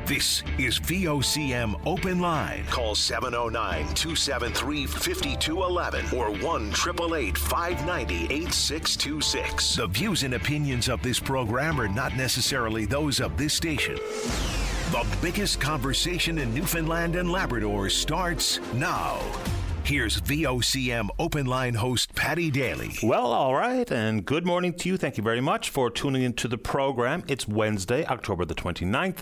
This is VOCM Open Line. Call 709-273-5211 or 1-888-590-8626. The views and opinions of this program are not necessarily those of this station. The biggest conversation in Newfoundland and Labrador starts now. Here's VOCM Open Line host Paddy Daly. Well, all right, and good morning to you. Thank you very much for tuning into the program. It's Wednesday, October the 29th.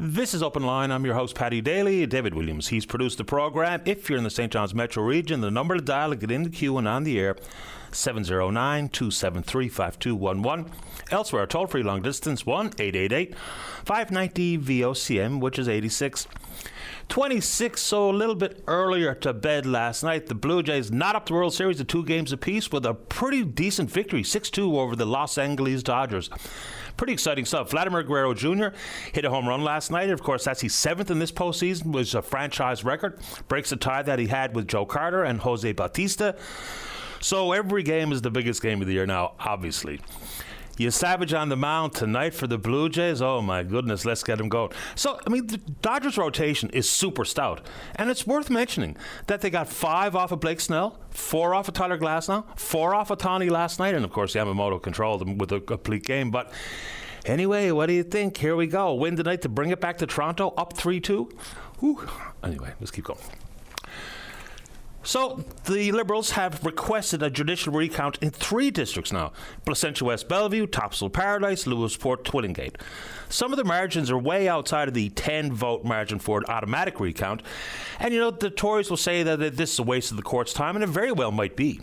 This is Open Line. I'm your host, Paddy Daly. David Williams, he's produced the program. If you're in the St. John's metro region, the number to dial to get in the queue and on the air, 709-273-5211. Elsewhere, toll-free long distance, 1-888-590-VOCM, which is 8626, so a little bit earlier to bed last night. The Blue Jays not up the World Series of 2 games apiece with a pretty decent victory, 6-2 over the Los Angeles Dodgers. Pretty exciting stuff. Vladimir Guerrero Jr. hit a home run last night. Of course, that's his 7th in this postseason, which is a franchise record. Breaks the tie that he had with Joe Carter and Jose Bautista. So every game is the biggest game of the year now, obviously. You Savage on the mound tonight for the Blue Jays. Oh, my goodness, let's get him going. So, I mean, the Dodgers' rotation is super stout. And it's worth mentioning that they got 5 off of Blake Snell, 4 off of Tyler Glasnow, 4 off of Tawny last night. And, of course, Yamamoto controlled them with a complete game. But anyway, what do you think? Here we go. Win tonight to bring it back to Toronto, up 3-2. Whew. Anyway, let's keep going. So, the Liberals have requested a judicial recount in 3 districts now. Placentia West Bellevue, Topsail Paradise, Lewisport, Twillingate. Some of the margins are way outside of the 10-vote margin for an automatic recount. And, you know, the Tories will say that this is a waste of the court's time, and it very well might be.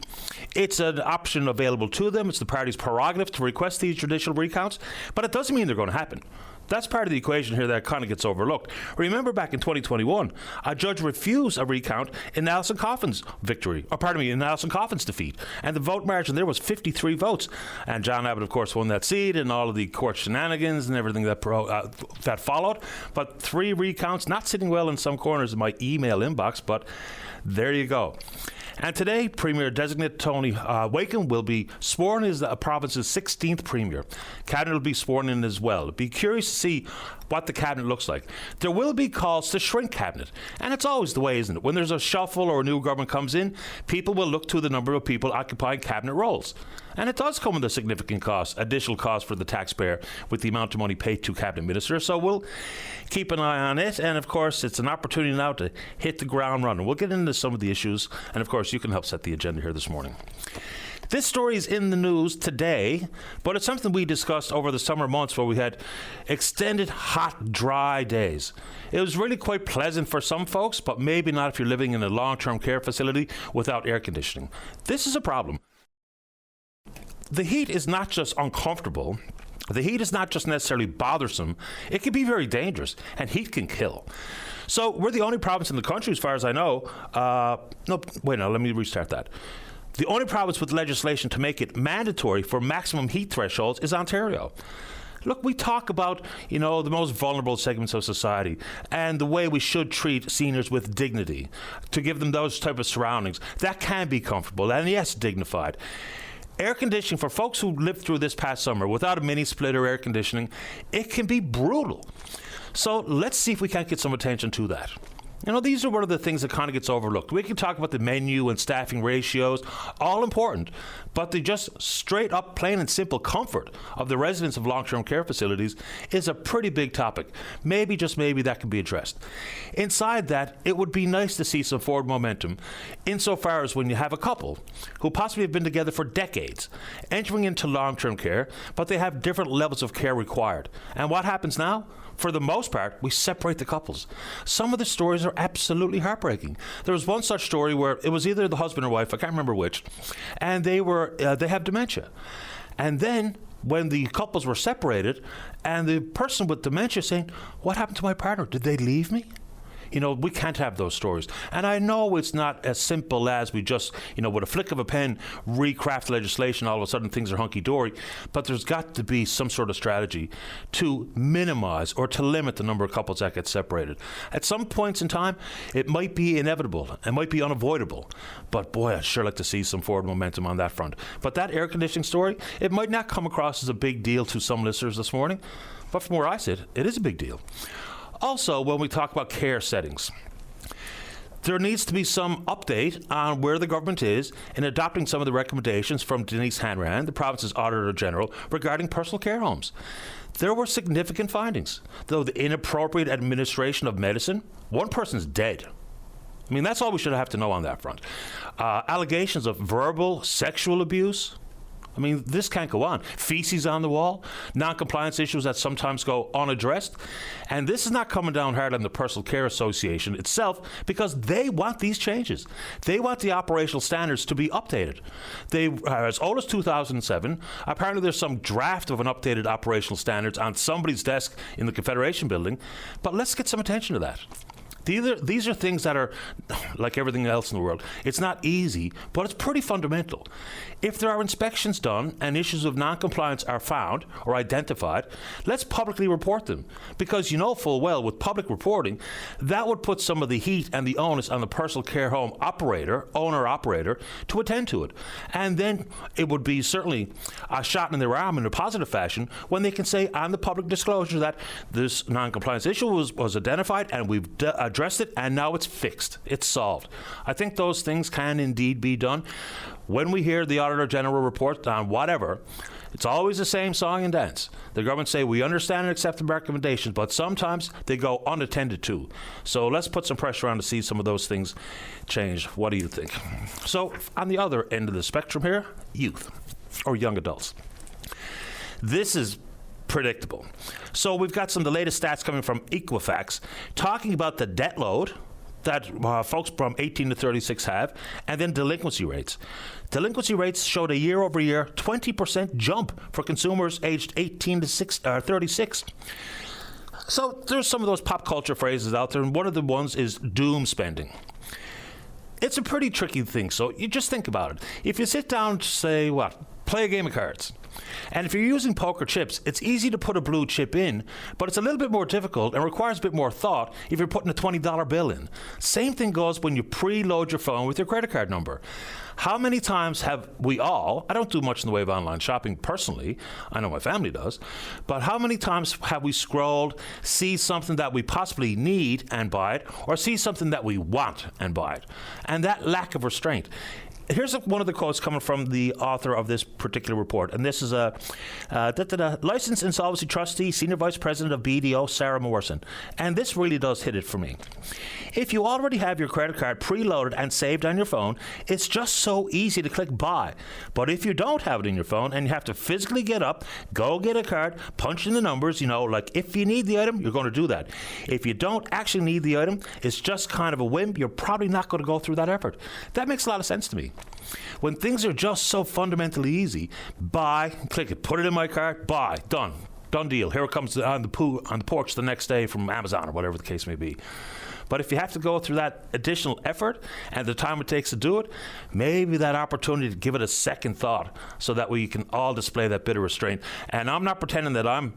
It's an option available to them. It's the party's prerogative to request these judicial recounts, but it doesn't mean they're going to happen. That's part of the equation here that kind of gets overlooked. Remember back in 2021, a judge refused a recount in Alison Coffin's in Alison Coffin's defeat. And the vote margin there was 53 votes. And John Abbott, of course, won that seat and all of the court shenanigans and everything that followed. But 3 recounts, not sitting well in some corners of my email inbox, but there you go. And today, Premier-designate Tony Wakem will be sworn as the province's 16th Premier. Cabinet will be sworn in as well. Be curious to see what the Cabinet looks like. There will be calls to shrink Cabinet. And it's always the way, isn't it? When there's a shuffle or a new government comes in, people will look to the number of people occupying Cabinet roles. And it does come with a significant cost, additional cost for the taxpayer with the amount of money paid to Cabinet Ministers. So we'll keep an eye on it. And, of course, it's an opportunity now to hit the ground running. We'll get into some of the issues. And, of course, you can help set the agenda here this morning. This story is in the news today, but it's something we discussed over the summer months where we had extended hot, dry days. It was really quite pleasant for some folks, but maybe not if you're living in a long-term care facility without air conditioning. This is a problem. The heat is not just uncomfortable. The heat is not just necessarily bothersome. It can be very dangerous, and heat can kill. So we're the only province in the country, as far as I know. Let me restart that. The only province with legislation to make it mandatory for maximum heat thresholds is Ontario. Look, we talk about, the most vulnerable segments of society and the way we should treat seniors with dignity, to give them those type of surroundings. That can be comfortable and, yes, dignified. Air conditioning, for folks who lived through this past summer without a mini split or air conditioning, it can be brutal. So let's see if we can't get some attention to that. These are one of the things that kind of gets overlooked. We can talk about the menu and staffing ratios, all important, but the just straight up, plain and simple comfort of the residents of long-term care facilities is a pretty big topic. Maybe, just maybe, that can be addressed. Inside that, it would be nice to see some forward momentum insofar as when you have a couple who possibly have been together for decades, entering into long-term care, but they have different levels of care required. And what happens now? For the most part, we separate the couples. Some of the stories are absolutely heartbreaking. There was one such story where it was either the husband or wife, I can't remember which, and they have dementia. And then when the couples were separated, and the person with dementia saying, "What happened to my partner? Did they leave me?" We can't have those stories. And I know it's not as simple as we just, with a flick of a pen, recraft legislation, all of a sudden things are hunky-dory. But there's got to be some sort of strategy to minimize or to limit the number of couples that get separated. At some points in time, it might be inevitable. It might be unavoidable. But boy, I'd sure like to see some forward momentum on that front. But that air conditioning story, it might not come across as a big deal to some listeners this morning. But from where I sit, it is a big deal. Also, when we talk about care settings, there needs to be some update on where the government is in adopting some of the recommendations from Denise Hanrahan, the province's Auditor General, regarding personal care homes. There were significant findings, though the inappropriate administration of medicine, one person's dead. I mean, that's all we should have to know on that front. Allegations of verbal, sexual abuse. I mean, this can't go on. Feces on the wall, non-compliance issues that sometimes go unaddressed. And this is not coming down hard on the Personal Care Association itself, because they want these changes. They want the operational standards to be updated. They are as old as 2007. Apparently there's some draft of an updated operational standards on somebody's desk in the Confederation building. But let's get some attention to that. These are things that are, like everything else in the world, it's not easy, but it's pretty fundamental. If there are inspections done and issues of non-compliance are found or identified, let's publicly report them. Because you know full well, with public reporting, that would put some of the heat and the onus on the personal care home owner-operator, to attend to it. And then it would be certainly a shot in their arm in a positive fashion when they can say on the public disclosure that this non-compliance issue was identified and we've addressed it, and now it's fixed. It's solved. I think those things can indeed be done. When we hear the Auditor General report on whatever, it's always the same song and dance. The government say we understand and accept the recommendations, but sometimes they go unattended to. So let's put some pressure on to see some of those things change. What do you think? So on the other end of the spectrum here, youth or young adults. This is predictable. So we've got some of the latest stats coming from Equifax talking about the debt load that folks from 18 to 36 have, and then delinquency rates. Delinquency rates showed a year-over-year 20% jump for consumers aged 18 to 36. So there's some of those pop culture phrases out there, and one of the ones is doom spending. It's a pretty tricky thing, so you just think about it. If you sit down to say, play a game of cards. And if you're using poker chips, it's easy to put a blue chip in, but it's a little bit more difficult and requires a bit more thought if you're putting a $20 bill in. Same thing goes when you preload your phone with your credit card number. How many times have we all, I don't do much in the way of online shopping personally, I know my family does, but how many times have we scrolled, see something that we possibly need and buy it, or see something that we want and buy it? And that lack of restraint. Here's one of the quotes coming from the author of this particular report, and this is a licensed insolvency trustee, senior vice president of BDO, Sarah Morrison, and this really does hit it for me. If you already have your credit card preloaded and saved on your phone, it's just so easy to click buy. But if you don't have it in your phone and you have to physically get up, go get a card, punch in the numbers, like if you need the item, you're going to do that. If you don't actually need the item, it's just kind of a whim, you're probably not going to go through that effort. That makes a lot of sense to me. When things are just so fundamentally easy, buy, click it, put it in my cart, buy, done deal. Here it comes on the porch the next day from Amazon or whatever the case may be. But if you have to go through that additional effort and the time it takes to do it, maybe that opportunity to give it a second thought so that we can all display that bit of restraint. And I'm not pretending that I'm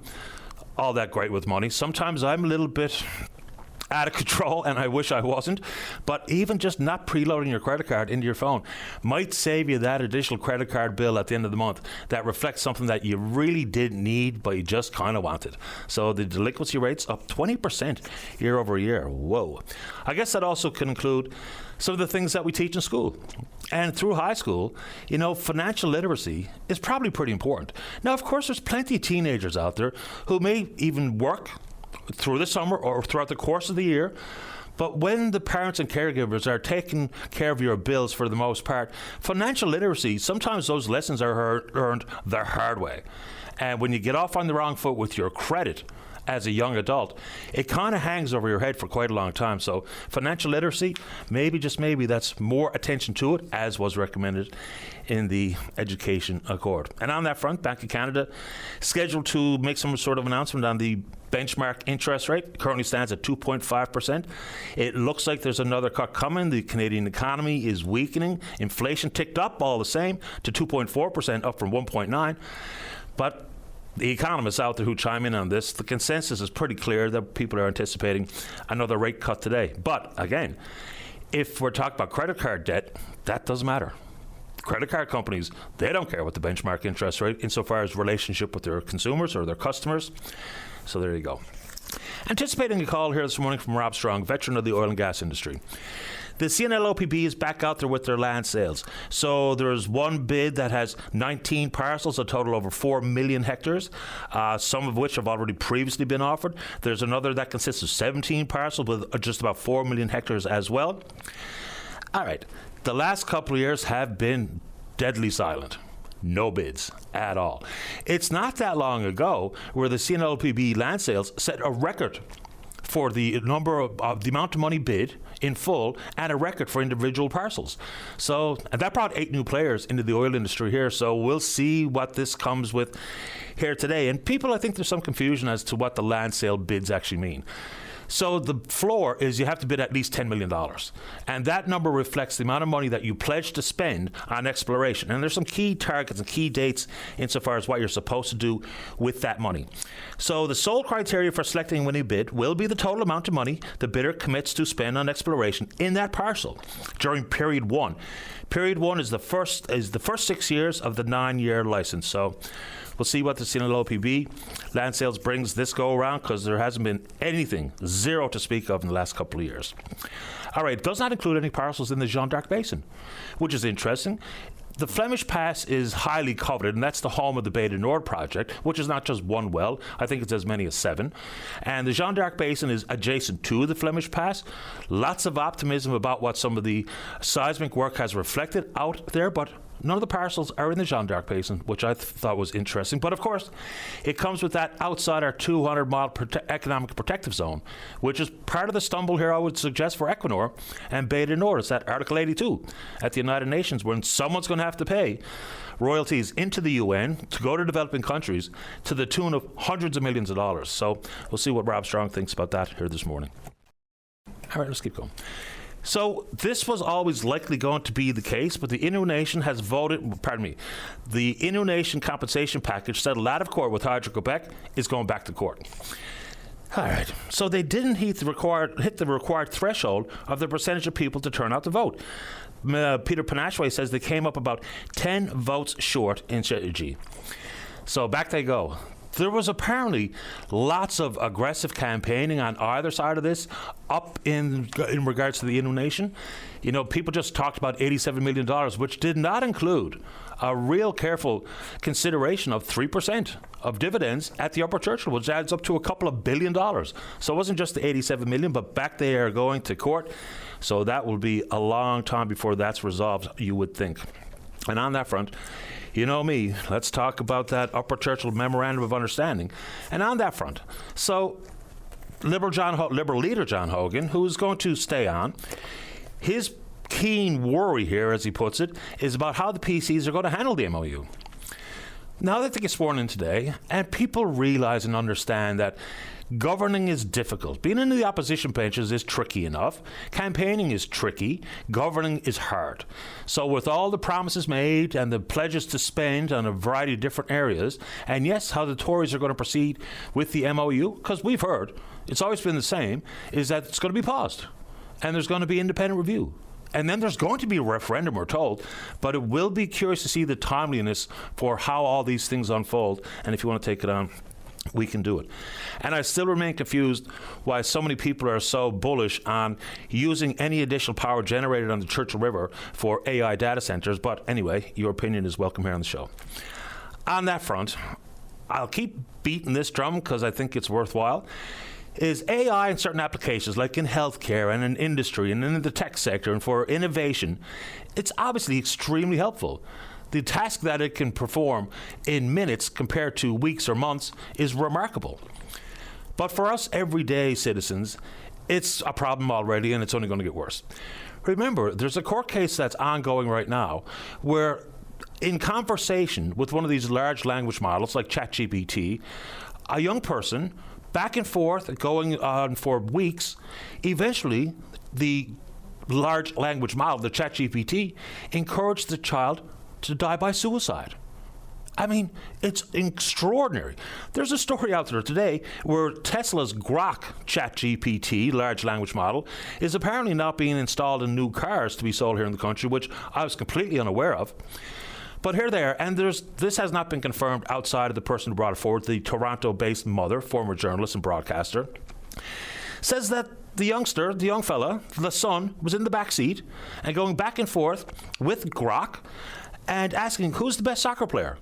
all that great with money. Sometimes I'm a little bit out of control, and I wish I wasn't. But even just not preloading your credit card into your phone might save you that additional credit card bill at the end of the month that reflects something that you really didn't need, but you just kind of wanted. So the delinquency rate's up 20% year over year. Whoa. I guess that also can include some of the things that we teach in school. And through high school, financial literacy is probably pretty important. Now, of course, there's plenty of teenagers out there who may even work through the summer or throughout the course of the year. But when the parents and caregivers are taking care of your bills for the most part, financial literacy, sometimes those lessons are learned the hard way. And when you get off on the wrong foot with your credit as a young adult, it kind of hangs over your head for quite a long time. So financial literacy, maybe, just maybe, that's more attention to it, as was recommended in the Education Accord. And on that front, Bank of Canada scheduled to make some sort of announcement on the benchmark interest rate. Currently stands at 2.5%. It looks like there's another cut coming. The Canadian economy is weakening. Inflation ticked up all the same to 2.4%, up from 1.9%. But the economists out there who chime in on this, the consensus is pretty clear that people are anticipating another rate cut today. But again, if we're talking about credit card debt, that doesn't matter. Credit card companies, they don't care what the benchmark interest rate insofar as relationship with their consumers or their customers. So there you go. Anticipating a call here this morning from Rob Strong, veteran of the oil and gas industry. The CNLOPB is back out there with their land sales. So there's one bid that has 19 parcels, a total over 4 million hectares, some of which have already previously been offered. There's another that consists of 17 parcels with just about 4 million hectares as well. All right, the last couple of years have been deadly silent. No bids at all. It's not that long ago where the CNLOPB land sales set a record for the number of the amount of money bid in full and a record for individual parcels. So and that brought 8 new players into the oil industry here. So we'll see what this comes with here today. And people, I think there's some confusion as to what the land sale bids actually mean. So the floor is you have to bid at least $10 million. And that number reflects the amount of money that you pledge to spend on exploration. And there's some key targets and key dates insofar as what you're supposed to do with that money. So the sole criteria for selecting when you bid will be the total amount of money the bidder commits to spend on exploration in that parcel during period 1. Period 1 is the first 6 years of the 9-year license. So we'll see what the CNLOPB land sales brings this go around, because there hasn't been anything, zero to speak of in the last couple of years. All right, it does not include any parcels in the Jeanne d'Arc Basin, which is interesting. The Flemish Pass is highly coveted, and that's the home of the Bay du Nord project, which is not just one well. I think it's as many as 7. And the Jeanne d'Arc Basin is adjacent to the Flemish Pass. Lots of optimism about what some of the seismic work has reflected out there, but none of the parcels are in the Jeanne d'Arc Basin, which I thought was interesting. But of course, it comes with that outside our 200-mile economic protective zone, which is part of the stumble here, I would suggest, for Equinor and Bay du Nord. It's that Article 82 at the United Nations, when someone's going to have to pay royalties into the UN to go to developing countries to the tune of hundreds of millions of dollars. So we'll see what Rob Strong thinks about that here this morning. All right, let's keep going. So this was always likely going to be the case, but the Innu Nation has voted, the Innu Nation compensation package settled out of court with Hydro-Quebec is going back to court. All right, so they didn't hit the required threshold of the percentage of people to turn out to vote. Peter Panashway says they came up about 10 votes short in Strategy. So back they go. There was apparently lots of aggressive campaigning on either side of this up in regards to the Innu Nation. You know, people just talked about $87 million, which did not include a real careful consideration of 3% of dividends at the Upper Churchill, which adds up to a couple of $1 billion. So it wasn't just the $87 million, but back they are going to court. So that will be a long time before that's resolved, you would think. And on that front, you know me, let's talk about that Upper Churchill Memorandum of Understanding. And on that front, so Liberal leader John Hogan, who is going to stay on, his keen worry here, as he puts it, is about how the PCs are going to handle the MOU. Now that they get sworn in today, and people realize and understand that governing is difficult. Being in the opposition benches is tricky enough. Campaigning is tricky. Governing is hard. So with all the promises made and the pledges to spend on a variety of different areas, and yes, how the Tories are going to proceed with the MOU, because we've heard, it's always been the same, is that it's going to be paused. And there's going to be independent review. And then there's going to be a referendum, we're told, but it will be curious to see the timeliness for how all these things unfold. And if you want to take it on, we can do it. And I still remain confused why so many people are so bullish on using any additional power generated on the Churchill River for AI data centers. But anyway, your opinion is welcome here on the show. On that front, I'll keep beating this drum because I think it's worthwhile. Is AI in certain applications, like in healthcare and in industry and in the tech sector and for innovation, it's obviously extremely helpful. The task that it can perform in minutes compared to weeks or months is remarkable. But for us everyday citizens, it's a problem already, and it's only going to get worse. Remember, there's a court case that's ongoing right now where, in conversation with one of these large language models like ChatGPT, a young person, back and forth, going on for weeks, eventually the large language model, the ChatGPT, encouraged the child to die by suicide. I mean, it's extraordinary. There's a story out there today where Tesla's Grok ChatGPT, large language model, is apparently not being installed in new cars to be sold here in the country, which I was completely unaware of. But here they are, and this has not been confirmed outside of the person who brought it forward, the Toronto-based mother, former journalist and broadcaster, says that the youngster, the young fella, the son, was in the back seat and going back and forth with Grok and asking, who's the best soccer player?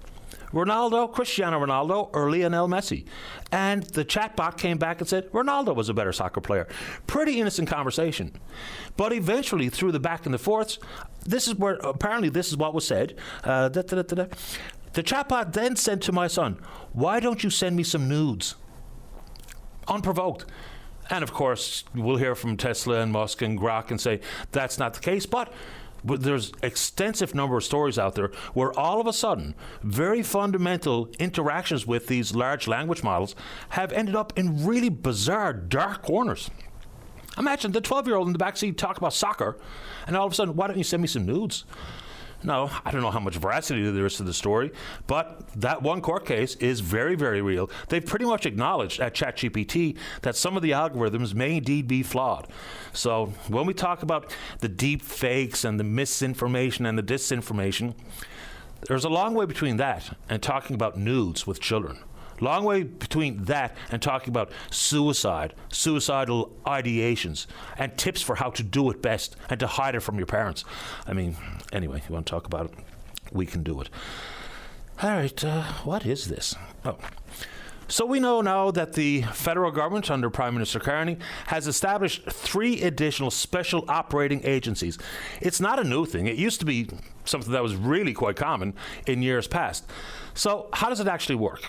Ronaldo, Cristiano Ronaldo, or Lionel Messi? And the chatbot came back and said Ronaldo was a better soccer player. Pretty innocent conversation. But eventually, through the back and the forths, this is what was said. The chatbot then said to my son, why don't you send me some nudes? Unprovoked. And of course, we'll hear from Tesla and Musk and Grok and say that's not the case. But there's extensive number of stories out there where all of a sudden very fundamental interactions with these large language models have ended up in really bizarre, dark corners. Imagine the 12-year-old in the backseat talk about soccer, and all of a sudden, why don't you send me some nudes? Now, I don't know how much veracity there is to the story, but that one court case is very, very real. They've pretty much acknowledged at ChatGPT that some of the algorithms may indeed be flawed. So when we talk about the deep fakes and the misinformation and the disinformation, there's a long way between that and talking about nudes with children. Long way between that and talking about suicide, suicidal ideations, and tips for how to do it best and to hide it from your parents. I mean, anyway, you want to talk about it? We can do it. All right, what is this? Oh. So we know now that the federal government under Prime Minister Carney has established 3 additional special operating agencies. It's not a new thing. It used to be something that was really quite common in years past. So how does it actually work?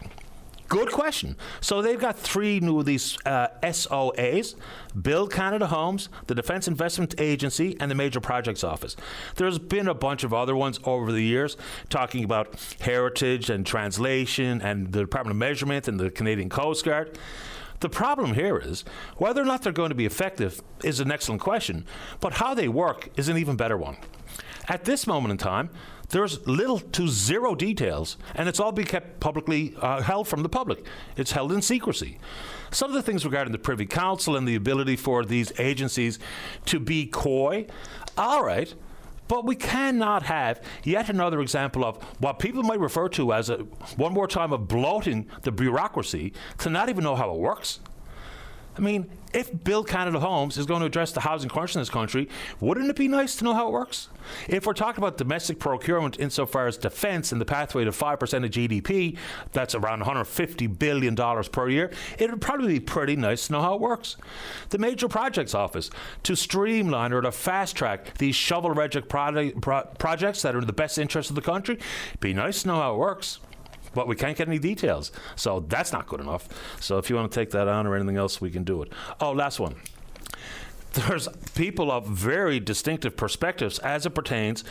Good question. So they've got 3 new of these SOAs: Build Canada Homes, the Defence Investment Agency, and the Major Projects Office. There's been a bunch of other ones over the years talking about heritage and translation and the Department of Measurement and the Canadian Coast Guard. The problem here is whether or not they're going to be effective is an excellent question, but how they work is an even better one. At this moment in time, there's little to zero details, and it's all being kept publicly held from the public. It's held in secrecy. Some of the things regarding the Privy Council and the ability for these agencies to be coy, all right, but we cannot have yet another example of what people might refer to as one more time of bloating the bureaucracy to not even know how it works. I mean, if Build Canada Homes is going to address the housing crunch in this country, wouldn't it be nice to know how it works? If we're talking about domestic procurement insofar as defence and the pathway to 5% of GDP, that's around $150 billion per year, it would probably be pretty nice to know how it works. The Major Projects Office, to streamline or to fast-track these shovel-ready projects that are in the best interest of the country, it'd be nice to know how it works. But we can't get any details. So that's not good enough. So if you want to take that on or anything else, we can do it. Oh, last one. There's people of very distinctive perspectives as it pertains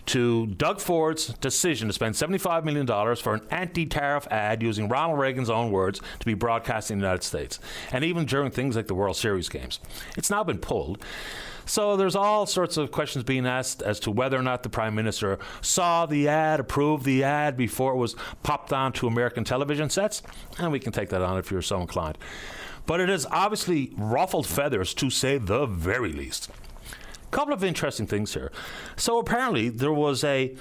to Doug Ford's decision to spend $75 million for an anti-tariff ad using Ronald Reagan's own words to be broadcast in the United States, and even during things like the World Series games. It's now been pulled. So there's all sorts of questions being asked as to whether or not the Prime Minister saw the ad, approved the ad before it was popped onto American television sets, and we can take that on if you're so inclined. But it has obviously ruffled feathers, to say the very least. Couple of interesting things here. So apparently there was the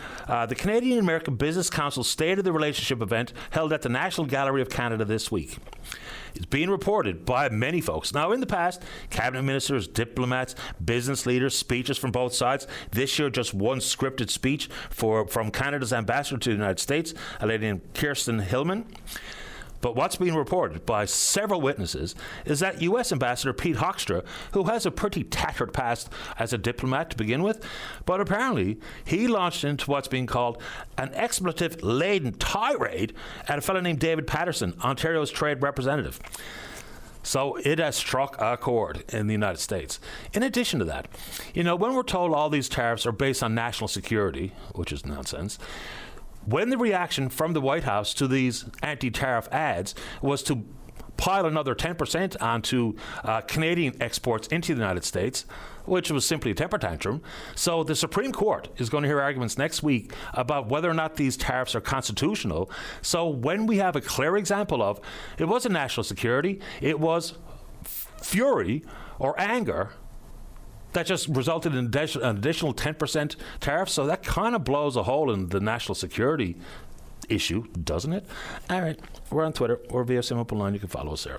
Canadian American Business Council State of the Relationship event held at the National Gallery of Canada this week. It's being reported by many folks. Now, in the past, cabinet ministers, diplomats, business leaders, speeches from both sides. This year, just one scripted speech from Canada's ambassador to the United States, a lady named Kirsten Hillman. But what's being reported by several witnesses is that U.S. Ambassador Pete Hoekstra, who has a pretty tattered past as a diplomat to begin with, but apparently he launched into what's being called an expletive-laden tirade at a fellow named David Patterson, Ontario's trade representative. So it has struck a chord in the United States. In addition to that, when we're told all these tariffs are based on national security, which is nonsense, when the reaction from the White House to these anti-tariff ads was to pile another 10% onto Canadian exports into the United States, which was simply a temper tantrum. So the Supreme Court is going to hear arguments next week about whether or not these tariffs are constitutional. So when we have a clear example of it wasn't national security, it was fury or anger, That just resulted in an additional 10% tariff, so that kind of blows a hole in the national security issue, doesn't it? All right, we're on Twitter. We're VOCM Open Line. You can follow us there.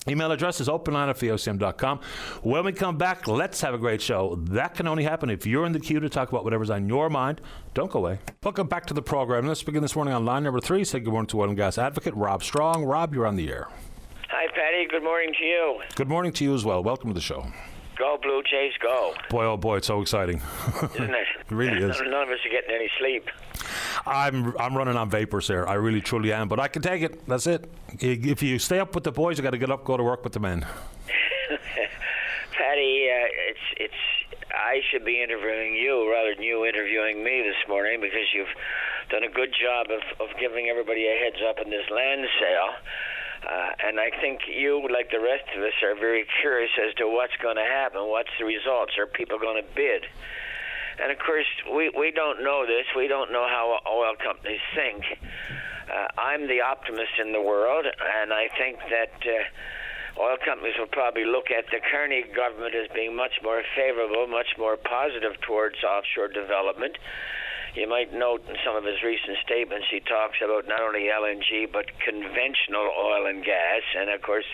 Email address is openline@vocm.com. When we come back, let's have a great show. That can only happen if you're in the queue to talk about whatever's on your mind. Don't go away. Welcome back to the program. Let's begin this morning on line number 3. Say good morning to oil and gas advocate Rob Strong. Rob, you're on the air. Hi, Patty. Good morning to you. Good morning to you as well. Welcome to the show. Go Blue Jays, go. Boy, oh boy, it's so exciting. Isn't it? It really is. None of us are getting any sleep. I'm running on vapors here. I really, truly am. But I can take it. That's it. If you stay up with the boys, you got to get up, go to work with the men. Patty, I should be interviewing you rather than you interviewing me this morning, because you've done a good job of giving everybody a heads up in this land sale. And I think you, like the rest of us, are very curious as to what's going to happen. What's the results? Are people going to bid? And, of course, we don't know this. We don't know how oil companies think. I'm the optimist in the world, and I think that oil companies will probably look at the Kearney government as being much more favorable, much more positive towards offshore development. You might note in some of his recent statements he talks about not only LNG but conventional oil and gas, and of course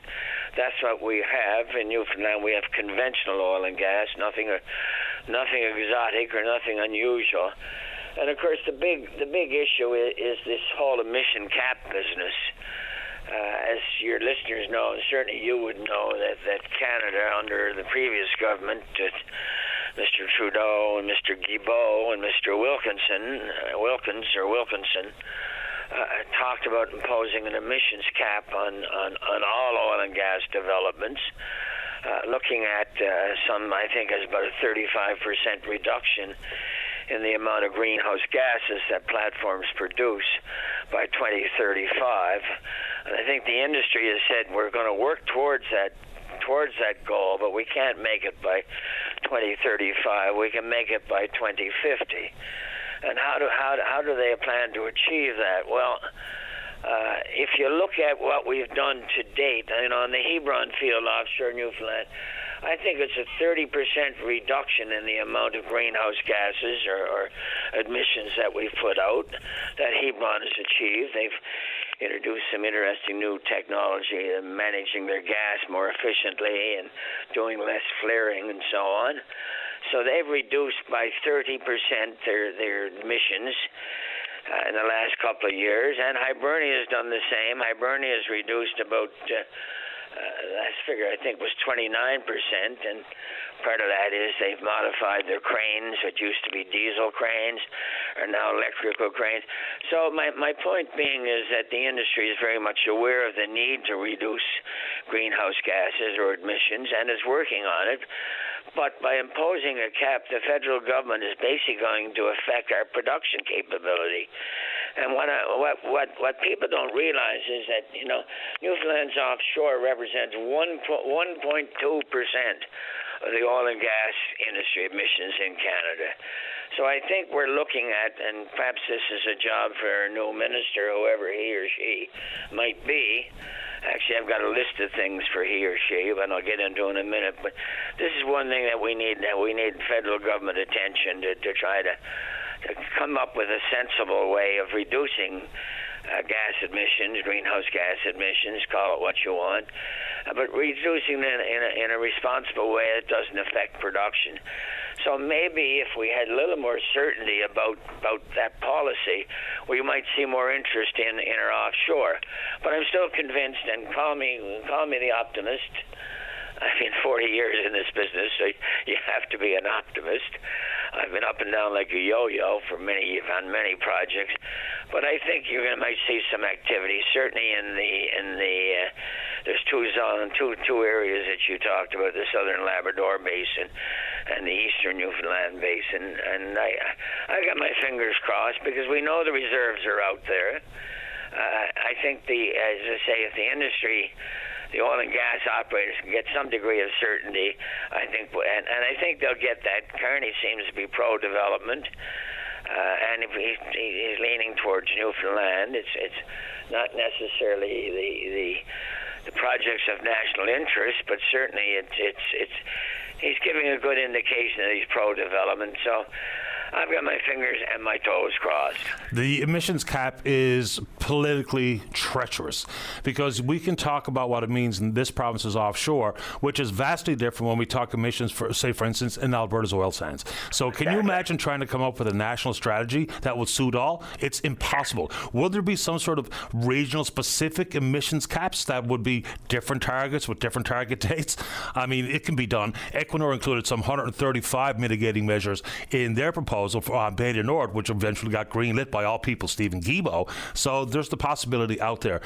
that's what we have in Newfoundland. We have conventional oil and gas, nothing exotic or nothing unusual. And of course the big issue is this whole emission cap business. As your listeners know, and certainly you would know, that Canada under the previous government, Mr. Trudeau and Mr. Guilbeault and Mr. Wilkinson talked about imposing an emissions cap on all oil and gas developments, looking at I think it's about a 35% reduction in the amount of greenhouse gases that platforms produce by 2035. And I think the industry has said we're going to work towards that goal, but we can't make it by 2035. We can make it by 2050. And how do they plan to achieve that? Well, if you look at what we've done to date, on the Hebron field offshore Newfoundland, I think it's a 30% reduction in the amount of greenhouse gases or emissions that we've put out that Hebron has achieved. They've introduced some interesting new technology in managing their gas more efficiently and doing less flaring and so on. So they've reduced by 30% their emissions in the last couple of years, and Hibernia has done the same. Hibernia has reduced about last figure I think was 29%, and part of that is they've modified their cranes, which used to be diesel cranes, are now electrical cranes. So my point being is that the industry is very much aware of the need to reduce greenhouse gases or emissions and is working on it. But by imposing a cap, the federal government is basically going to affect our production capability. And what people don't realize is that Newfoundland's offshore represents 1.2% of the oil and gas industry emissions in Canada. So I think we're looking at, and perhaps this is a job for our new minister, whoever he or she might be. Actually, I've got a list of things for he or she, and I'll get into in a minute. But this is one thing that we need federal government attention to try to come up with a sensible way of reducing gas emissions, greenhouse gas emissions, call it what you want, but reducing them in a responsible way that doesn't affect production. So maybe if we had a little more certainty about that policy, we might see more interest in our offshore. But I'm still convinced, and call me the optimist. I've been 40 years in this business, so you have to be an optimist. I've been up and down like a yo-yo on many projects, but I think you might see some activity. Certainly in the there's two areas that you talked about: the Southern Labrador Basin and the Eastern Newfoundland Basin. And I got my fingers crossed because we know the reserves are out there. I think as I say, if the industry, the oil and gas operators can get some degree of certainty, I think, and I think they'll get that. Kearney seems to be pro-development, and if he's leaning towards Newfoundland, it's not necessarily the projects of national interest, but certainly he's giving a good indication that he's pro-development. So I've got my fingers and my toes crossed. The emissions cap is politically treacherous because we can talk about what it means in this province's offshore, which is vastly different when we talk emissions, for instance, in Alberta's oil sands. So can you imagine trying to come up with a national strategy that would suit all? It's impossible. Would there be some sort of regional specific emissions caps that would be different targets with different target dates? I mean, it can be done. Equinor included some 135 mitigating measures in their proposal for Bay du Nord, which eventually got greenlit by all people, Stephen Guilbeault. So there's the possibility out there.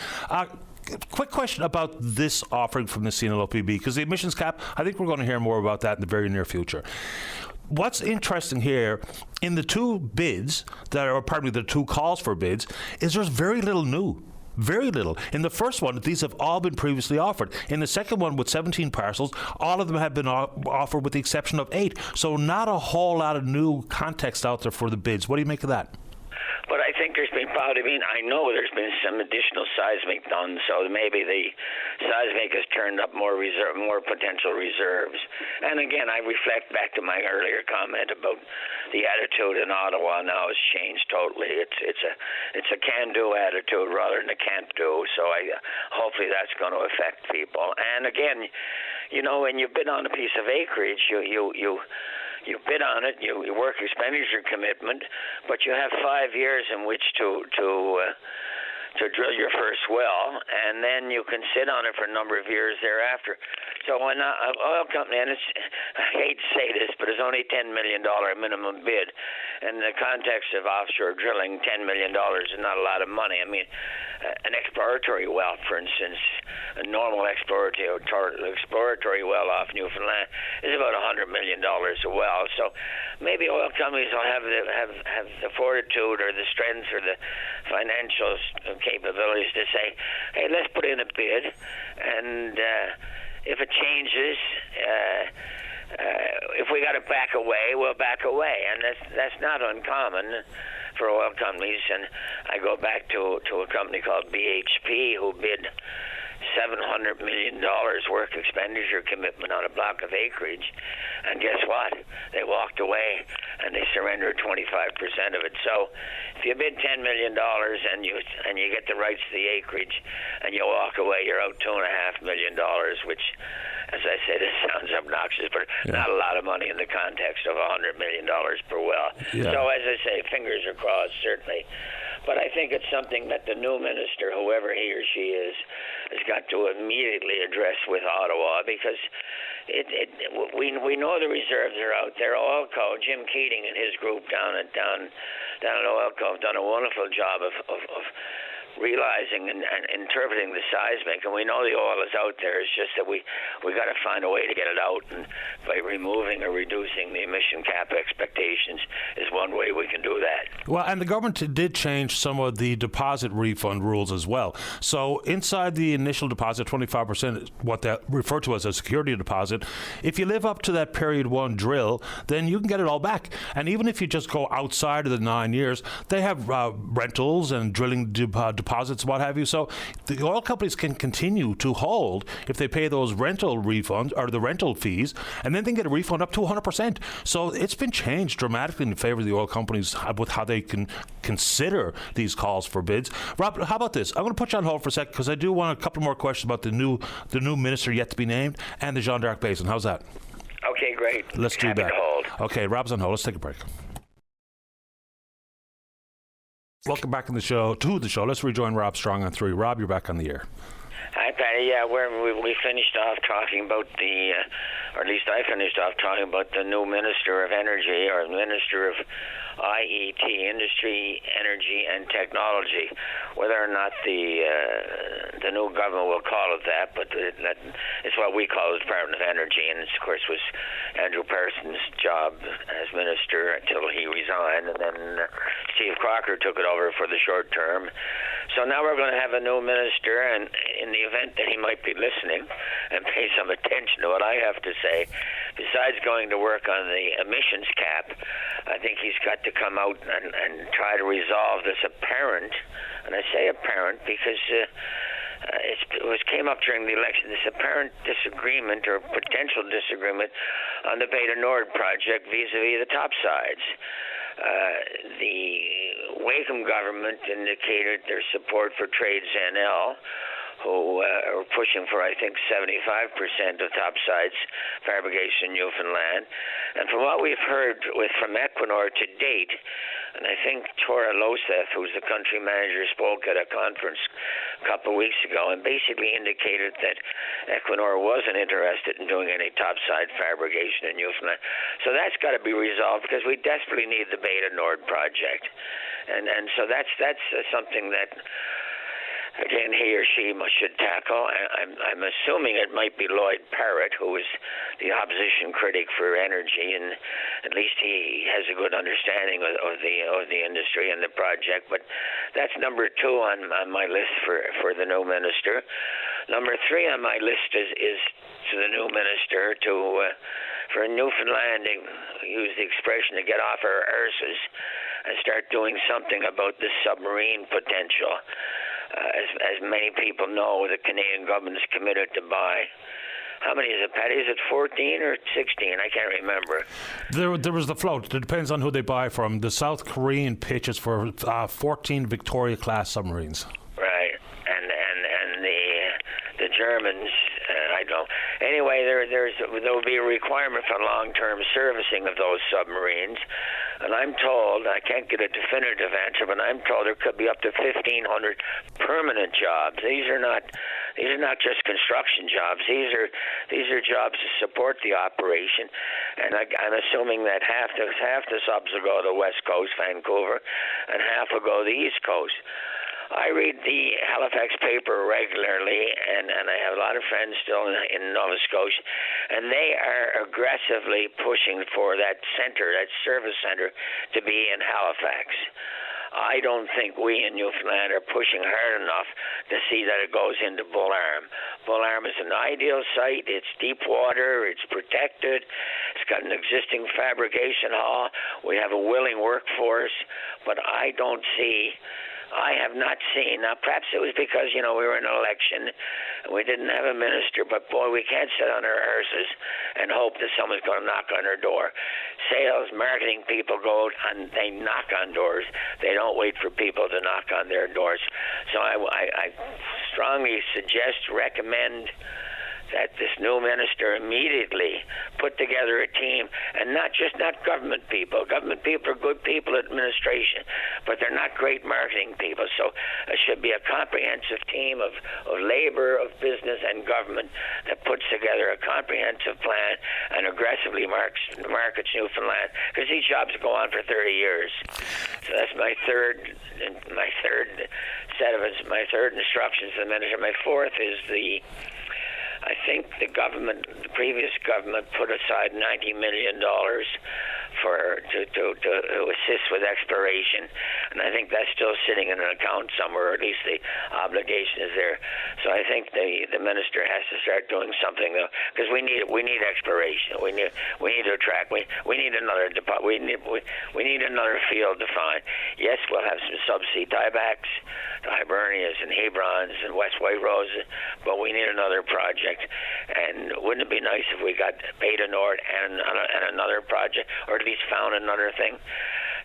Quick question about this offering from the CNLOPB, because the emissions cap, I think we're going to hear more about that in the very near future. What's interesting here in the two bids the two calls for bids, is there's very little new. Very little. In the first one, these have all been previously offered. In the second one, with 17 parcels, all of them have been offered with the exception of 8. So not a whole lot of new context out there for the bids. What do you make of that? But I think there's been I know there's been some additional seismic done, so maybe the seismic has turned up more potential reserves. And again, I reflect back to my earlier comment about the attitude in Ottawa now has changed totally. It's a can-do attitude rather than a can't-do. So hopefully that's going to affect people. And again, when you bid on a piece of acreage, you bid on it, you work expenditure commitment, but you have 5 years in which to drill your first well, and then you can sit on it for a number of years thereafter. So when an oil company, and I hate to say this, but it's only $10 million minimum bid. In the context of offshore drilling, $10 million is not a lot of money. I mean, an exploratory well, for instance, a normal exploratory well off Newfoundland is about $100 million a well. So maybe oil companies will have the fortitude or the strength or the financial capabilities to say, hey, let's put in a bid, and if it changes, if we got to back away, we'll back away, and that's not uncommon for oil companies. And I go back to a company called BHP who bid $700 million worth of expenditure commitment on a block of acreage, and guess what? They walked away and they surrendered 25% of it. So if you bid $10 million and you get the rights to the acreage and you walk away, you're out $2.5 million, which, as I say, this sounds obnoxious, but not a lot of money in the context of $100 million per well. Yeah. So as I say, fingers are crossed, certainly. But I think it's something that the new minister, whoever he or she is, has got to immediately address with Ottawa, because we know the reserves are out there. Oilco, Jim Keating and his group down at Oilco have done a wonderful job of realizing and interpreting the seismic, and we know the oil is out there. It's just that we got to find a way to get it out, and by removing or reducing the emission cap expectations is one way we can do that. Well, and the government did change some of the deposit refund rules as well. So inside the initial deposit, 25%, what they refer to as a security deposit, if you live up to that period 1 drill, then you can get it all back. And even if you just go outside of the 9 years, they have rentals and drilling deposits, what have you. So the oil companies can continue to hold if they pay those rental refunds or the rental fees, and then they can get a refund up to 100%. So it's been changed dramatically in favor of the oil companies with how they can consider these calls for bids. Rob, how about this? I'm going to put you on hold for a second because I do want a couple more questions about the new minister yet to be named and the Jeanne d'Arc Basin. How's that? Okay, great. Let's do that. Hold. Okay, Rob's on hold. Let's take a break. Welcome back to the show. Let's rejoin Rob Strong on 3. Rob, you're back on the air. Hi, Patty. Yeah, we finished off talking about or at least I finished off talking about the new Minister of Energy, or Minister of IET, Industry, Energy and Technology. Whether or not the new government will call it that, but it's what we call the Department of Energy, and it, of course, was Andrew Parsons' job as minister until he resigned, and then Steve Crocker took it over for the short term. So now we're going to have a new minister, and in the event that he might be listening and pay some attention to what I have to say, besides going to work on the emissions cap, I think he's got to come out and try to resolve this apparent, and I say apparent because it came up during the election, this apparent disagreement or potential disagreement on the Beta Nord project vis-a-vis the topsides. The Wakeham government indicated their support for Trades NL, who are pushing for, I think, 75% of topsides fabrication in Newfoundland. And from what we've heard from Equinor to date, and I think Tora Loseth, who's the country manager, spoke at a conference a couple of weeks ago and basically indicated that Equinor wasn't interested in doing any topside fabrication in Newfoundland. So that's got to be resolved because we desperately need the Beta Nord project. And so that's something that, again, he or she should tackle. I'm assuming it might be Lloyd Parrott, who is the opposition critic for energy, and at least he has a good understanding of the industry and the project. But that's number 2 on my list for the new minister. Number 3 on my list is to the new minister for Newfoundland to use the expression to get off our arses and start doing something about the submarine potential. As many people know, the Canadian government is committed to buy. How many is it, Patty? Is it 14 or 16? I can't remember. There was the float. It depends on who they buy from. The South Korean pitches for 14 Victoria-class submarines. Right, and the Germans, I don't. Anyway, there will be a requirement for long-term servicing of those submarines. And I'm told, I can't get a definitive answer, but I'm told there could be up to 1,500 permanent jobs. These are not just construction jobs. These are jobs to support the operation. And I'm assuming that half the subs will go to the West Coast, Vancouver, and half will go to the East Coast. I read the Halifax paper regularly, and I have a lot of friends still in Nova Scotia, and they are aggressively pushing for that center, that service center, to be in Halifax. I don't think we in Newfoundland are pushing hard enough to see that it goes into Bull Arm. Bull Arm is an ideal site. It's deep water. It's protected. It's got an existing fabrication hall. We have a willing workforce, but I have not seen. Now, perhaps it was because, we were in an election and we didn't have a minister, but boy, we can't sit on our arses and hope that someone's going to knock on our door. Sales, marketing people go and they knock on doors. They don't wait for people to knock on their doors. So I strongly recommend that this new minister immediately put together a team, and not government people. Government people are good people at administration, but they're not great marketing people. So it should be a comprehensive team of labor, of business, and government that puts together a comprehensive plan and aggressively markets Newfoundland, because these jobs go on for 30 years. So that's my third instructions to the minister. My fourth is I think the previous government put aside $90 million to assist with exploration, and I think that's still sitting in an account somewhere, or at least the obligation is there. So I think the minister has to start doing something, though, because we need exploration. We need to attract. We need another we need another field to find. Yes, we'll have some subsea tiebacks, the Hibernias and Hebrons and West White Roses, but we need another project. And wouldn't it be nice if we got Beta Nord and another project, or at least found another thing?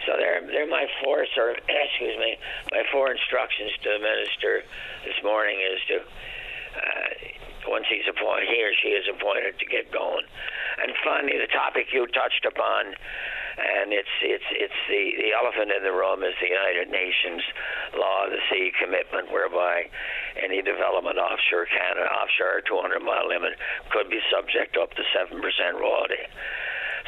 So they're my four my 4 instructions to the minister this morning is to once he or she is appointed, to get going. And finally, the topic you touched upon, and it's the elephant in the room, is the United Nations Law of the Sea commitment, whereby any development offshore Canada, offshore 200-mile limit, could be subject up to 7% royalty.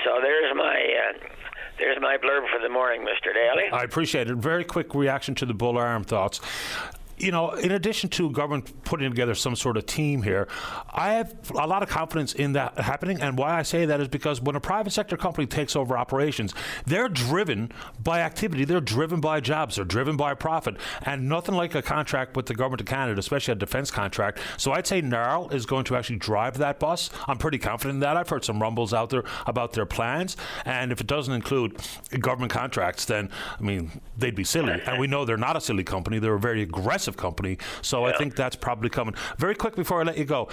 So there's my blurb for the morning, Mr. Daly. I appreciate it. Very quick reaction to the Bull Arm thoughts. In addition to government putting together some sort of team here, I have a lot of confidence in that happening. And why I say that is because when a private sector company takes over operations, they're driven by activity. They're driven by jobs. They're driven by profit. And nothing like a contract with the government of Canada, especially a defence contract. So I'd say NARL is going to actually drive that bus. I'm pretty confident in that. I've heard some rumbles out there about their plans. And if it doesn't include government contracts, then, they'd be silly. And we know they're not a silly company. They're a very aggressive massive company. So I think that's probably coming. Very quick before I let you go.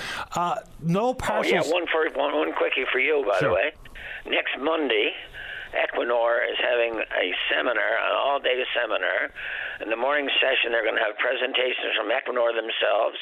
No parcels. Oh, yeah, one quickie for you, by the way. Next Monday, Equinor is having a seminar, an all-day seminar. In the morning session, they're going to have presentations from Equinor themselves,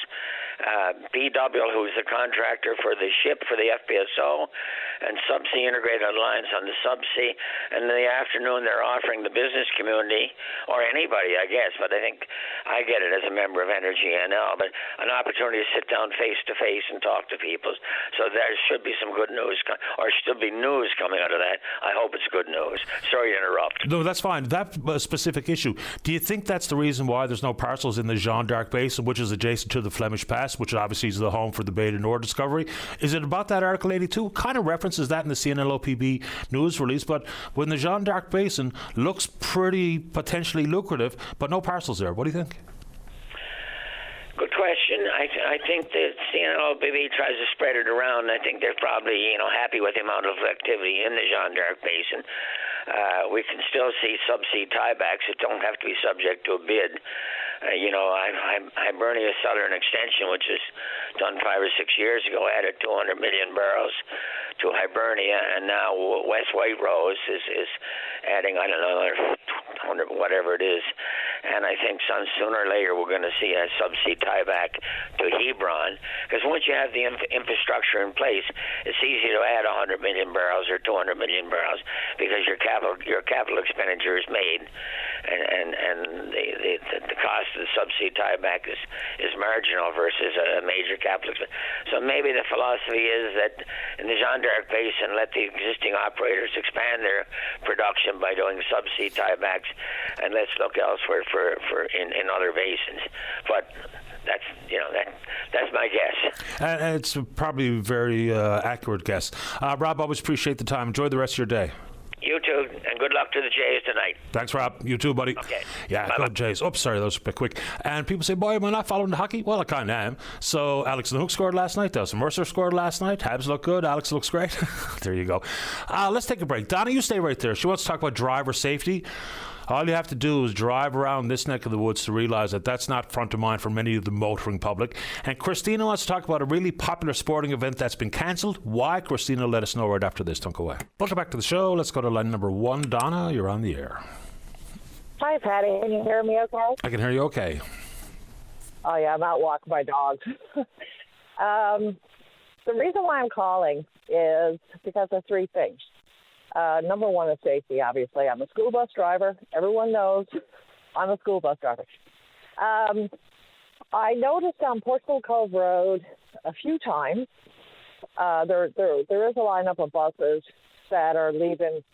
BW, who's the contractor for the ship for the FPSO, and Subsea Integrated Alliance on the subsea. And in the afternoon, they're offering the business community, or anybody, I guess, but I think I get it as a member of Energy NL, but an opportunity to sit down face-to-face and talk to people. So there should be some good news, or should be news coming out of that. I hope it's good news. Sorry to interrupt. No, that's fine. That specific issue, do you think that's the reason why there's no parcels in the Jeanne d'Arc Basin, which is adjacent to the Flemish Pass, which obviously is the home for the Beta Nord discovery? Is it about that Article 82? Kind of references that in the CNLOPB news release, but when the Jeanne d'Arc Basin looks pretty potentially lucrative, but no parcels there. What do you think? Good question. I think that CNLOPB tries to spread it around. I think they're probably happy with the amount of activity in the Jeanne d'Arc Basin. We can still see subsea tiebacks that don't have to be subject to a bid. Hibernia Southern Extension, which was done 5 or 6 years ago, added 200 million barrels to Hibernia, and now West White Rose is adding, I don't know, 100, whatever it is. And I think sooner or later we're going to see a subsea tieback to Hebron, because once you have the infrastructure in place, it's easy to add 100 million barrels or 200 million barrels because your capital expenditure is made, and the cost of the subsea tieback is marginal versus a major capital expenditure. So maybe the philosophy is that in the Jeanne d'Arc Basin, let the existing operators expand their production by doing subsea tiebacks, and let's look elsewhere for in other basins. But that's my guess. And it's probably a very accurate guess. Rob, always appreciate the time. Enjoy the rest of your day. You too, and good luck to the Jays tonight. Thanks, Rob. You too, buddy. Okay. Yeah, go Jays. Oops, sorry, that was a bit quick. And people say, boy, am I not following the hockey? Well, I kind of am. So Alex Newhook scored last night. Delson Mercer scored last night. Habs look good. Alex looks great. There you go. Let's take a break. Donna, you stay right there. She wants to talk about driver safety. All you have to do is drive around this neck of the woods to realize that that's not front of mind for many of the motoring public. And Christina wants to talk about a really popular sporting event that's been cancelled. Why? Christina will let us know right after this. Don't go away. Welcome back to the show. Let's go to line number 1. Donna, you're on the air. Hi, Patty. Can you hear me okay? I can hear you okay. Oh, yeah, I'm out walking my dog. The reason why I'm calling is because of 3 things. Number 1 is safety, obviously. I'm a school bus driver. Everyone knows I'm a school bus driver. I noticed on Portugal Cove Road a few times there is a lineup of buses that are leaving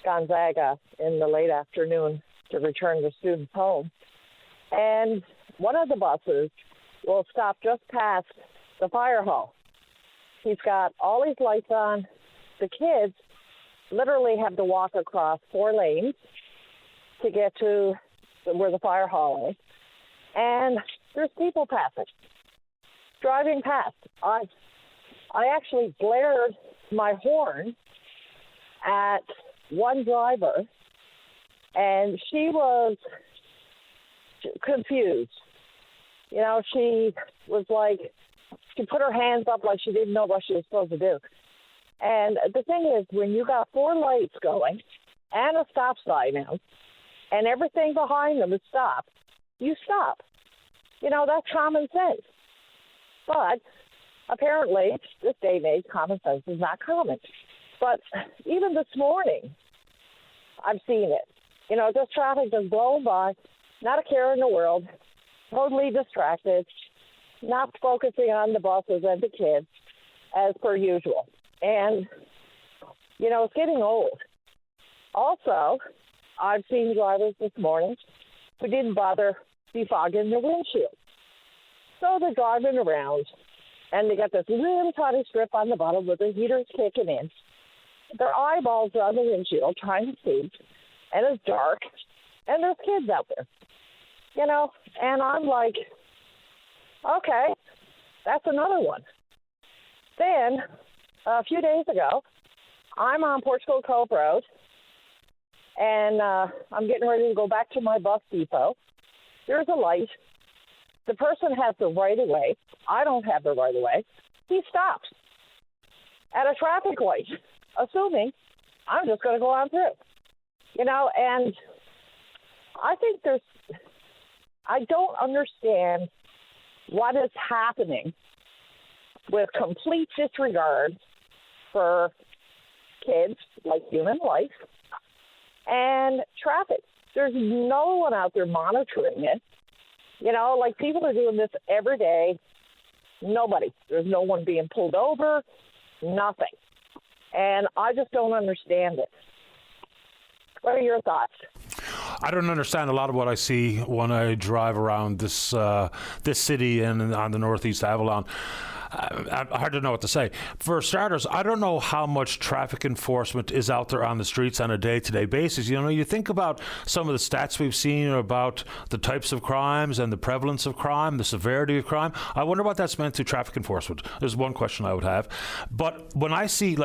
Gonzaga in the late afternoon to return the students home. And one of the buses will stop just past the fire hall. He's got all his lights on. The kids literally have to walk across 4 lanes to get to where the fire hall is. And there's people passing, driving past. I actually blared my horn at one driver, and she was confused. She was like, she put her hands up like she didn't know what she was supposed to do. And the thing is, when you got 4 lights going and a stop sign now, and everything behind them is stopped, you stop. That's common sense. But apparently, this day and age, common sense is not common. But even this morning, I've seen it. Just traffic just blown by, not a care in the world, totally distracted, not focusing on the buses and the kids, as per usual. And, it's getting old. Also, I've seen drivers this morning who didn't bother defogging their windshield. So they're driving around, and they got this really tiny strip on the bottom with the heaters kicking in. Their eyeballs are on the windshield trying to see, and it's dark, and there's kids out there. And I'm like, okay, that's another one. Then, a few days ago, I'm on Portugal Cove Road, and I'm getting ready to go back to my bus depot. There's a light, the person has the right of way. I don't have the right of way. He stops at a traffic light, assuming I'm just going to go on through. And I think I don't understand what is happening with complete disregard for kids, like human life, and traffic. There's no one out there monitoring it. People are doing this every day. Nobody. There's no one being pulled over, nothing. And I just don't understand it. What are your thoughts? I don't understand a lot of what I see when I drive around this city and on the Northeast Avalon. Hard to know what to say. For starters, I don't know how much traffic enforcement is out there on the streets on a day-to-day basis. You think about some of the stats we've seen about the types of crimes and the prevalence of crime, the severity of crime. I wonder what that's meant to traffic enforcement. There's one question I would have. But when I see,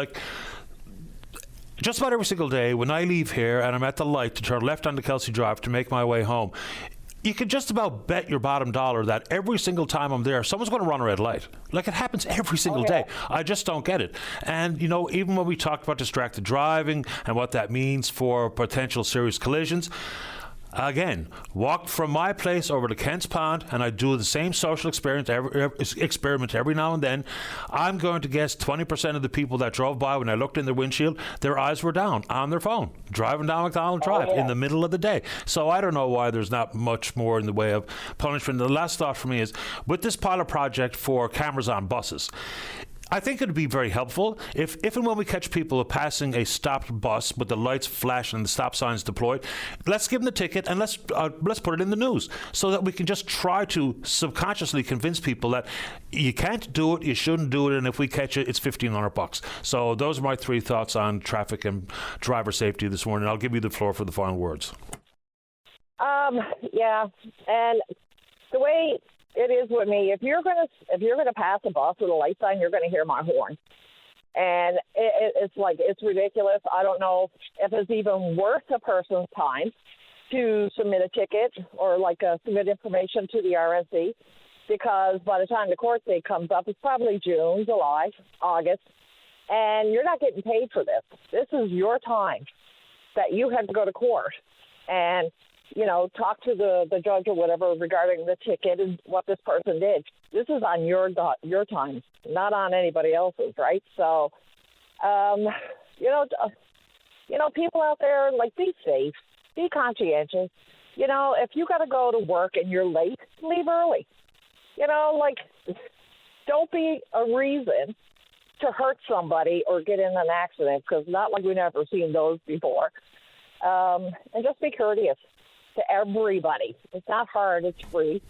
just about every single day when I leave here and I'm at the light to turn left onto Kelsey Drive to make my way home, you could just about bet your bottom dollar that every single time I'm there, someone's going to run a red light. It happens every single day. I just don't get it. And, even when we talked about distracted driving and what that means for potential serious collisions, again, walked from my place over to Kent's Pond, and I do the same social experiment every now and then. I'm going to guess 20% of the people that drove by, when I looked in their windshield, their eyes were down on their phone, driving down McDonald Drive in the middle of the day. So I don't know why there's not much more in the way of punishment. The last thought for me is, with this pilot project for cameras on buses, I think it would be very helpful if and when we catch people passing a stopped bus with the lights flashing and the stop signs deployed, let's give them the ticket and let's put it in the news so that we can just try to subconsciously convince people that you can't do it, you shouldn't do it, and if we catch it, it's $1,500. So those are my three thoughts on traffic and driver safety this morning. I'll give you the floor for the final words. Yeah, and the way it is with me, if you're gonna pass a bus with a light sign, you're gonna hear my horn, and it's ridiculous. I don't know if it's even worth a person's time to submit a ticket or submit information to the RNC, because by the time the court date comes up, it's probably June, July, August, and you're not getting paid for this. This is your time that you had to go to court and talk to the judge or whatever regarding the ticket and what this person did. This is on your time, not on anybody else's, right? So, people out there, be safe, be conscientious. If you got to go to work and you're late, leave early. Don't be a reason to hurt somebody or get in an accident, because not like we've never seen those before. And just be courteous to everybody. It's not hard. It's free,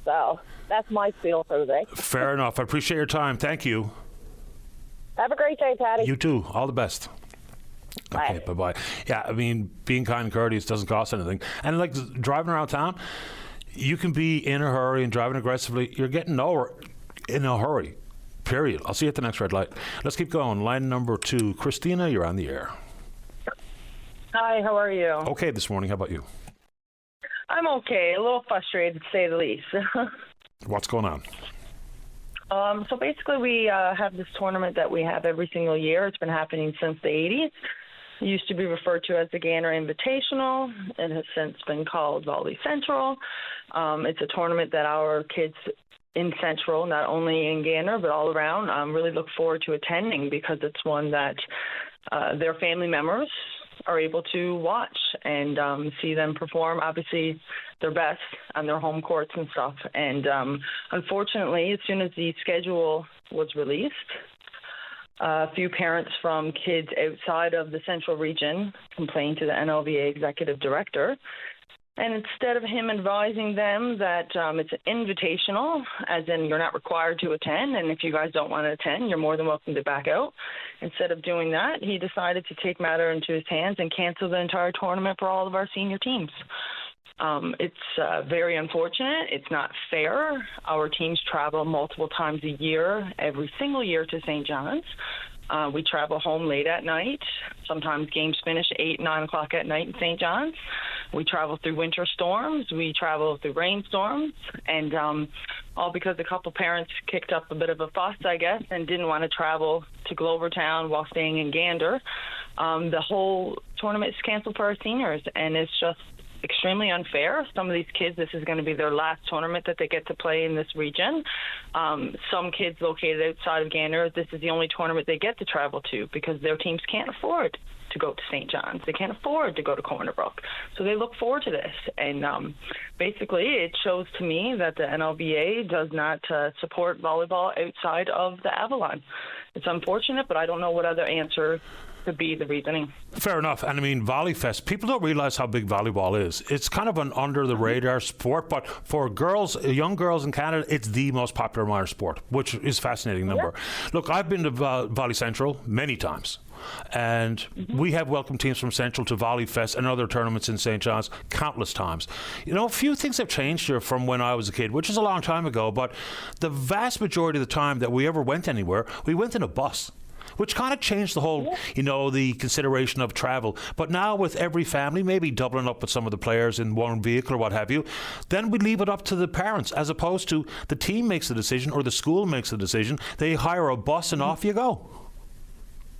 So that's my spiel for today. Fair enough. I appreciate your time. Thank you. Have a great day, Patty. You too. All the best. Bye. Okay, bye-bye. Yeah, being kind and courteous doesn't cost anything. And driving around town, you can be in a hurry and driving aggressively. You're getting nowhere in a hurry, period. I'll see you at the next red light. Let's keep going. Line number 2. Christina, you're on the air. Hi, how are you? Okay this morning. How about you? I'm okay. A little frustrated, to say the least. What's going on? So basically, we have this tournament that we have every single year. It's been happening since the 80s. It used to be referred to as the Gander Invitational. It has since been called Volley Central. It's a tournament that our kids in Central, not only in Gander, but all around, really look forward to attending, because it's one that their family members are able to watch and see them perform, obviously, their best on their home courts and stuff. And unfortunately, as soon as the schedule was released, a few parents from kids outside of the Central region complained to the NLVA executive director. And instead of him advising them that it's an invitational, as in you're not required to attend, and if you guys don't want to attend, you're more than welcome to back out. Instead of doing that, he decided to take matter into his hands and cancel the entire tournament for all of our senior teams. It's very unfortunate. It's not fair. Our teams travel multiple times a year, every single year, to St. John's. We travel home late at night. Sometimes games finish 8, 9 o'clock at night in St. John's. We travel through winter storms. We travel through rainstorms. And all because a couple parents kicked up a bit of a fuss, I guess, and didn't want to travel to Glovertown while staying in Gander. The whole tournament is canceled for our seniors, and it's just extremely unfair. Some of these kids, this is going to be their last tournament that they get to play in this region. Some kids located outside of Gander, this is the only tournament they get to travel to because their teams can't afford to go to St. John's. They can't afford to go to Corner Brook. So they look forward to this. And basically, it shows to me that the NLBA does not support volleyball outside of the Avalon. It's unfortunate, but I don't know what other answer could be the reasoning. Fair enough. And I mean, VolleyFest, people don't realize how big volleyball is. It's kind of an under the radar sport, but for girls, young girls in Canada, it's the most popular minor sport, which is a fascinating number. Yeah. Look, I've been to Volley Central many times. And we have welcomed teams from Central to VolleyFest and other tournaments in St. John's countless times. You know, a few things have changed here from when I was a kid, which is a long time ago, but the vast majority of the time that we ever went anywhere, we went in a bus, which kind of changed the whole, you know, the consideration of travel. But now with every family, maybe doubling up with some of the players in one vehicle or what have you, then we leave it up to the parents as opposed to the team makes the decision or the school makes the decision. They hire a bus and off you go.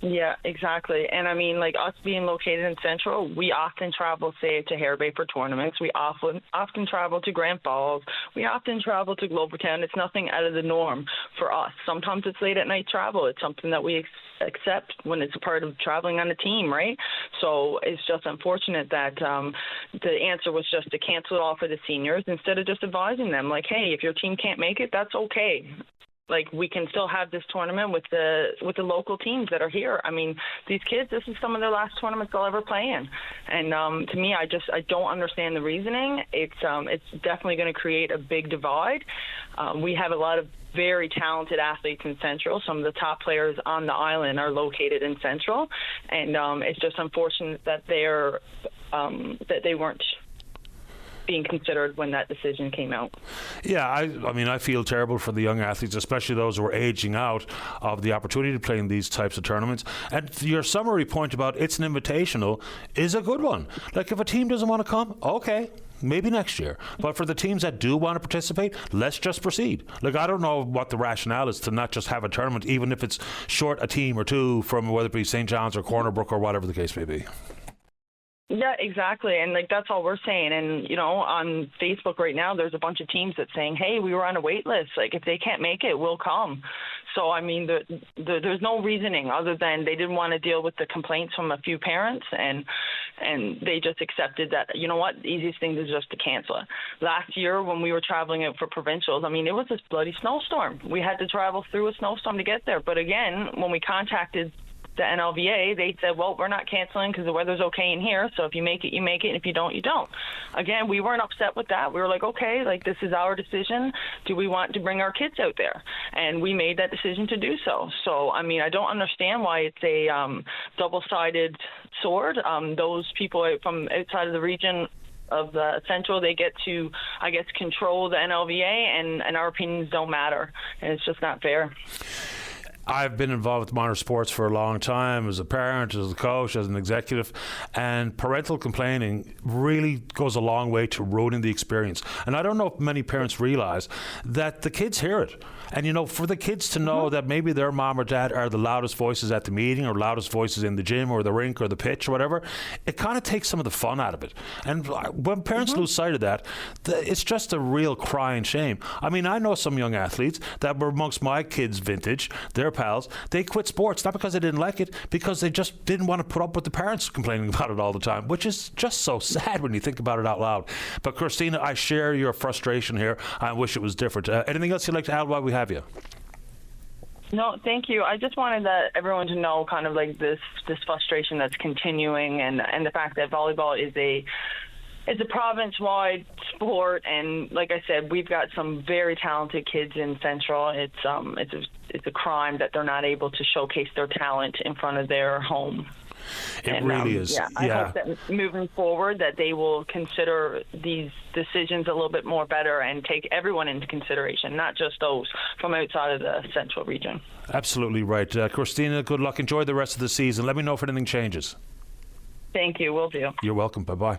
Yeah, exactly. And I mean, like us being located in Central, we often travel, say, to Hare Bay for tournaments. We often travel to Grand Falls. We often travel to Glovertown. It's nothing out of the norm for us. Sometimes it's late at night travel. It's something that we accept when it's a part of traveling on a team, right? So it's just unfortunate that the answer was just to cancel it all for the seniors instead of just advising them, like, hey, if your team can't make it, that's okay. Like, we can still have this tournament with the local teams that are here. I mean, these kids, this is some of their last tournaments they'll ever play in. And to me, I don't understand the reasoning. It's definitely going to create a big divide. We have a lot of very talented athletes in Central. Some of the top players on the island are located in Central. And it's just unfortunate that that they weren't being considered when that decision came out. Yeah, I mean, I feel terrible for the young athletes, especially those who are aging out of the opportunity to play in these types of tournaments. And your summary point about it's an invitational is a good one. Like, if a team doesn't want to come, okay, maybe next year. But for the teams that do want to participate, let's just proceed. Like, I don't know what the rationale is to not just have a tournament, even if it's short a team or two from whether it be St. John's or Corner Brook or whatever the case may be. Yeah, exactly. And like, that's all we're saying. And, you know, on Facebook right now, there's a bunch of teams that's saying, hey, we were on a wait list. Like, if they can't make it, we'll come. So, I mean, there's no reasoning other than they didn't want to deal with the complaints from a few parents, and they just accepted that, you know what, the easiest thing is just to cancel it. Last year when we were traveling out for provincials, I mean, it was this bloody snowstorm. We had to travel through a snowstorm to get there. But again, when we contacted the NLBA, they said, well, we're not canceling because the weather's okay in here, so if you make it, you make it, and if you don't, you don't. Again, we weren't upset with that. We were like, okay, like, this is our decision. Do we want to bring our kids out there? And we made that decision to do so. So, I mean, I don't understand why it's a double-sided sword. Those people from outside of the region of the Central, they get to, I guess, control the NLBA, and our opinions don't matter, and it's just not fair. I've been involved with minor sports for a long time as a parent, as a coach, as an executive, and parental complaining really goes a long way to ruining the experience. And I don't know if many parents realize that the kids hear it. And, you know, for the kids to know that maybe their mom or dad are the loudest voices at the meeting or loudest voices in the gym or the rink or the pitch or whatever, it kind of takes some of the fun out of it. And when parents lose sight of that, it's just a real crying shame. I mean, I know some young athletes that were amongst my kids' vintage, their pals, they quit sports, not because they didn't like it, because they just didn't want to put up with the parents complaining about it all the time, which is just so sad when you think about it out loud. But Christina, I share your frustration here. I wish it was different. Anything else you'd like to add while we have you? No, thank you. I just wanted everyone to know kind of like this frustration that's continuing, and the fact that volleyball is a province-wide sport, and like I said, we've got some very talented kids in Central. It's a crime that they're not able to showcase their talent in front of their home. It really is. Yeah, I hope that moving forward that they will consider these decisions a little bit more better and take everyone into consideration, not just those from outside of the Central region. Absolutely right. Christina, good luck. Enjoy the rest of the season. Let me know if anything changes. Thank you. Will do. You're welcome. Bye-bye.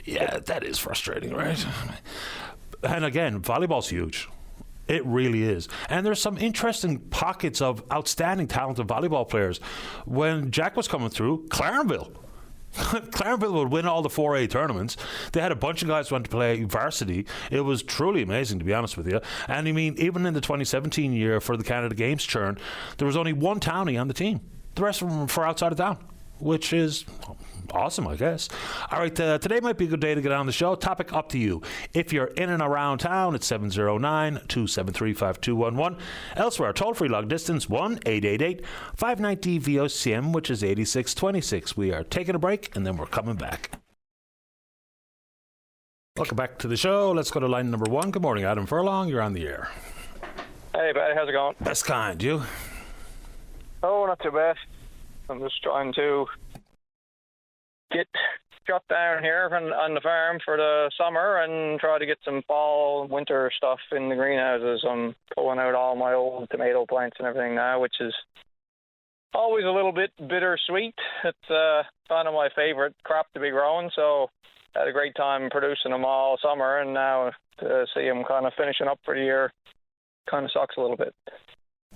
Yeah, that is frustrating, right? And again, volleyball's huge. It really is. And there's some interesting pockets of outstanding talented volleyball players. When Jack was coming through, Clarenville would win all the 4A tournaments. They had a bunch of guys who went to play varsity. It was truly amazing, to be honest with you. And I mean, even in the 2017 year for the Canada Games churn, there was only one townie on the team. The rest of them were for outside of town, which is awesome, I guess. All right, today might be a good day to get on the show. Topic up to you. If you're in and around town, it's 709-273-5211. Elsewhere, toll-free long distance, 1-888-590-VOCM, which is 8626. We are taking a break, and then we're coming back. Welcome back to the show. Let's go to line number 1. Good morning, Adam Furlong. You're on the air. Hey, buddy. How's it going? Best kind. You? Oh, not too bad. I'm just trying to get shut down here on the farm for the summer and try to get some fall, winter stuff in the greenhouses. I'm pulling out all my old tomato plants and everything now, which is always a little bit bittersweet. It's kind of my favorite crop to be growing, so I had a great time producing them all summer, and now to see them kind of finishing up for the year kind of sucks a little bit.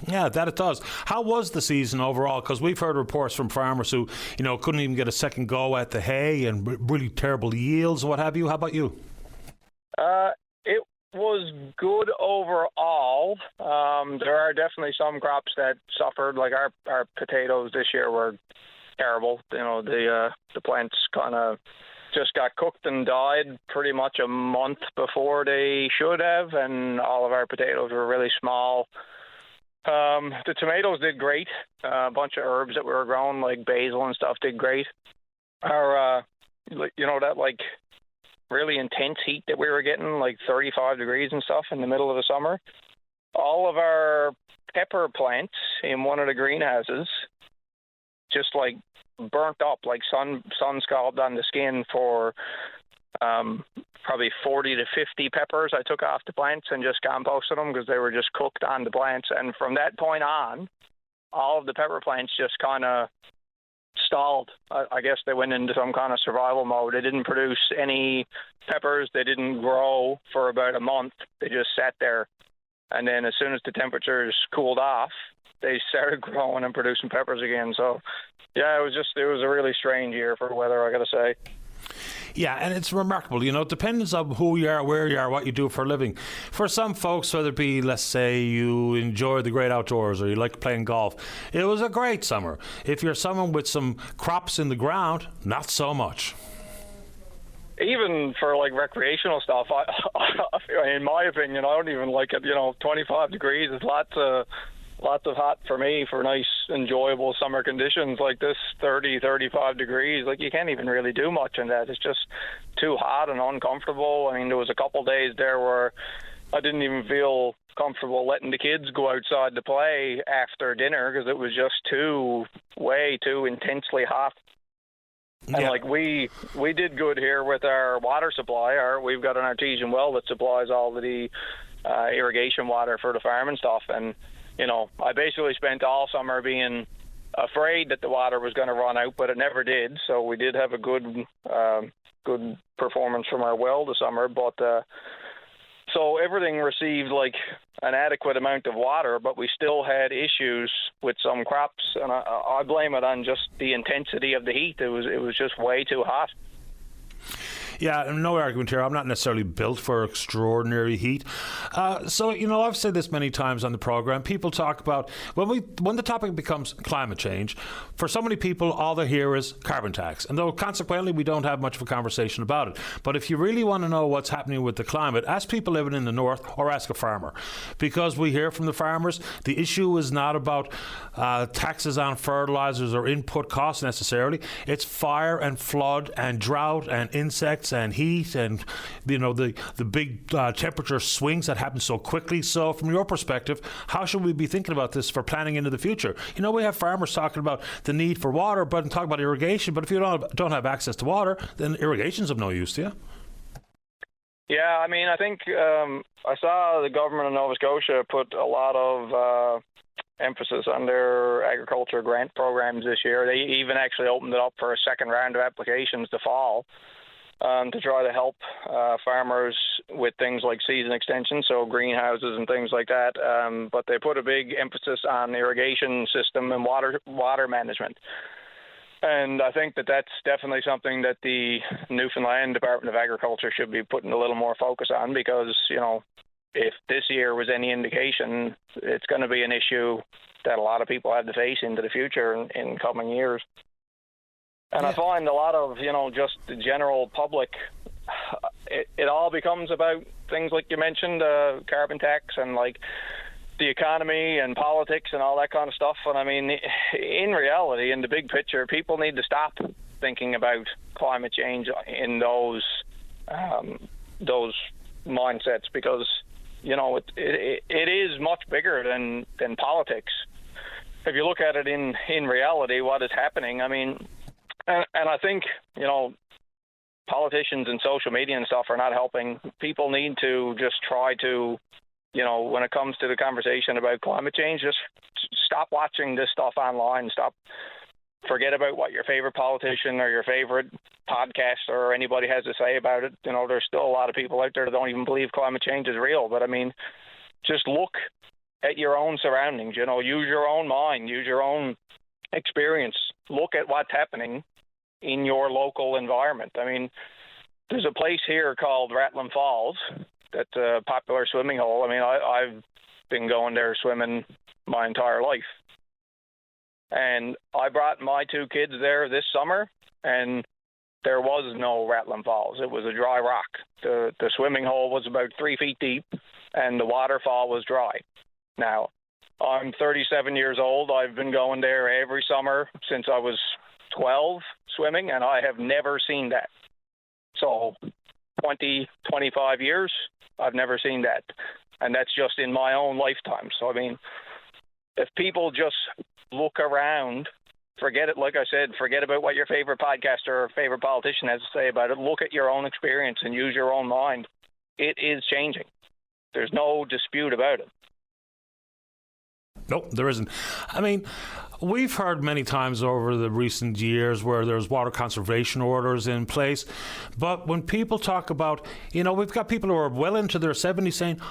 Yeah, that it does. How was the season overall? Because we've heard reports from farmers who, couldn't even get a second go at the hay and really terrible yields and what have you. How about you? It was good overall. There are definitely some crops that suffered. Like our potatoes this year were terrible. The plants kind of just got cooked and died pretty much a month before they should have, and all of our potatoes were really small. The tomatoes did great. A bunch of herbs that we were growing, like basil and stuff, did great. Our, that like really intense heat that we were getting, like 35 degrees and stuff in the middle of the summer. All of our pepper plants in one of the greenhouses just like burnt up, like sun scalded on the skin for probably 40 to 50 peppers I took off the plants and just composted them because they were just cooked on the plants. And from that point on, all of the pepper plants just kind of stalled. I guess they went into some kind of survival mode. They didn't produce any peppers. They didn't grow for about a month. They just sat there. And then as soon as the temperatures cooled off, they started growing and producing peppers again. So, yeah, it was a really strange year for weather, I got to say. Yeah, and it's remarkable. It depends on who you are, where you are, what you do for a living. For some folks, whether it be, let's say, you enjoy the great outdoors or you like playing golf, it was a great summer. If you're someone with some crops in the ground, not so much. Even for like recreational stuff, in my opinion, I don't even like it. 25 degrees is lots of hot for me for nice, enjoyable summer conditions like this. 30, 35 degrees, like you can't even really do much in that. It's just too hot and uncomfortable. I mean, there was a couple days there where I didn't even feel comfortable letting the kids go outside to play after dinner because it was just way too intensely hot. And yeah. like we did good here with our water supply. We've got an artesian well that supplies all of the irrigation water for the farm and stuff. And I basically spent all summer being afraid that the water was going to run out, but it never did. So we did have a good performance from our well this summer. But so everything received like an adequate amount of water, but we still had issues with some crops, and I blame it on just the intensity of the heat. It was just way too hot. Yeah, no argument here. I'm not necessarily built for extraordinary heat. So, I've said this many times on the program. People talk about when the topic becomes climate change, for so many people, all they hear is carbon tax. And though consequently, we don't have much of a conversation about it. But if you really want to know what's happening with the climate, ask people living in the north or ask a farmer. Because we hear from the farmers, the issue is not about taxes on fertilizers or input costs necessarily. It's fire and flood and drought and insects and heat and the big temperature swings that happen so quickly. So from your perspective, how should we be thinking about this for planning into the future? We have farmers talking about the need for water, but talk about irrigation. But if you don't have access to water, then irrigation's of no use to you. Yeah, I mean, I think I saw the government of Nova Scotia put a lot of emphasis on their agriculture grant programs this year. They even actually opened it up for a second round of applications to fall. to try to help farmers with things like season extension, so greenhouses and things like that. But they put a big emphasis on irrigation system and water management. And I think that that's definitely something that the Newfoundland Department of Agriculture should be putting a little more focus on, because, if this year was any indication, it's going to be an issue that a lot of people have to face into the future in coming years. And I find a lot of, just the general public, it all becomes about things like you mentioned, carbon tax and like the economy and politics and all that kind of stuff. And I mean, in reality, in the big picture, people need to stop thinking about climate change in those mindsets, because it is much bigger than politics. If you look at it in reality, what is happening, I mean, and I think, politicians and social media and stuff are not helping. People need to just try to, when it comes to the conversation about climate change, just stop watching this stuff online. Forget about what your favorite politician or your favorite podcaster or anybody has to say about it. There's still a lot of people out there that don't even believe climate change is real. But I mean, just look at your own surroundings, use your own mind, use your own experience. Look at what's happening in your local environment. I mean, there's a place here called Rattling Falls that's a popular swimming hole. I mean, I've been going there swimming my entire life. And I brought my two kids there this summer, and there was no Rattling Falls. It was a dry rock. The swimming hole was about 3 feet deep, and the waterfall was dry. Now, I'm 37 years old. I've been going there every summer since I was 12 swimming, and I have never seen that. So 25 years, I've never seen that. And that's just in my own lifetime. So, I mean, if people just look around, forget it, like I said, forget about what your favorite podcaster or favorite politician has to say about it. Look at your own experience and use your own mind. It is changing. There's no dispute about it. Nope, there isn't. I mean, we've heard many times over the recent years where there's water conservation orders in place. But when people talk about, we've got people who are well into their 70s saying,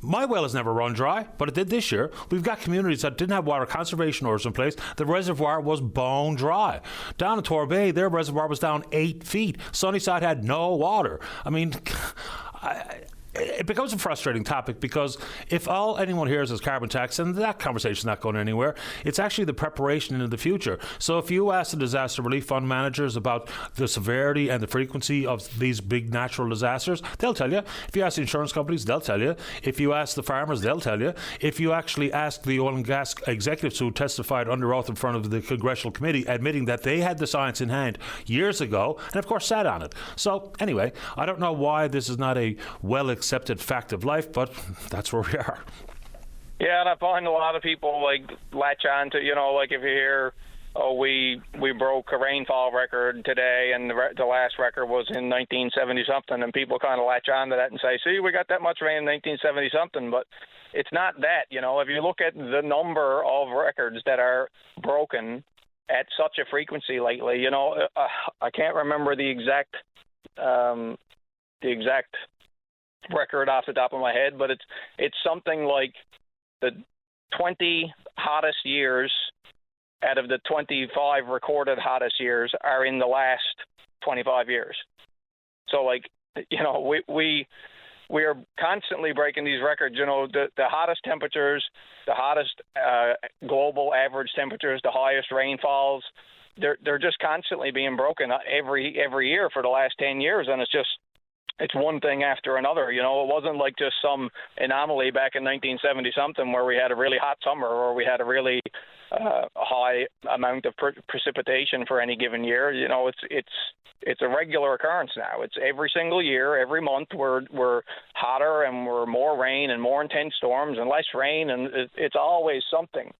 my well has never run dry, but it did this year. We've got communities that didn't have water conservation orders in place. The reservoir was bone dry. Down in Torbay, their reservoir was down 8 feet. Sunnyside had no water. I mean, it becomes a frustrating topic, because if all anyone hears is carbon tax, and that conversation's not going anywhere, it's actually the preparation into the future. So if you ask the disaster relief fund managers about the severity and the frequency of these big natural disasters, they'll tell you. If you ask the insurance companies, they'll tell you. If you ask the farmers, they'll tell you. If you actually ask the oil and gas executives who testified under oath in front of the Congressional Committee, admitting that they had the science in hand years ago, and of course sat on it. So anyway, I don't know why this is not a well-accepted fact of life, but that's where we are. Yeah, and I find a lot of people latch on to, if you hear, we broke a rainfall record today, and the last record was in 1970 something, and people kind of latch on to that and say, see, we got that much rain in 1970 something, but it's not that. If you look at the number of records that are broken at such a frequency lately, I can't remember the exact record off the top of my head, but it's something like the 20 hottest years out of the 25 recorded hottest years are in the last 25 years. So we are constantly breaking these records. The hottest temperatures, the hottest global average temperatures, the highest rainfalls, they're just constantly being broken every year for the last 10 years, and it's one thing after another. It wasn't like just some anomaly back in 1970 something where we had a really hot summer or we had a really high amount of precipitation for any given year. It's a regular occurrence now. It's every single year, every month we're hotter and we're more rain and more intense storms and less rain, and it's always something.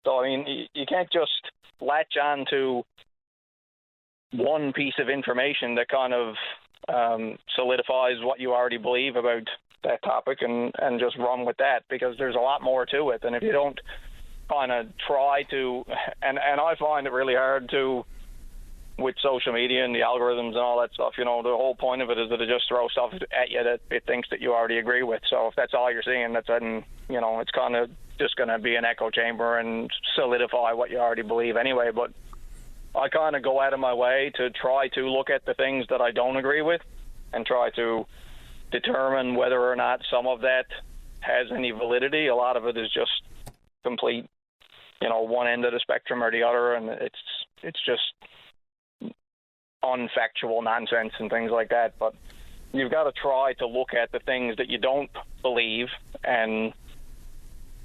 So I mean, you can't just latch on to one piece of information that kind of solidifies what you already believe about that topic and just run with that, because there's a lot more to it. And if you don't kind of try to, and I find it really hard to with social media and the algorithms and all that stuff, the whole point of it is that it just throws stuff at you that it thinks that you already agree with. So if that's all you're seeing, it's kind of just going to be an echo chamber and solidify what you already believe anyway. But I kind of go out of my way to try to look at the things that I don't agree with and try to determine whether or not some of that has any validity. A lot of it is just complete, one end of the spectrum or the other, and it's just unfactual nonsense and things like that. But you've got to try to look at the things that you don't believe and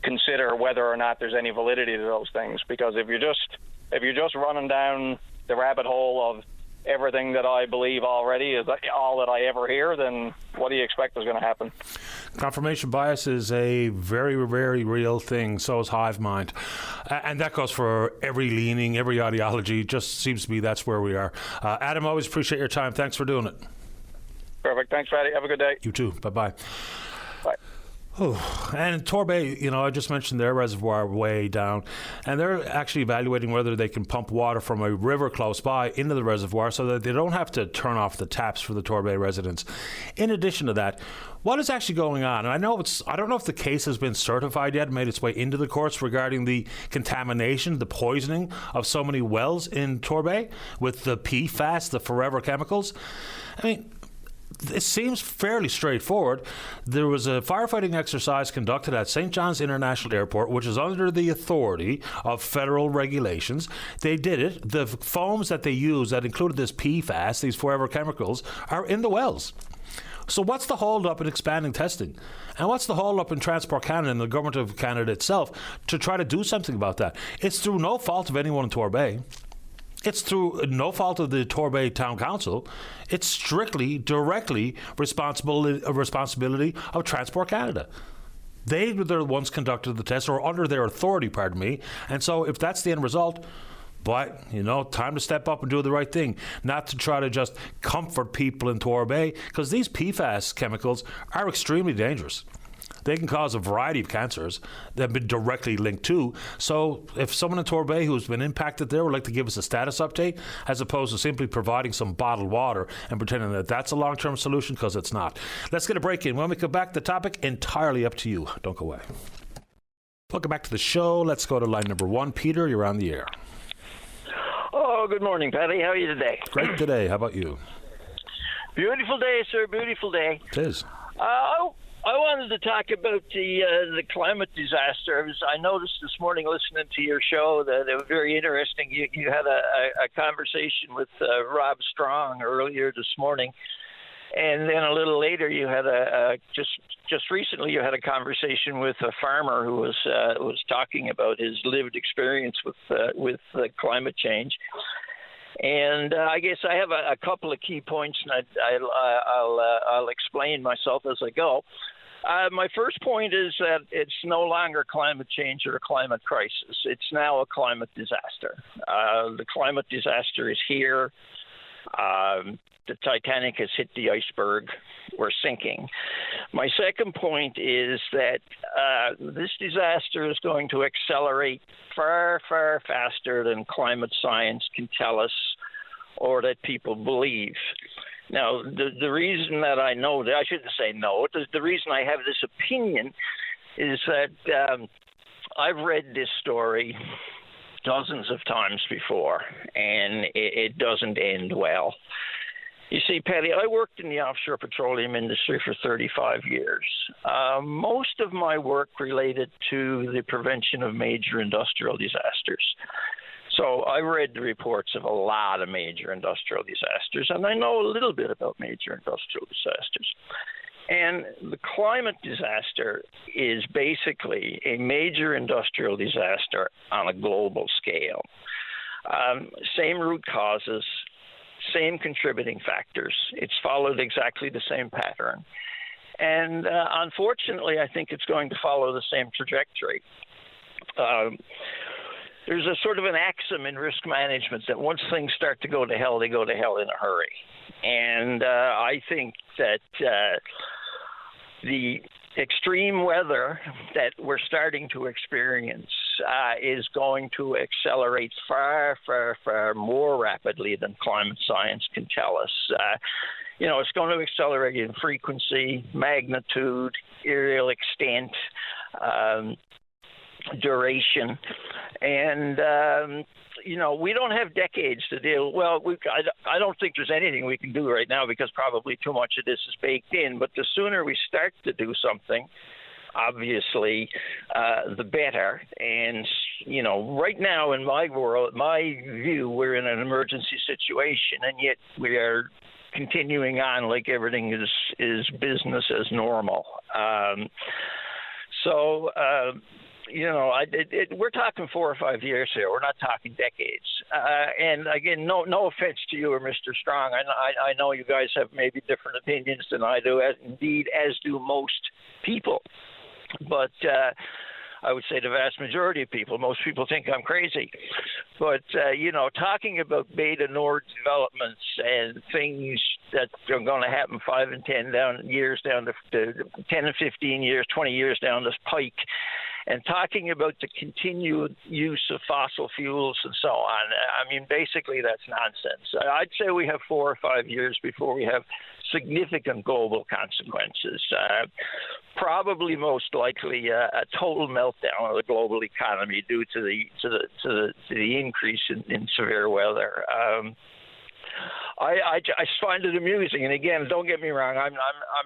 consider whether or not there's any validity to those things. Because if you're just running down the rabbit hole of everything that I believe already is all that I ever hear, then what do you expect is going to happen? Confirmation bias is a very, very real thing. So is hive mind. And that goes for every leaning, every ideology. It just seems to be that's where we are. Adam, always appreciate your time. Thanks for doing it. Perfect. Thanks, Fatty. Have a good day. You too. Bye-bye. Bye. Oh, and Torbay, I just mentioned their reservoir way down, and they're actually evaluating whether they can pump water from a river close by into the reservoir so that they don't have to turn off the taps for the Torbay residents. In addition to that, what is actually going on? And I don't know if the case has been certified yet, made its way into the courts regarding the contamination, the poisoning of so many wells in Torbay with the PFAS, the forever chemicals. I mean, it seems fairly straightforward. There was a firefighting exercise conducted at St. John's International Airport, which is under the authority of federal regulations. They did it. The foams that they used that included this PFAS, these forever chemicals, are in the wells. So what's the hold-up in expanding testing? And what's the hold-up in Transport Canada and the Government of Canada itself to try to do something about that? It's through no fault of anyone in Torbay. It's through no fault of the Torbay Town Council. It's strictly, directly responsibility of Transport Canada. They were the ones conducted the test, or under their authority, pardon me. And so if that's the end result, but, time to step up and do the right thing, not to try to just comfort people in Torbay, because these PFAS chemicals are extremely dangerous. They can cause a variety of cancers that have been directly linked to. So if someone in Torbay who's been impacted there would like to give us a status update, as opposed to simply providing some bottled water and pretending that that's a long-term solution, because it's not. Let's get a break in. When we come back, the topic entirely up to you. Don't go away. Welcome back to the show. Let's go to line number 1. Peter, you're on the air. Oh, good morning, Patty. How are you today? Great today. How about you? Beautiful day, sir. Beautiful day. It is. I wanted to talk about the climate disaster. I noticed this morning listening to your show that it was very interesting. You had a conversation with Rob Strong earlier this morning, and then a little later you had just recently you had a conversation with a farmer who was talking about his lived experience with climate change. And I guess I have a couple of key points, and I'll explain myself as I go. My first point is that it's no longer climate change or a climate crisis. It's now a climate disaster. The climate disaster is here. The Titanic has hit the iceberg. We're sinking. My second point is that this disaster is going to accelerate far, far faster than climate science can tell us or that people believe. Now, the reason that I know that, I shouldn't say no, the reason I have this opinion is that I've read this story dozens of times before, and it doesn't end well. You see, Patty, I worked in the offshore petroleum industry for 35 years. Most of my work related to the prevention of major industrial disasters. So I read the reports of a lot of major industrial disasters, and I know a little bit about major industrial disasters. And the climate disaster is basically a major industrial disaster on a global scale. Same root causes, same contributing factors. It's followed exactly the same pattern. And unfortunately, I think it's going to follow the same trajectory. There's a sort of an axiom in risk management that once things start to go to hell, they go to hell in a hurry. And I think that the extreme weather that we're starting to experience is going to accelerate far, far, far more rapidly than climate science can tell us. It's going to accelerate in frequency, magnitude, areal extent, duration, and we don't have decades to deal. Well, I don't think there's anything we can do right now because probably too much of this is baked in. But the sooner we start to do something, obviously, the better. And right now in my view, we're in an emergency situation, and yet we are continuing on like everything is business as normal. We're talking 4 or 5 years here. We're not talking decades. And again, no offense to you or Mr. Strong. I know you guys have maybe different opinions than I do, as do most people. But I would say the vast majority of people, most people think I'm crazy. But, talking about beta node developments and things that are going to happen 5 and 10 years down to 10 and 15 years, 20 years down this pike, and talking about the continued use of fossil fuels and so on, basically that's nonsense. I'd say we have 4 or 5 years before we have significant global consequences. Probably most likely a total meltdown of the global economy due to the increase in severe weather. I just find it amusing, and again, don't get me wrong. I'm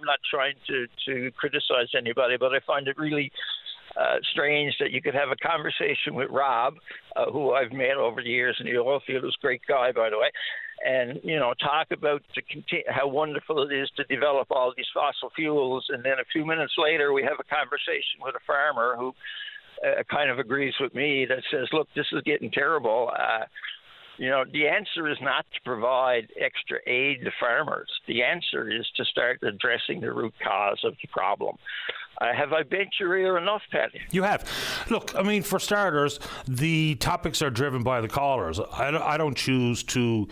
not trying to criticize anybody, but I find it really strange that you could have a conversation with Rob, who I've met over the years in the oil field, who's a great guy, by the way, and talk about how wonderful it is to develop all these fossil fuels, and then a few minutes later we have a conversation with a farmer who kind of agrees with me that says, look, this is getting terrible. The answer is not to provide extra aid to farmers. The answer is to start addressing the root cause of the problem. Have I bent your ear enough, Patty? You have. Look, for starters, the topics are driven by the callers. I don't choose to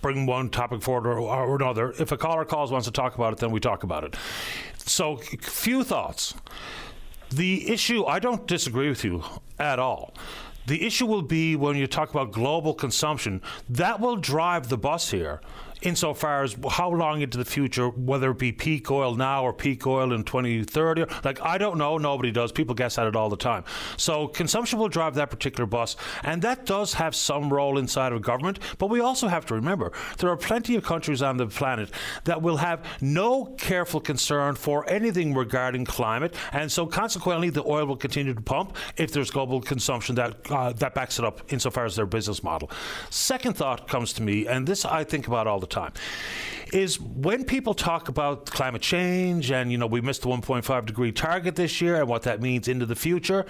bring one topic forward or another. If a caller wants to talk about it, then we talk about it. So, few thoughts. The issue, I don't disagree with you at all. The issue will be when you talk about global consumption. That will drive the bus here insofar as how long into the future, whether it be peak oil now or peak oil in 2030. I don't know. Nobody does. People guess at it all the time. So consumption will drive that particular bus, and that does have some role inside of government. But we also have to remember there are plenty of countries on the planet that will have no careful concern for anything regarding climate, and so consequently the oil will continue to pump if there's global consumption that backs it up insofar as their business model. Second thought comes to me, and this I think about all the time, is when people talk about climate change and, we missed the 1.5 degree target this year and what that means into the future,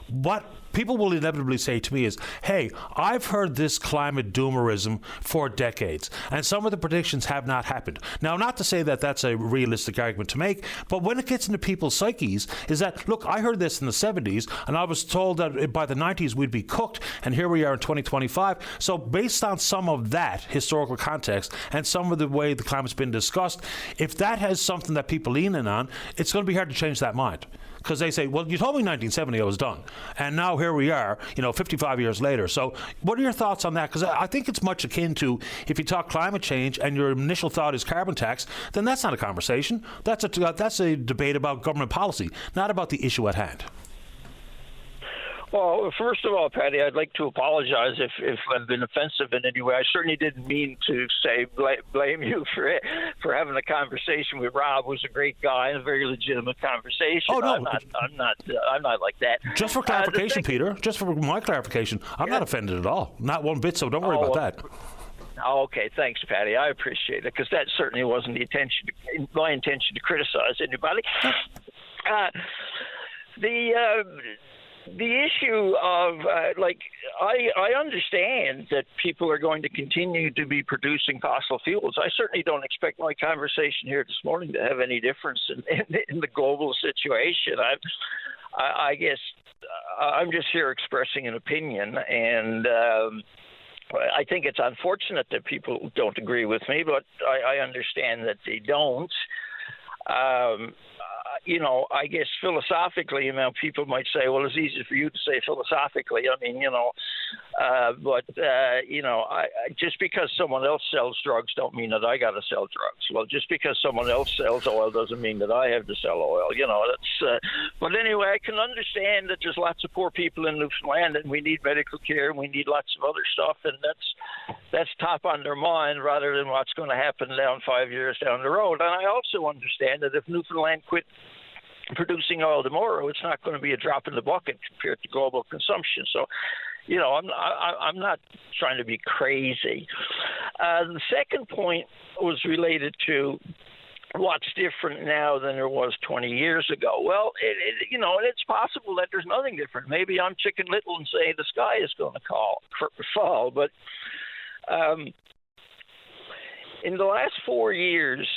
what people will inevitably say to me is, hey, I've heard this climate doomerism for decades, and some of the predictions have not happened. Now, not to say that that's a realistic argument to make, but when it gets into people's psyches is that, look, I heard this in the 70s, and I was told that by the 90s we'd be cooked, and here we are in 2025. So based on some of that historical context and some of the way the climate's been discussed, if that has something that people lean in on, it's going to be hard to change that mind. Because they say, well, you told me 1970 I was done. And now here we are, 55 years later. So what are your thoughts on that? Because I think it's much akin to if you talk climate change and your initial thought is carbon tax, then that's not a conversation. That's a debate about government policy, not about the issue at hand. Well, first of all, Patty, I'd like to apologize if I've been offensive in any way. I certainly didn't mean to blame you for having a conversation with Rob, who's a great guy and a very legitimate conversation. Oh no, I'm not like that. Just for clarification, Peter. Just for my clarification, I'm not offended at all, not one bit. So don't worry about that. Oh, okay, thanks, Patty. I appreciate it because that certainly wasn't my intention to criticize anybody. The issue of, I understand that people are going to continue to be producing fossil fuels. I certainly don't expect my conversation here this morning to have any difference in the global situation. I guess I'm just here expressing an opinion, and I think it's unfortunate that people don't agree with me, but I understand that they don't. I guess philosophically, people might say, well, it's easy for you to say philosophically. Just because someone else sells drugs don't mean that I got to sell drugs. Well, just because someone else sells oil doesn't mean that I have to sell oil. But anyway, I can understand that there's lots of poor people in Newfoundland, and we need medical care, and we need lots of other stuff, and that's top on their mind rather than what's going to happen down 5 years down the road. And I also understand that if Newfoundland quit producing oil tomorrow, it's not going to be a drop in the bucket compared to global consumption. So, I'm not trying to be crazy. The second point was related to what's different now than there was 20 years ago. Well, it's possible that there's nothing different. Maybe I'm Chicken Little and say the sky is going to fall. But in the last 4 years,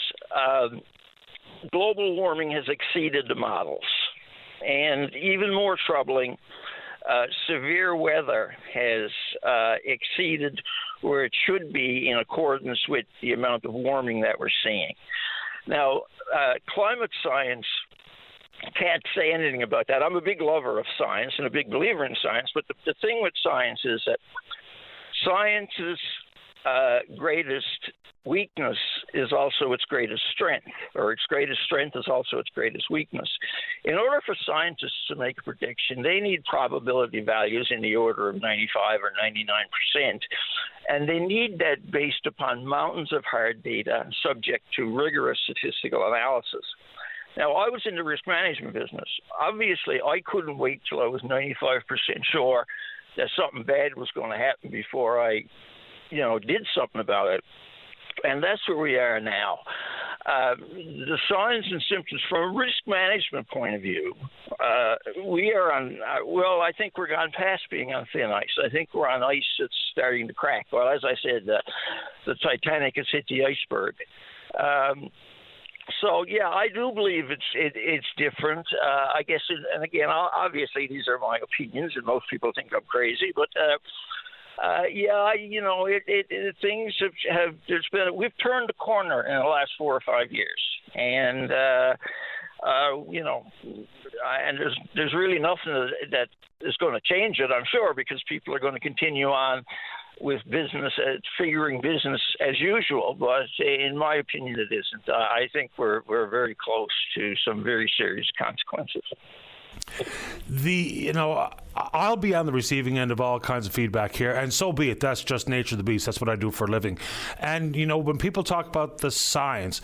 global warming has exceeded the models. And even more troubling, severe weather has exceeded where it should be in accordance with the amount of warming that we're seeing. Now, climate science can't say anything about that. I'm a big lover of science and a big believer in science, but the thing with science is that science's greatest weakness is also its greatest strength, or its greatest strength is also its greatest weakness. In order for scientists to make a prediction, they need probability values in the order of 95 or 99%, and they need that based upon mountains of hard data subject to rigorous statistical analysis. Now, I was in the risk management business. Obviously, I couldn't wait till I was 95% sure that something bad was going to happen before I did something about it. And that's where we are now. The signs and symptoms from a risk management point of view, we are on, I think we're gone past being on thin ice. I think we're on ice that's starting to crack. Well, as I said, the Titanic has hit the iceberg. So, yeah, I do believe it's different. I guess, and again, obviously these are my opinions, and most people think I'm crazy, but things have we've turned the corner in the last 4 or 5 years, and and there's really nothing that is going to change it, I'm sure, because people are going to continue on with business, figuring business as usual. But in my opinion, it isn't. I think we're very close to some very serious consequences. I'll be on the receiving end of all kinds of feedback here, and so be it. That's just nature of the beast. That's what I do for a living. And, when people talk about the science,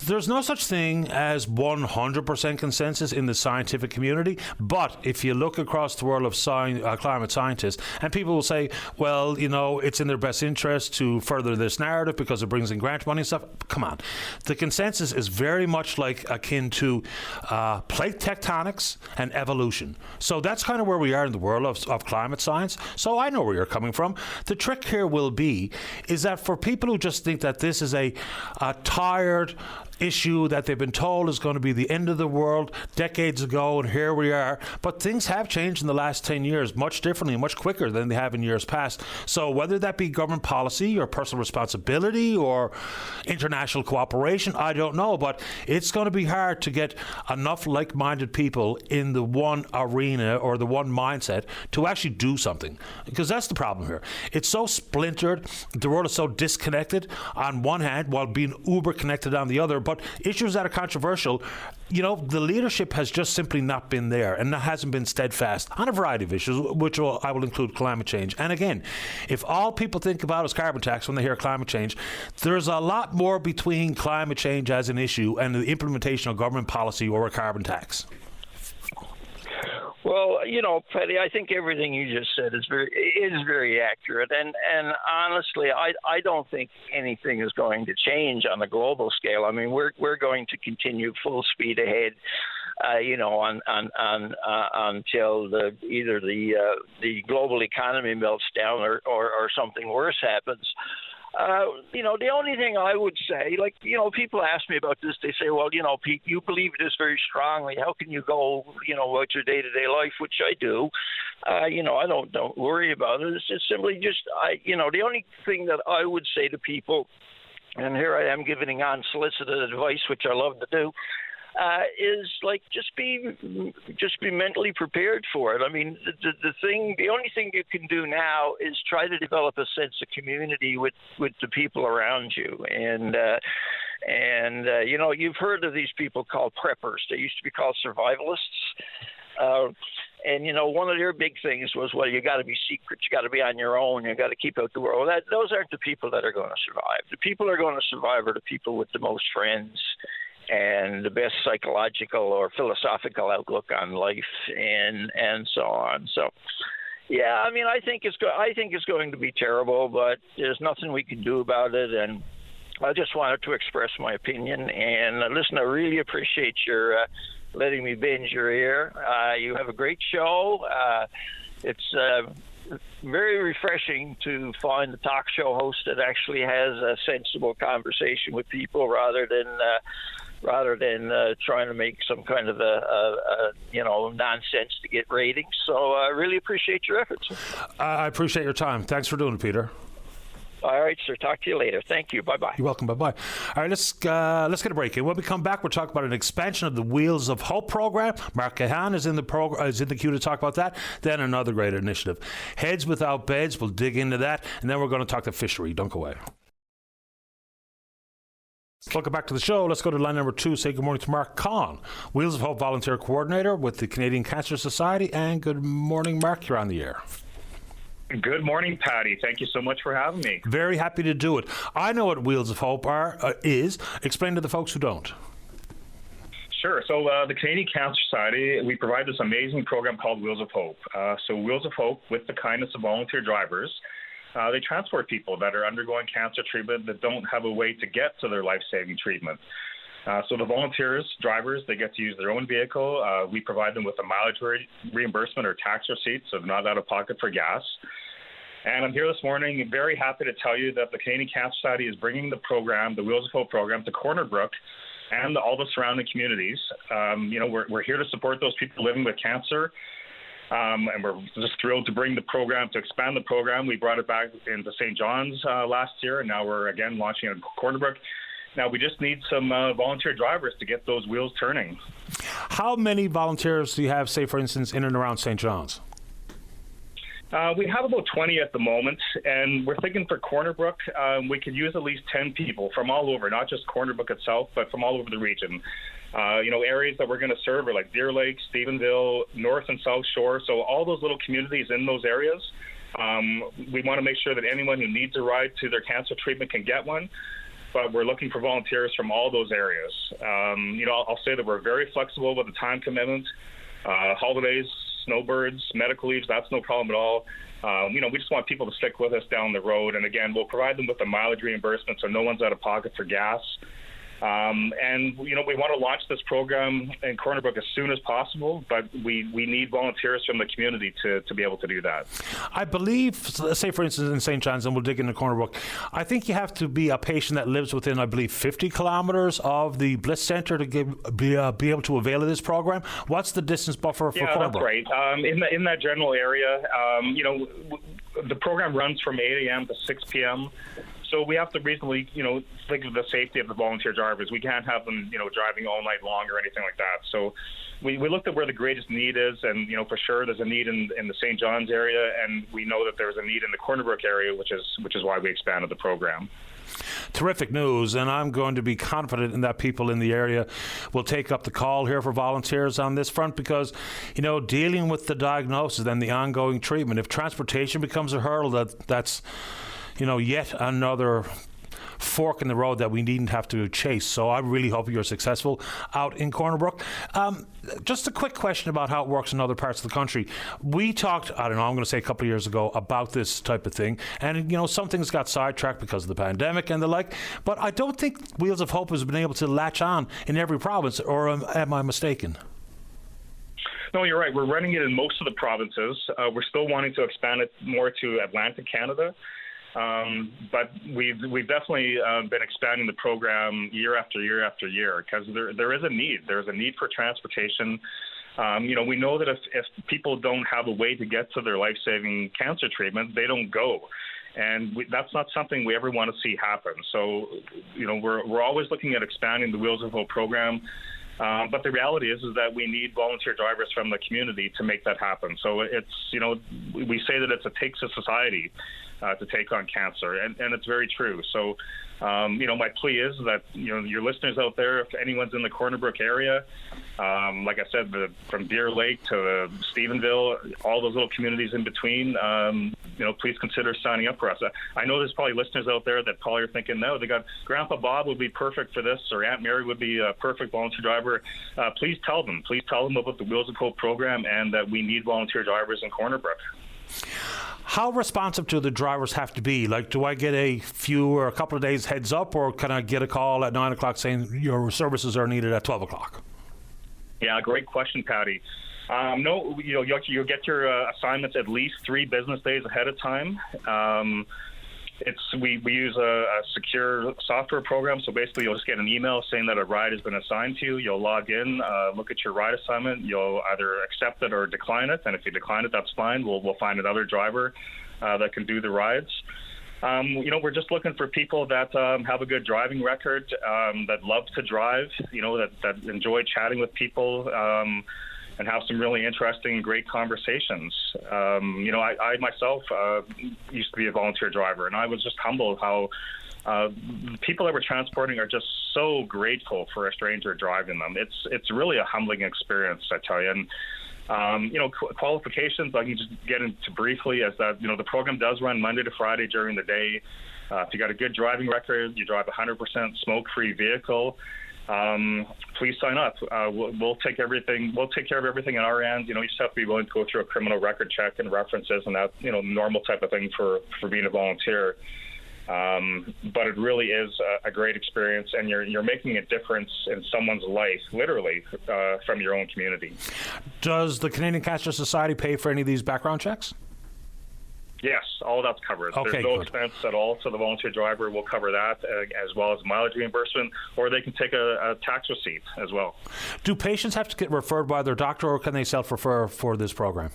there's no such thing as 100% consensus in the scientific community. But if you look across the world of climate scientists, and people will say, well, it's in their best interest to further this narrative because it brings in grant money and stuff. Come on. The consensus is very much akin to plate tectonics and evolution. So that's kind of where we are in the world of climate science. So I know where you're coming from. The trick here is that for people who just think that this is a tired issue that they've been told is going to be the end of the world decades ago, and here we are. But things have changed in the last 10 years much differently, much quicker than they have in years past. So whether that be government policy or personal responsibility or international cooperation, I don't know. But it's going to be hard to get enough like-minded people in the one arena or the one mindset to actually do something. Because that's the problem here. It's so splintered. The world is so disconnected on one hand while being uber connected on the other. But issues that are controversial, the leadership has just simply not been there and hasn't been steadfast on a variety of issues, which I will include climate change. And again, if all people think about is carbon tax when they hear climate change, there's a lot more between climate change as an issue and the implementation of government policy or a carbon tax. Well, Paddy, I think everything you just said is very accurate, and honestly, I don't think anything is going to change on the global scale. I mean, we're going to continue full speed ahead, until either the global economy melts down or something worse happens. The only thing I would say, people ask me about this. They say, well, Pete, you believe this very strongly. How can you go, about your day-to-day life, which I do. I don't worry about it. It's just simply the only thing that I would say to people, and here I am giving unsolicited advice, which I love to do, is like just be mentally prepared for it. I mean, the only thing you can do now is try to develop a sense of community with the people around you, and you know, you've heard of these people called preppers. They used to be called survivalists. And, you know, one of their big things was, well, you got to be secret. You got to be on your own. You got to keep out the world. Those aren't the people that are going to survive. The people that are going to survive are the people with the most friends and the best psychological or philosophical outlook on life and so on. So, yeah, I mean, I think it's going to be terrible, but there's nothing we can do about it. And I just wanted to express my opinion. And listen, I really appreciate your letting me bend your ear. You have a great show. It's very refreshing to find a talk show host that actually has a sensible conversation with people rather than trying to make some kind of a nonsense to get ratings. So I really appreciate your efforts. I appreciate your time. Thanks for doing it, Peter. All right, sir. Talk to you later. Thank you. Bye-bye. You're welcome. Bye-bye. All right, let's get a break. And when we come back, we'll talk about an expansion of the Wheels of Hope program. Mark Cahan is in the queue to talk about that. Then another great initiative, Heads Without Beds. We'll dig into that, and then we're going to talk to fishery. Don't go away. Welcome back to the show. Let's go to line number 2. Say good morning to Mark Cahan, Wheels of Hope volunteer coordinator with the Canadian Cancer Society. And good morning, Mark. You're on the air. Good morning, Patty. Thank you so much for having me. Very happy to do it. I know what Wheels of Hope is. Explain to the folks who don't. Sure. So the Canadian Cancer Society, we provide this amazing program called Wheels of Hope. So Wheels of Hope, with the kindness of volunteer drivers, they transport people that are undergoing cancer treatment that don't have a way to get to their life-saving treatment. So the volunteers, drivers, they get to use their own vehicle. We provide them with a mileage reimbursement or tax receipt, so not out of pocket for gas. And I'm here this morning very happy to tell you that the Canadian Cancer Society is bringing the program, the Wheels of Hope program, to Corner Brook and all the surrounding communities. We're here to support those people living with cancer. And we're just thrilled to expand the program. We brought it back into St. John's last year, and now we're again launching it in Corner Brook. Now we just need some volunteer drivers to get those wheels turning. How many volunteers do you have, say, for instance, in and around St. John's? We have about 20 at the moment, and we're thinking for Corner Brook, we could use at least 10 people from all over, not just Corner Brook itself, but from all over the region. Areas that we're going to serve are like Deer Lake, Stephenville, North and South Shore, so all those little communities in those areas. We want to make sure that anyone who needs a ride to their cancer treatment can get one, but we're looking for volunteers from all those areas. I'll say that we're very flexible with the time commitment, holidays, snowbirds, medical leaves, that's no problem at all. We just want people to stick with us down the road. And again, we'll provide them with a mileage reimbursement so no one's out of pocket for gas. We want to launch this program in Corner Brook as soon as possible, but we need volunteers from the community to be able to do that. I believe, say for instance in St. John's, and we'll dig into Corner Brook, I think you have to be a patient that lives within, I believe, 50 kilometres of the Bliss Centre to be able to avail of this program. What's the distance buffer for Corner Brook? Yeah, that's right. In that general area, the program runs from 8 a.m. to 6 p.m., so we have to reasonably, think of the safety of the volunteer drivers. We can't have them, driving all night long or anything like that. So we looked at where the greatest need is, and, for sure there's a need in the St. John's area, and we know that there's a need in the Corner Brook area, which is why we expanded the program. Terrific news, and I'm going to be confident in that people in the area will take up the call here for volunteers on this front because, dealing with the diagnosis and the ongoing treatment, if transportation becomes a hurdle, that's yet another fork in the road that we needn't have to chase. So I really hope you're successful out in Corner Brook. Just a quick question about how it works in other parts of the country. We talked, I'm going to say a couple of years ago about this type of thing. And, some things got sidetracked because of the pandemic and the like. But I don't think Wheels of Hope has been able to latch on in every province, or am I mistaken? No, you're right. We're running it in most of the provinces. We're still wanting to expand it more to Atlantic Canada. But we've definitely been expanding the program year after year after year because there is a need. There's a need for transportation. We know that if people don't have a way to get to their life-saving cancer treatment, they don't go. And that's not something we ever want to see happen. So, we're always looking at expanding the Wheels of Hope program. But the reality is that we need volunteer drivers from the community to make that happen. So it's, we say that it takes a society to take on cancer, and it's very true. So, my plea is that, your listeners out there, if anyone's in the Corner Brook area, like I said, from Deer Lake to Stephenville, all those little communities in between, please consider signing up for us. I know there's probably listeners out there that probably are thinking, no, they got Grandpa Bob would be perfect for this, or Aunt Mary would be a perfect volunteer driver. Please tell them about the Wheels of Hope program and that we need volunteer drivers in Corner Brook. How responsive do the drivers have to be? Like, do I get a few or a couple of days heads up, or can I get a call at 9 o'clock saying your services are needed at 12 o'clock? Yeah, great question, Patty. No, you'll get your assignments at least 3 business days ahead of time. We use a secure software program, so basically you'll just get an email saying that a ride has been assigned to you. You'll log in, look at your ride assignment. You'll either accept it or decline it, and if you decline it, that's fine. We'll find another driver that can do the rides. We're just looking for people that have a good driving record, that love to drive, that enjoy chatting with people, and have some really interesting, great conversations. I myself used to be a volunteer driver, and I was just humbled how people that we're transporting are just so grateful for a stranger driving them. It's really a humbling experience, I tell you. And qualifications I can just get into briefly is that the program does run Monday to Friday during the day. If you got a good driving record, you drive a 100% smoke-free vehicle, please sign up. We'll take everything. We'll take care of everything on our end. You just have to be willing to go through a criminal record check and references and that normal type of thing for being a volunteer. But it really is a great experience, and you're making a difference in someone's life, literally, from your own community. Does the Canadian Cancer Society pay for any of these background checks? Yes, all of that's covered. Okay, there's no expense at all, so the volunteer driver will cover that, as well as mileage reimbursement, or they can take a tax receipt as well. Do patients have to get referred by their doctor, or can they self-refer for this program?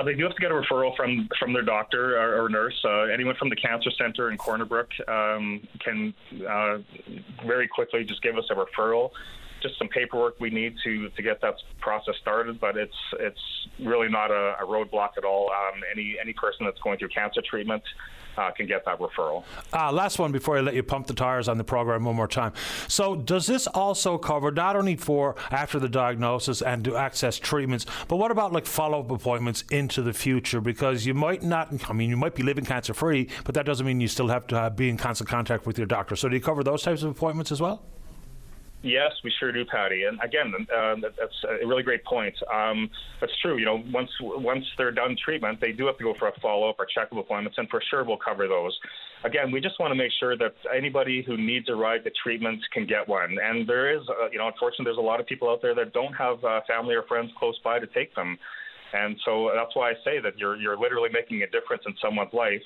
They do have to get a referral from their doctor or nurse. Anyone from the Cancer Center in Corner Brook can very quickly just give us a referral. Just some paperwork we need to get that process started, but it's really not a roadblock at all. Any person that's going through cancer treatment can get that referral. Last one before I let you pump the tires on the program one more time. So does this also cover not only for after the diagnosis and to access treatments, but what about like follow-up appointments into the future? Because you might you might be living cancer-free, but that doesn't mean you still have to be in constant contact with your doctor. So do you cover those types of appointments as well? Yes, we sure do, Patty. And again, that's a really great point. That's true. Once they're done treatment, they do have to go for a follow-up or checkup appointments, and for sure we'll cover those. Again, we just want to make sure that anybody who needs a ride to treatment can get one. And there is, unfortunately, there's a lot of people out there that don't have family or friends close by to take them. And so that's why I say that you're literally making a difference in someone's life.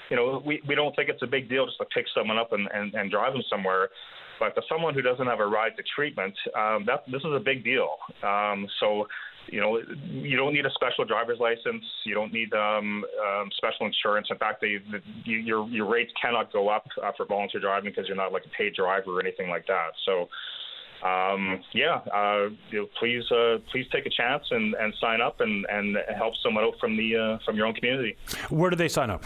We don't think it's a big deal just to pick someone up and drive them somewhere. But to someone who doesn't have a ride to treatment, this is a big deal. So, you don't need a special driver's license. You don't need special insurance. In fact, your rates cannot go up for volunteer driving because you're not like a paid driver or anything like that. So, please take a chance and sign up and help someone out from your own community. Where do they sign up?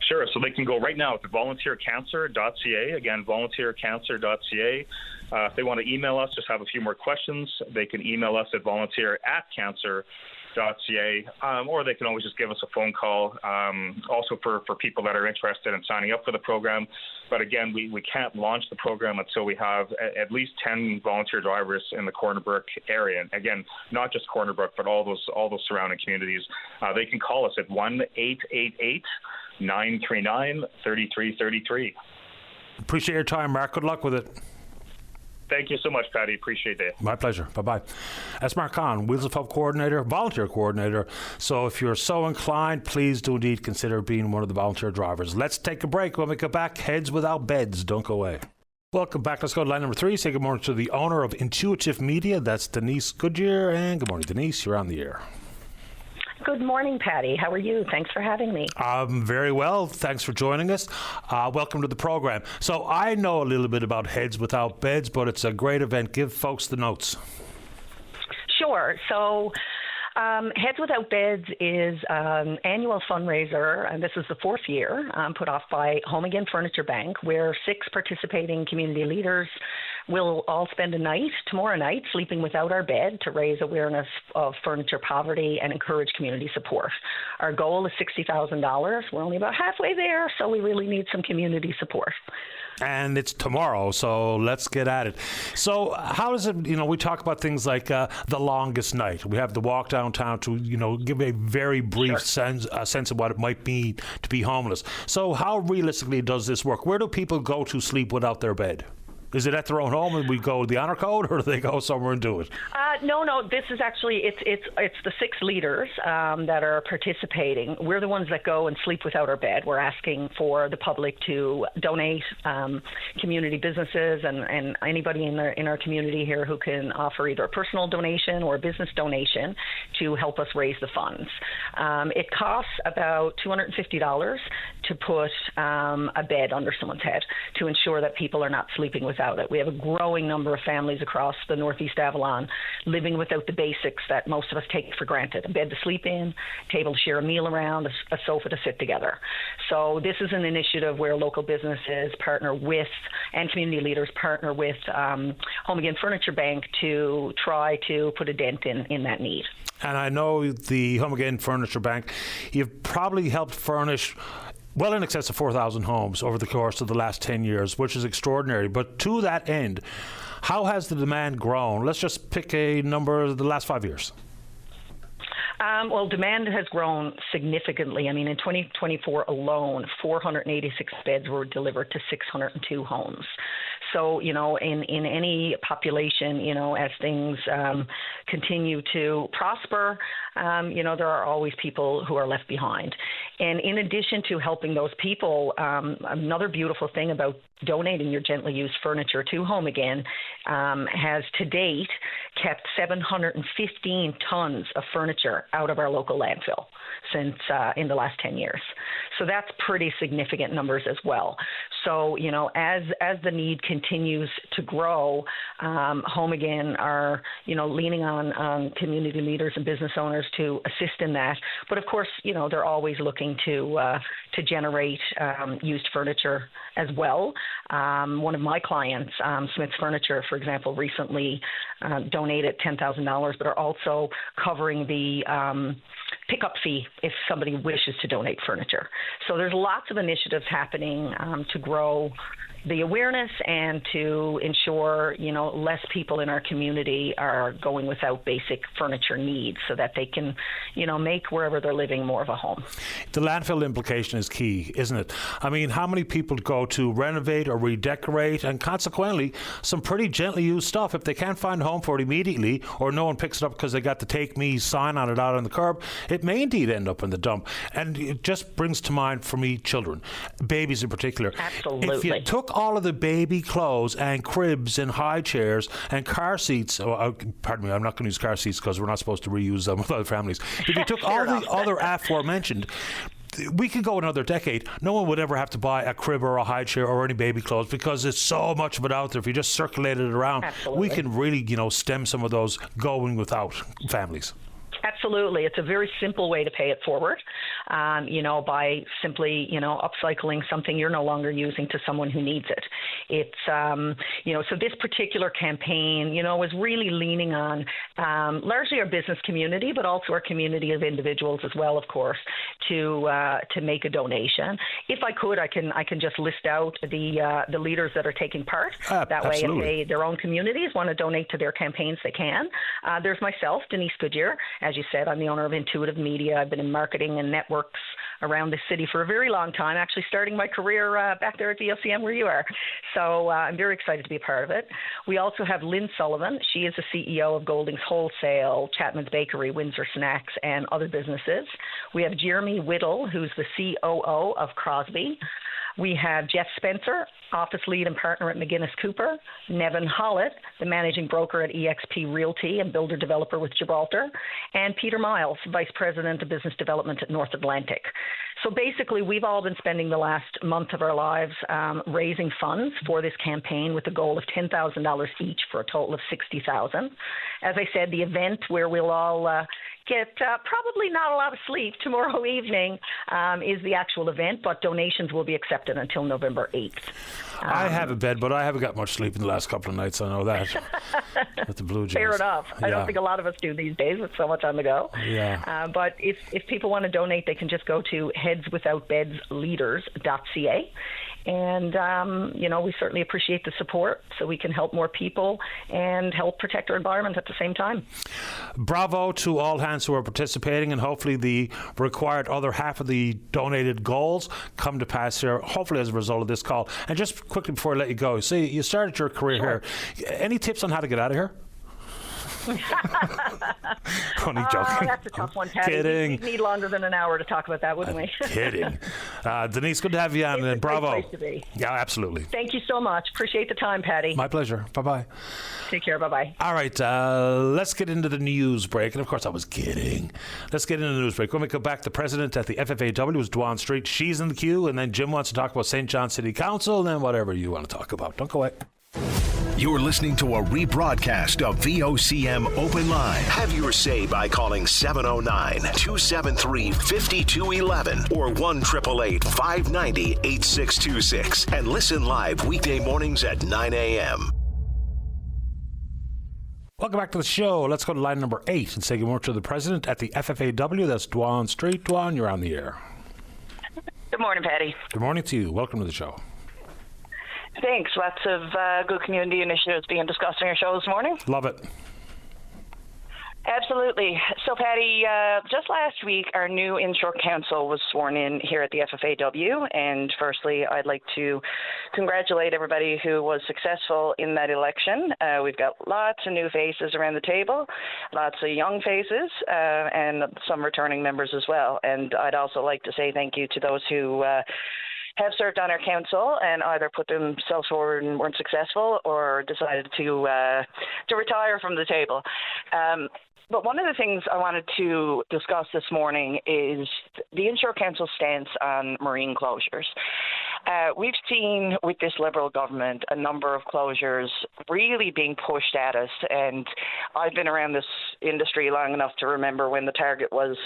Sure. So they can go right now to volunteercancer.ca. Again, volunteercancer.ca. If they want to email us, just have a few more questions, they can email us at volunteer@cancer.ca, or they can always just give us a phone call. Also for people that are interested in signing up for the program. But again, we can't launch the program until we have at least 10 volunteer drivers in the Corner Brook area. And again, not just Corner Brook, but all those surrounding communities. They can call us at 1-888-939-3333. Appreciate your time, Mark. Good luck with it. Thank you so much, Patty. Appreciate it. My pleasure. Bye-bye. That's Mark Kahn, Wheels of Hope coordinator, volunteer coordinator. So if you're so inclined, please do indeed consider being one of the volunteer drivers. Let's take a break. When we come back, Heads Without Beds. Don't go away. Welcome back. Let's go to line number 3. Say good morning to the owner of Intuitive Media. That's Denise Goodyear. And good morning, Denise. You're on the air. Good morning, Patty. How are you? Thanks for having me. Very well. Thanks for joining us. Welcome to the program. So I know a little bit about Heads Without Beds, but it's a great event. Give folks the notes. Sure. So Heads Without Beds is an annual fundraiser, and this is the fourth year, put off by Home Again Furniture Bank, where 6 participating community leaders will all spend a night, tomorrow night, sleeping without our bed to raise awareness of furniture poverty and encourage community support. Our goal is $60,000. We're only about halfway there, so we really need some community support. And it's tomorrow, so let's get at it. So how does it, we talk about things like the longest night. We have the walk downtown to, give a very brief sense of what it might be to be homeless. So how realistically does this work? Where do people go to sleep without their bed? Is it at their own home and we go to the honor code, or do they go somewhere and do it? No. This is actually it's the 6 leaders that are participating. We're the ones that go and sleep without our bed. We're asking for the public to donate, community businesses and anybody in our community here who can offer either a personal donation or a business donation to help us raise the funds. It costs about $250 to put a bed under someone's head to ensure that people are not sleeping without it. We have a growing number of families across the Northeast Avalon living without the basics that most of us take for granted: a bed to sleep in, table to share a meal around, a sofa to sit together. So this is an initiative where local businesses partner with, and community leaders partner with Home Again Furniture Bank to try to put a dent in that need. And I know the Home Again Furniture Bank, you've probably helped furnish well in excess of 4,000 homes over the course of the last 10 years, which is extraordinary. But to that end, how has the demand grown? Let's just pick a number of the last 5 years. Well, demand has grown significantly. I mean, in 2024 alone, 486 beds were delivered to 602 homes. So, in any population, as things continue to prosper, there are always people who are left behind. And in addition to helping those people, another beautiful thing about donating your gently used furniture to Home Again has to date kept 715 tons of furniture out of our local landfill since in the last 10 years. So that's pretty significant numbers as well. So, as the need continues to grow, Home Again are, leaning on community leaders and business owners to assist in that. But of course, they're always looking to generate used furniture as well. One of my clients, Smith's Furniture, for example, recently donated $10,000, but are also covering the pickup fee if somebody wishes to donate furniture. So there's lots of initiatives happening to grow the awareness and to ensure, less people in our community are going without basic furniture needs so that they can, make wherever they're living more of a home. The landfill implication is key, isn't it? I mean, how many people go to renovate or redecorate and consequently some pretty gently used stuff, if they can't find a home for it immediately or no one picks it up because they got the Take Me sign on it out on the curb, it may indeed end up in the dump. And it just brings to mind for me children, babies in particular. Absolutely. If you took all of the baby clothes and cribs and high chairs and car seats, pardon me, I'm not going to use car seats because we're not supposed to reuse them with other families. If you took all the other aforementioned, we could go another decade. No one would ever have to buy a crib or a high chair or any baby clothes because there's so much of it out there. If you just circulated it around, Absolutely. We can really, stem some of those going without families. Absolutely. It's a very simple way to pay it forward, by simply, upcycling something you're no longer using to someone who needs it. It's, so this particular campaign, was really leaning on largely our business community, but also our community of individuals as well, of course, to make a donation. If I could, I can just list out the leaders that are taking part. That way, if their own communities want to donate to their campaigns, they can. There's myself, Denise Goodyear. As you said, I'm the owner of Intuitive Media. I've been in marketing and networks around the city for a very long time, actually starting my career back there at VOCM where you are. So I'm very excited to be a part of it. We also have Lynn Sullivan. She is the CEO of Golding's Wholesale, Chapman's Bakery, Windsor Snacks, and other businesses. We have Jeremy Whittle, who's the COO of Crosby. We have Jeff Spencer, office lead and partner at McGuinness Cooper, Nevin Hollett, the managing broker at EXP Realty and builder developer with Gibraltar, and Peter Miles, vice president of business development at North Atlantic. So basically, we've all been spending the last month of our lives raising funds for this campaign with a goal of $10,000 each for a total of $60,000. As I said, the event where we'll all get probably not a lot of sleep tomorrow evening is the actual event, but donations will be accepted until November 8th. I have a bed, but I haven't got much sleep in the last couple of nights. I know that. With the Blue Jays. Fair enough. I don't think a lot of us do these days with so much on the go. Yeah. But if people want to donate, they can just go to headswithoutbedsleaders.ca. And, we certainly appreciate the support so we can help more people and help protect our environment at the same time. Bravo to all hands who are participating, and hopefully the required other half of the donated goals come to pass here, hopefully as a result of this call. And just quickly before I let you go, see, you started your career here. Any tips on how to get out of here? Only joking. That's a tough one, Patty. Kidding. We'd need longer than an hour to talk about that, wouldn't we? Kidding. Denise, good to have you on, and bravo. Great place to be. Yeah, absolutely. Thank you so much. Appreciate the time, Patty. My pleasure. Bye-bye. Take care. Bye-bye. All right, let's get into the news break. And, of course, I was kidding. Let's get into the news break. When we come back, the president at the FFAW is Dwan Street. She's in the queue. And then Jim wants to talk about St. John City Council and then whatever you want to talk about. Don't go away. You're listening to a rebroadcast of VOCM Open Line. Have your say by calling 709-273-5211 or 1-888-590-8626 and listen live weekday mornings at 9 a.m. Welcome back to the show. Let's go to line number 8 and say good morning to the president at the FFAW. That's Dwan Street. Dwan, you're on the air. Good morning, Patty. Good morning to you. Welcome to the show. Thanks. Lots of good community initiatives being discussed on your show this morning. Love it. Absolutely. So, Patty, just last week, our new inshore council was sworn in here at the FFAW. And firstly, I'd like to congratulate everybody who was successful in that election. We've got lots of new faces around the table, lots of young faces, and some returning members as well. And I'd also like to say thank you to those who have served on our council and either put themselves forward and weren't successful or decided to retire from the table. But one of the things I wanted to discuss this morning is the Inshore Council stance on marine closures. We've seen with this Liberal government a number of closures really being pushed at us, and I've been around this industry long enough to remember when the target was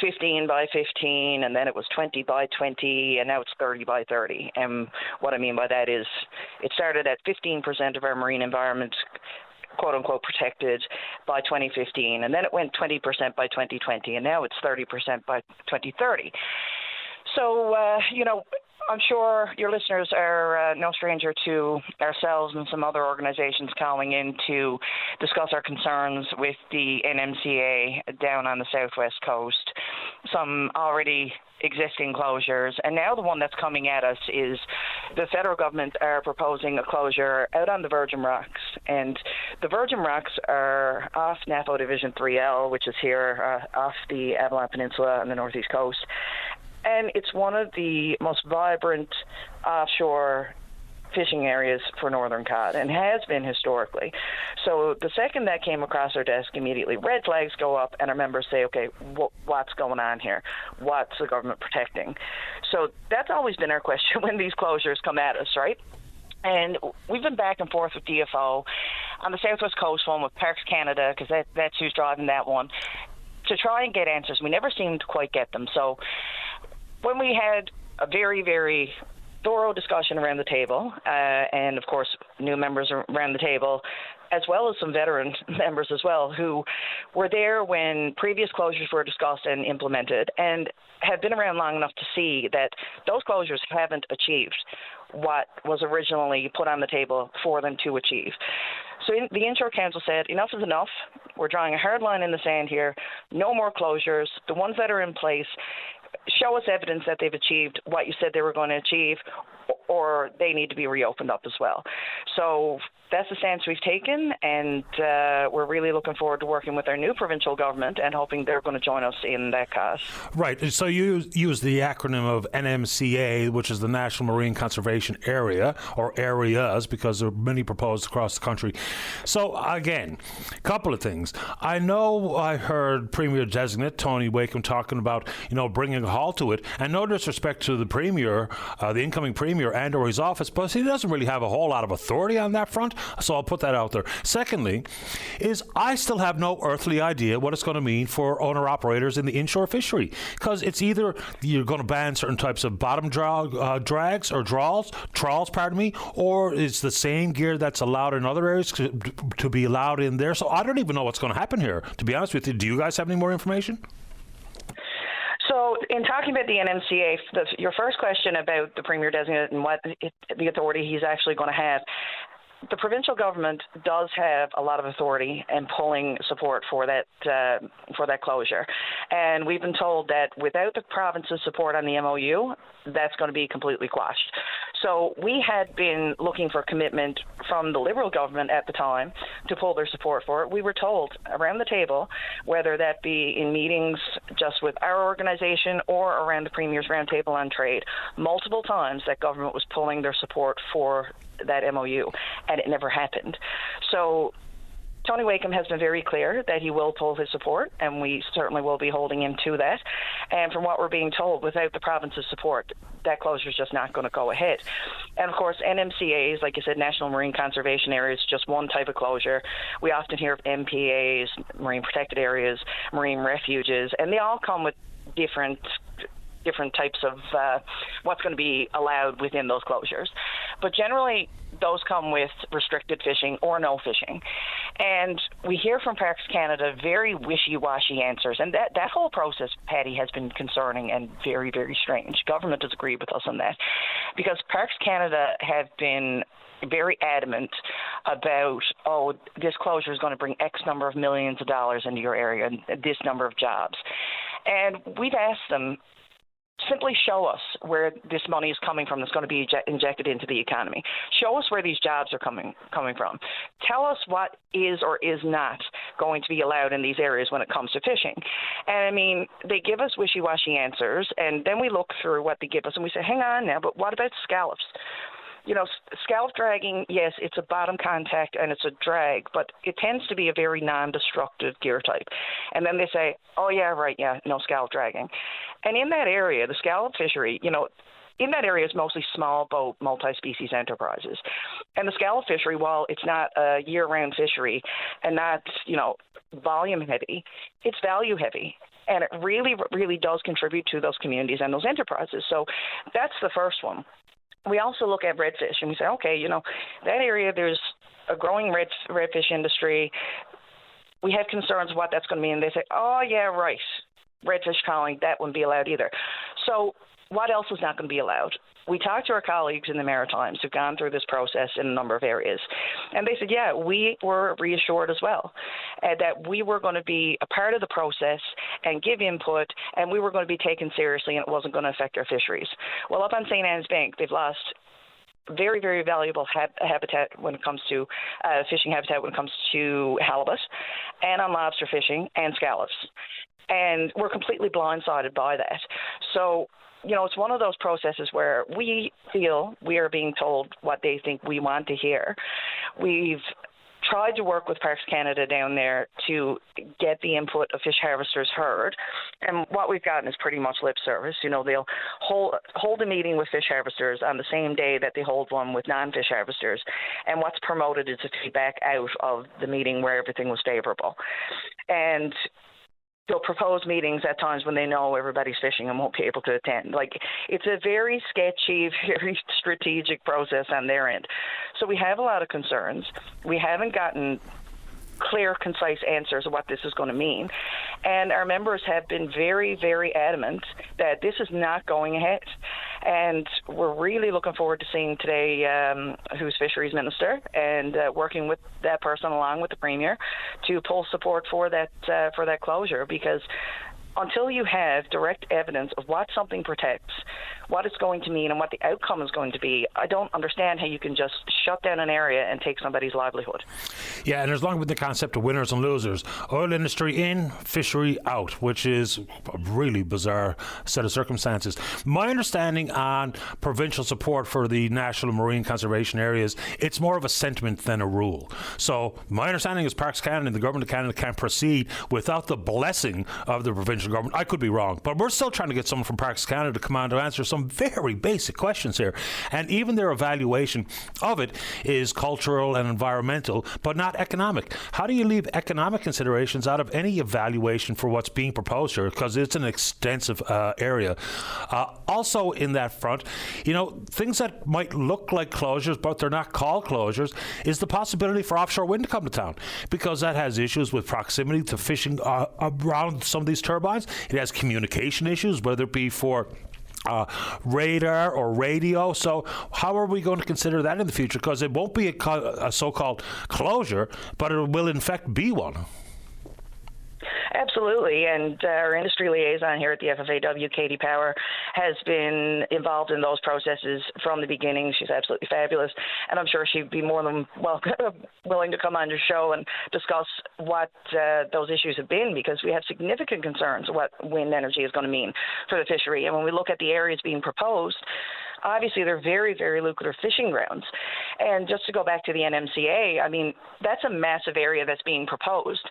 15 by 15, and then it was 20 by 20, and now it's 30 by 30. And what I mean by that is it started at 15% of our marine environment quote-unquote protected by 2015, and then it went 20% by 2020, and now it's 30% by 2030. So, I'm sure your listeners are no stranger to ourselves and some other organizations calling in to discuss our concerns with the NMCA down on the southwest coast, some already existing closures, and now the one that's coming at us is the federal government are proposing a closure out on the Virgin Rocks, and the Virgin Rocks are off NAFO Division 3L, which is here off the Avalon Peninsula on the northeast coast. And it's one of the most vibrant offshore fishing areas for northern cod and has been historically. So the second that came across our desk, immediately red flags go up and our members say, okay, what's going on here? What's the government protecting? So that's always been our question when these closures come at us, right? And we've been back and forth with DFO on the Southwest Coast one with Parks Canada, because that's who's driving that one, to try and get answers. We never seemed to quite get them. So when we had a very, very thorough discussion around the table, and of course new members around the table, as well as some veteran members as well, who were there when previous closures were discussed and implemented and have been around long enough to see that those closures haven't achieved what was originally put on the table for them to achieve. So the Inshore Council said, enough is enough. We're drawing a hard line in the sand here. No more closures. The ones that are in place, show us evidence that they've achieved what you said they were going to achieve, or they need to be reopened up as well. So that's the stance we've taken, and we're really looking forward to working with our new provincial government and hoping they're going to join us in that cause. Right. So you use the acronym of NMCA, which is the National Marine Conservation Area, or areas, because there are many proposed across the country. So again, a couple of things. I know I heard Premier Designate Tony Wakeham talking about, bringing a halt to it, and no disrespect to the Premier, the incoming Premier and or his office, but he doesn't really have a whole lot of authority on that front. So I'll put that out there. Secondly, is I still have no earthly idea what it's going to mean for owner-operators in the inshore fishery, because it's either you're going to ban certain types of bottom drags or trawls, or it's the same gear that's allowed in other areas to be allowed in there. So I don't even know what's going to happen here, to be honest with you. Do you guys have any more information? So in talking about the NMCA, your first question about the Premier Designate and what the authority he's actually going to have, the provincial government does have a lot of authority in pulling support for that closure, and we've been told that without the province's support on the MOU, that's going to be completely quashed. So we had been looking for commitment from the Liberal government at the time to pull their support for it. We were told around the table, whether that be in meetings just with our organization or around the Premier's Roundtable on Trade, multiple times that government was pulling their support for that MOU, and it never happened. So Tony Wakeham has been very clear that he will pull his support, and we certainly will be holding him to that. And from what we're being told, without the province's support, that closure is just not going to go ahead. And of course, NMCAs, like you said, National Marine Conservation Areas, just one type of closure. We often hear of MPAs, Marine Protected Areas, Marine Refuges, and they all come with different types of what's going to be allowed within those closures. But generally, those come with restricted fishing or no fishing. And we hear from Parks Canada very wishy-washy answers. And that whole process, Patty, has been concerning and very, very strange. Government has agreed with us on that. Because Parks Canada have been very adamant about, this closure is going to bring X number of millions of dollars into your area and this number of jobs. And we've asked them, simply show us where this money is coming from that's going to be injected into the economy. Show us where these jobs are coming from. Tell us what is or is not going to be allowed in these areas when it comes to fishing. And I mean, they give us wishy-washy answers, and then we look through what they give us, and we say, hang on now, but what about scallops? Scallop dragging, yes, it's a bottom contact and it's a drag, but it tends to be a very non-destructive gear type. And then they say, no scallop dragging. And in that area, the scallop fishery, in that area is mostly small boat, multi-species enterprises. And the scallop fishery, while it's not a year-round fishery and not, volume heavy, it's value heavy. And it really, really does contribute to those communities and those enterprises. So that's the first one. We also look at redfish, and we say, okay, that area, there's a growing redfish industry. We have concerns what that's going to mean. They say, redfish calling, that wouldn't be allowed either. So what else is not going to be allowed? We talked to our colleagues in the Maritimes who've gone through this process in a number of areas, and they said, we were reassured as well that we were going to be a part of the process and give input, and we were going to be taken seriously, and it wasn't going to affect our fisheries. Well, up on St. Anne's Bank, they've lost very, very valuable habitat when it comes to fishing habitat when it comes to halibut, and on lobster fishing and scallops. And we're completely blindsided by that. So, it's one of those processes where we feel we are being told what they think we want to hear. We've tried to work with Parks Canada down there to get the input of fish harvesters heard, and what we've gotten is pretty much lip service. They'll hold a meeting with fish harvesters on the same day that they hold one with non-fish harvesters, and what's promoted is a feedback out of the meeting where everything was favorable. And they'll propose meetings at times when they know everybody's fishing and won't be able to attend. It's a very sketchy, very strategic process on their end. So we have a lot of concerns. We haven't gotten clear, concise answers of what this is going to mean. And our members have been very, very adamant that this is not going ahead. And we're really looking forward to seeing today who's Fisheries Minister and working with that person along with the Premier to pull support for that closure, because until you have direct evidence of what something protects, what it's going to mean, and what the outcome is going to be, I don't understand how you can just shut down an area and take somebody's livelihood. Yeah, and there's long been the concept of winners and losers. Oil industry in, fishery out, which is a really bizarre set of circumstances. My understanding on provincial support for the national marine conservation areas, it's more of a sentiment than a rule. So my understanding is Parks Canada and the Government of Canada can't proceed without the blessing of the provincial government. I could be wrong, but we're still trying to get someone from Parks Canada to come on to answer some very basic questions here. And even their evaluation of it is cultural and environmental, but not economic. How do you leave economic considerations out of any evaluation for what's being proposed here? Because it's an extensive area. Also in that front, things that might look like closures, but they're not called closures, is the possibility for offshore wind to come to town, because that has issues with proximity to fishing around some of these turbines. It has communication issues, whether it be for radar or radio. So how are we going to consider that in the future? Because it won't be a so-called closure, but it will in fact be one. Absolutely, and our industry liaison here at the FFAW, Katie Power, has been involved in those processes from the beginning. She's absolutely fabulous, and I'm sure she'd be more than willing to come on your show and discuss what those issues have been, because we have significant concerns what wind energy is going to mean for the fishery. And when we look at the areas being proposed, obviously they're very, very lucrative fishing grounds. And just to go back to the NMCA, I mean, that's a massive area that's being proposed.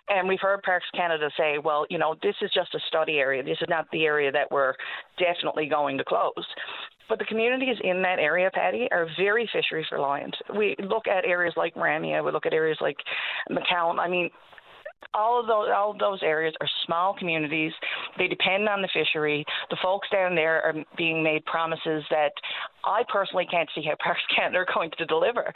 And we've heard Parks Canada say, well, this is just a study area. This is not the area that we're definitely going to close. But the communities in that area, Patty, are very fisheries reliant. We look at areas like Ramia, we look at areas like McCown. I mean, all of those areas are small communities. They depend on the fishery. The folks down there are being made promises that I personally can't see how Parks Canada are going to deliver.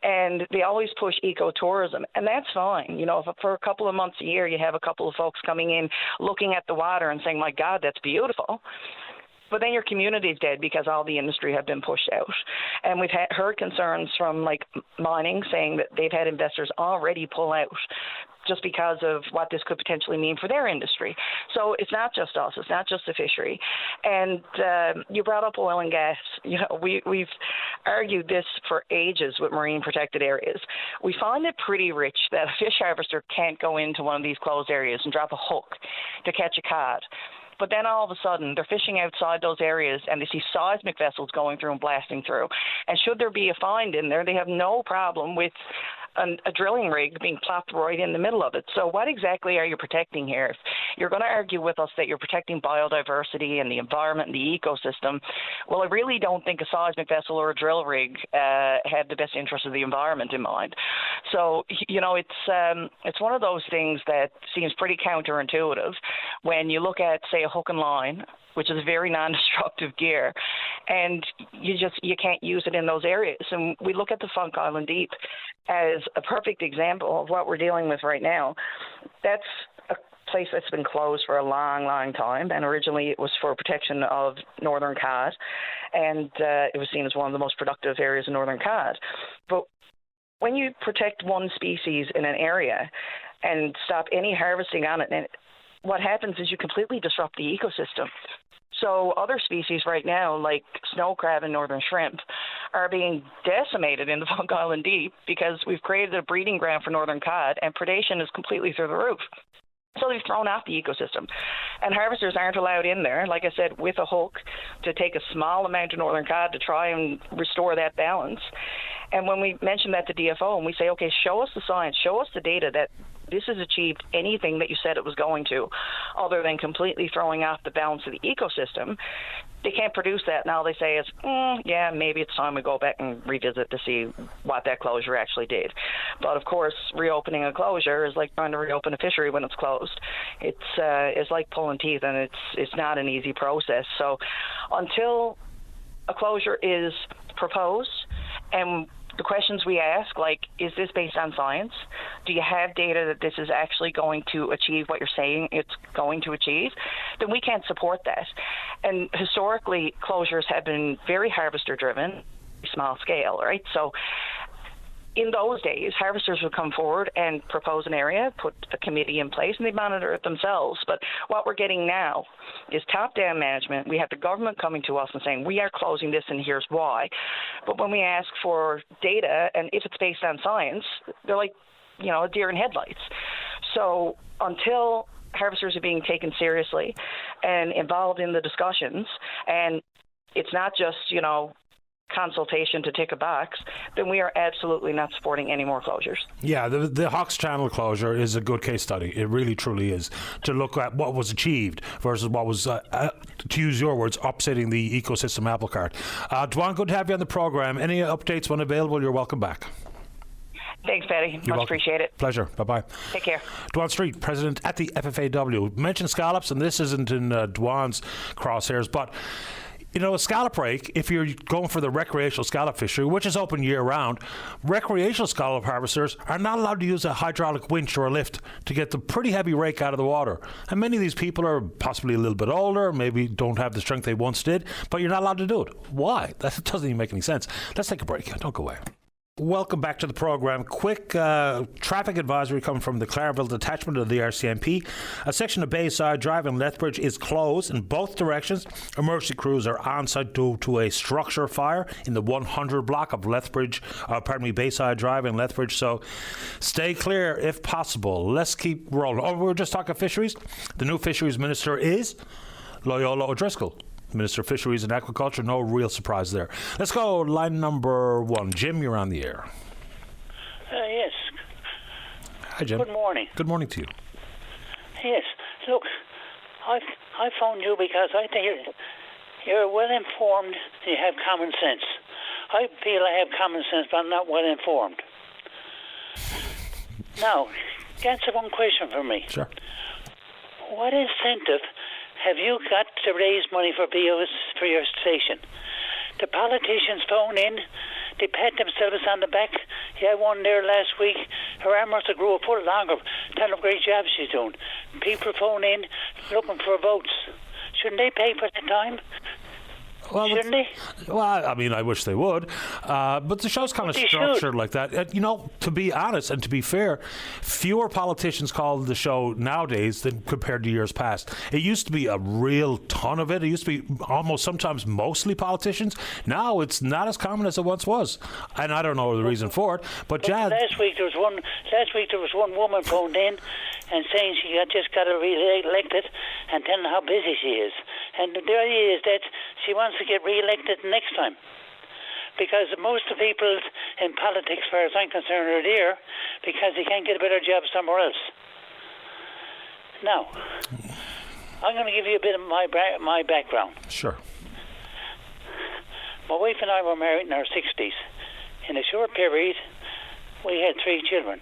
And they always push ecotourism, and that's fine. If for a couple of months a year you have a couple of folks coming in, looking at the water and saying, my God, that's beautiful. But then your community is dead because all the industry have been pushed out. And we've heard concerns from mining saying that they've had investors already pull out just because of what this could potentially mean for their industry. So it's not just us. It's not just the fishery. And you brought up oil and gas. We've argued this for ages with marine protected areas. We find it pretty rich that a fish harvester can't go into one of these closed areas and drop a hook to catch a cod. But then all of a sudden, they're fishing outside those areas and they see seismic vessels going through and blasting through. And should there be a find in there, they have no problem with a drilling rig being plopped right in the middle of it. So what exactly are you protecting here? If you're going to argue with us that you're protecting biodiversity and the environment and the ecosystem, well, I really don't think a seismic vessel or a drill rig have the best interest of the environment in mind. So, it's one of those things that seems pretty counterintuitive when you look at, say, a hook and line, which is a very non-destructive gear, and you can't use it in those areas. And we look at the Funk Island Deep as a perfect example of what we're dealing with right now. That's a place that's been closed for a long, long time, and originally it was for protection of northern cod, and it was seen as one of the most productive areas of northern cod. But when you protect one species in an area and stop any harvesting on it, and what happens is you completely disrupt the ecosystem. So other species right now, like snow crab and northern shrimp, are being decimated in the Funk Island Deep because we've created a breeding ground for northern cod, and predation is completely through the roof. So they've thrown off the ecosystem. And harvesters aren't allowed in there, like I said, with a hook to take a small amount of northern cod to try and restore that balance. And when we mention that to DFO and we say, okay, show us the science, show us the data that this has achieved anything that you said it was going to, other than completely throwing off the balance of the ecosystem, they can't produce that. Now they say it's, yeah, maybe it's time we go back and revisit to see what that closure actually did. But of course, reopening a closure is like trying to reopen a fishery when it's closed. It's like pulling teeth, and it's not an easy process. So until a closure is proposed, and the questions we ask, like, is this based on science? Do you have data that this is actually going to achieve what you're saying it's going to achieve? Then we can't support that. And historically, closures have been very harvester-driven, small scale, right? So in those days, harvesters would come forward and propose an area, put a committee in place, and they monitor it themselves. But what we're getting now is top-down management. We have the government coming to us and saying, we are closing this and here's why. But when we ask for data, and if it's based on science, they're like, a deer in headlights. So until harvesters are being taken seriously and involved in the discussions, and it's not just, consultation to tick a box, then we are absolutely not supporting any more closures. Yeah, the Hawks Channel closure is a good case study. It really, truly is, to look at what was achieved versus what was, to use your words, upsetting the ecosystem apple cart. Dwan, good to have you on the programme. Any updates when available, you're welcome back. Thanks, Patty. Much appreciate it. Pleasure. Bye-bye. Take care. Dwan Street, President at the FFAW. Mentioned scallops, and this isn't in Dwan's crosshairs, but a scallop rake, if you're going for the recreational scallop fishery, which is open year-round, recreational scallop harvesters are not allowed to use a hydraulic winch or a lift to get the pretty heavy rake out of the water. And many of these people are possibly a little bit older, maybe don't have the strength they once did, but you're not allowed to do it. Why? That doesn't even make any sense. Let's take a break. Don't go away. Welcome back to the programme. Quick traffic advisory coming from the Clareville detachment of the RCMP. A section of Bayside Drive in Lethbridge is closed in both directions. Emergency crews are on site due to a structure fire in the 100 block of Bayside Drive in Lethbridge. So stay clear if possible. Let's keep rolling. We were just talking fisheries. The new fisheries minister is Loyola O'Driscoll, Minister of Fisheries and Aquaculture. No real surprise there. Let's go line number 1. Jim, you're on the air. Yes. Hi, Jim. Good morning. Good morning to you. Yes. Look, I phoned you because I think you're well informed and you have common sense. I feel I have common sense, but I'm not well informed. Now, answer one question for me. Sure. What incentive have you got to raise money for your station? The politicians phone in, they pat themselves on the back. Yeah, I won there last week. Her arm must have grew a foot longer. Tell them great job she's doing. People phone in looking for votes. Shouldn't they pay for the time? Well, shouldn't they? Well, I mean, I wish they would. But the show's kind of structured like that. To be honest and to be fair, fewer politicians call the show nowadays than compared to years past. It used to be a real ton of it. It used to be almost sometimes mostly politicians. Now it's not as common as it once was. And I don't know the reason for it. But Jad, last week there was one woman phoned in and saying she just got re-elected and telling how busy she is. And the idea is that she wants to get re-elected next time. Because most of the people in politics, as far as I'm concerned, are there because they can't get a better job somewhere else. Now, I'm going to give you a bit of my background. Sure. My wife and I were married in our 60s. In a short period, we had 3 children,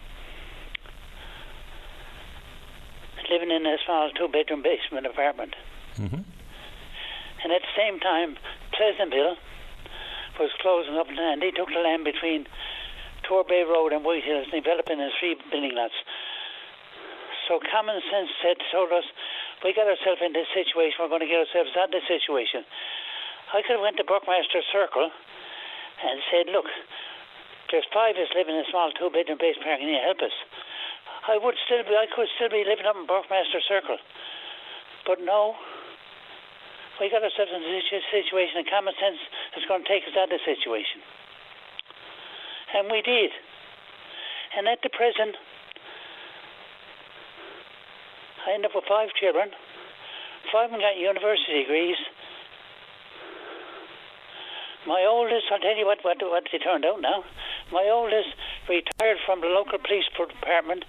living in a small 2-bedroom basement apartment. Mm-hmm. And at the same time, Pleasantville was closing up, and they took the land between Torbay Road and White Hills, developing as 3 building lots. So common sense told us, we got ourselves in this situation, we're going to get ourselves out of this situation. I could have went to Buckmaster Circle and said, look, there's 5 of us living in a small 2-bedroom base park, can you help us? I could still be living up in Buckmaster Circle. But no, we got ourselves in this situation, and common sense is going to take us out of the situation. And we did. And at the present, I ended up with 5 children. 5 of them got university degrees. My oldest, I'll tell you what they turned out now. My oldest retired from the local police department.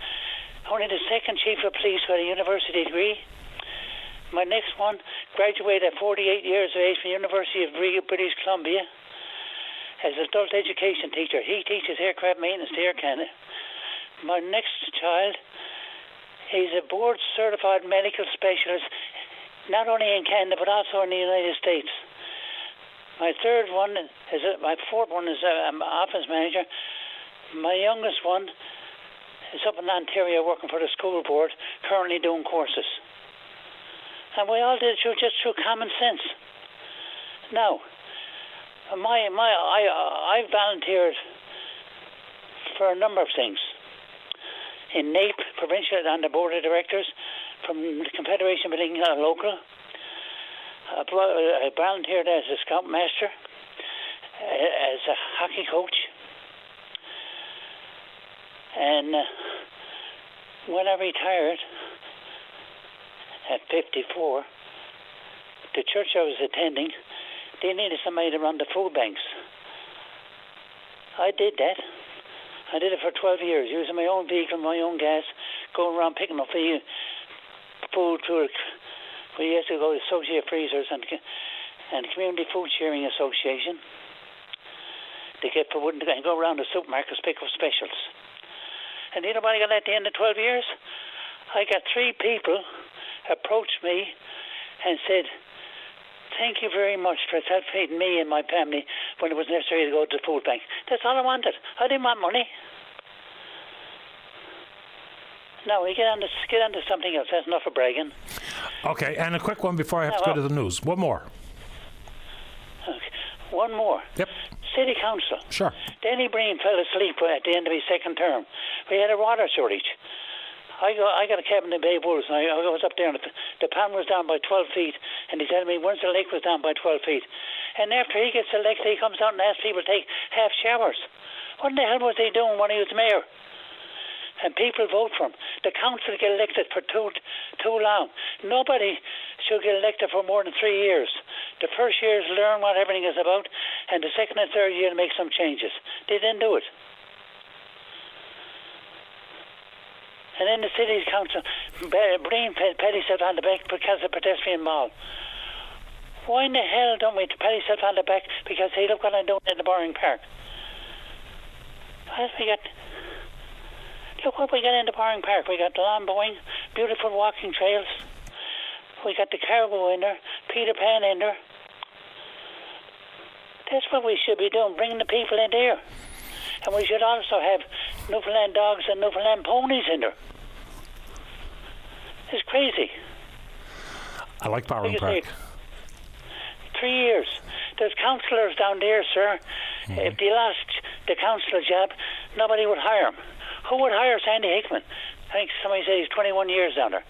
Only the 2nd chief of police got a university degree. My next one graduated at 48 years of age from the University of British Columbia as an adult education teacher. He teaches aircraft maintenance to Air Canada. My next child, he's a board-certified medical specialist, not only in Canada but also in the United States. My 4th one is an office manager. My youngest one is up in Ontario working for the school board, currently doing courses. And we all did it just through common sense. Now, I volunteered for a number of things. In NAPE, provincial, and the board of directors, from the Confederation Building local. I volunteered as a scoutmaster, as a hockey coach, and when I retired at 54, the church I was attending, they needed somebody to run the food banks. I did that. I did it for 12 years, using my own vehicle, my own gas, going around picking up the food to. We used to go to Associate Freezers and Community Food Sharing Association. They get food and go around the supermarkets, pick up specials. And you know what I got at the end of 12 years? I got 3 people approached me and said, "Thank you very much for feeding me and my family when it was necessary to go to the food bank." That's all I wanted. I didn't want money. No, we get on to something else. That's enough for bragging. Okay, and a quick one before I have to go to the news. One more. Okay. One more. Yep. City Council. Sure. Danny Breen fell asleep at the end of his second term. We had a water shortage. I got a cabin in Bay Woods, and I was up there, and the pond was down by 12 feet, and he told me once the lake was down by 12 feet. And after he gets elected, he comes out and asks people to take half showers. What in the hell was he doing when he was mayor? And people vote for him. The council get elected for too long. Nobody should get elected for more than 3 years. The first year is learn what everything is about, and the second and third year to make some changes. They didn't do it. And then the city council, Breen pat himself on the back because of pedestrian mall. Why in the hell don't we pat himself on the back because hey, look what I'm doing in the Boring Park? Look what we got in the Boring Park. We got the lawn mowing, beautiful walking trails. We got the caribou in there, Peter Pan in there. That's what we should be doing, bringing the people in there. And we should also have Newfoundland dogs and Newfoundland ponies in there. It's crazy. I like Boring Park. 3 years. There's councillors down there, sir. Mm-hmm. If they lost the councillor job, nobody would hire them. Who would hire Sandy Hickman? I think somebody said he's 21 years down there.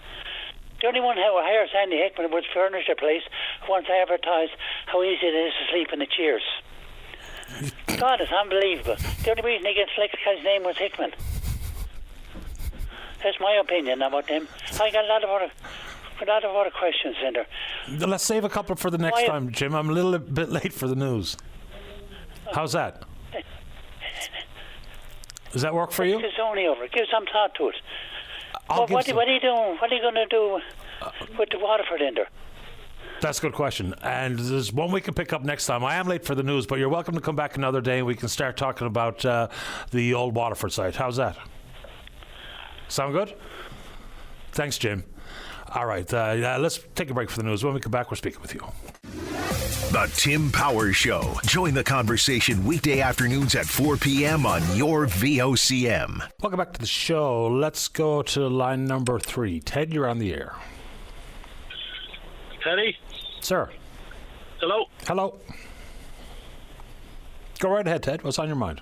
The only one who would hire Sandy Hickman would furnish a place once I advertise how easy it is to sleep in the chairs. God, it's unbelievable. The only reason he gets selected because his name was Hickman. That's my opinion about him. I got a lot of other questions in there. Let's save a couple for the next time, Jim. I'm a little bit late for the news. How's that? Does that work for you? It's only over. Give some thought to it. What are you doing? What are you going to do with the Waterford in there? That's a good question. And there's one we can pick up next time. I am late for the news, but you're welcome to come back another day and we can start talking about the old Waterford site. How's that? Sound good? Thanks, Jim. All right, let's take a break for the news. When we come back, we're speaking with you. The Tim Powers Show. Join the conversation weekday afternoons at 4 p.m. on your VOCM. Welcome back to the show. Let's go to line number 3. Ted, you're on the air. Teddy? Sir. Hello? Hello. Go right ahead, Ted. What's on your mind?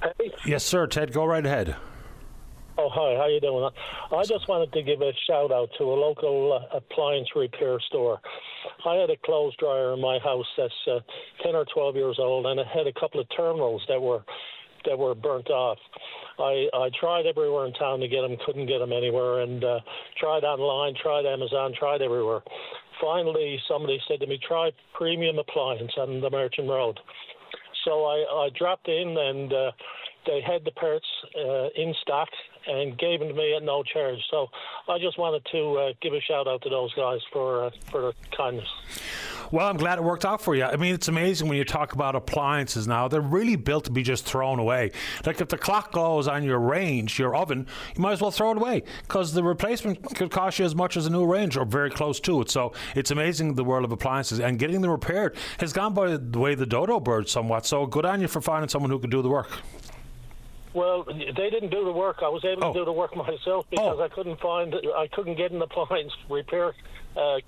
Hey? Yes, sir, Ted. Go right ahead. Oh, hi. How you doing? I just wanted to give a shout-out to a local appliance repair store. I had a clothes dryer in my house that's 10 or 12 years old, and it had a couple of terminals that were burnt off. I tried everywhere in town to get them, couldn't get them anywhere, and tried online, tried Amazon, tried everywhere. Finally, somebody said to me, try Premium Appliance on the Merchant Road. So I dropped in, and they had the parts in stock and gave them to me at no charge. So I just wanted to give a shout out to those guys for their kindness. Well, I'm glad it worked out for you. I mean, it's amazing when you talk about appliances now. They're really built to be just thrown away. Like if the clock goes on your range, your oven, you might as well throw it away because the replacement could cost you as much as a new range or very close to it. So it's amazing the world of appliances, and getting them repaired has gone by the way the dodo bird somewhat. So good on you for finding someone who can do the work. Well, they didn't do the work. I was able to do the work myself because I couldn't get an appliance repair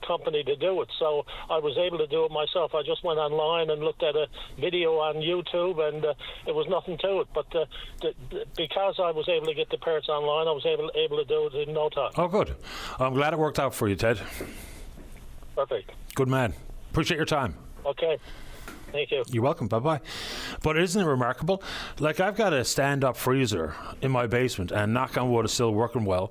company to do it. So I was able to do it myself. I just went online and looked at a video on YouTube, and it was nothing to it. But because I was able to get the parts online, I was able to do it in no time. Oh, good. I'm glad it worked out for you, Ted. Perfect. Good man. Appreciate your time. Okay. Thank you. You're welcome. Bye-bye. But isn't it remarkable? Like, I've got a stand-up freezer in my basement, and knock on wood, it's still working well.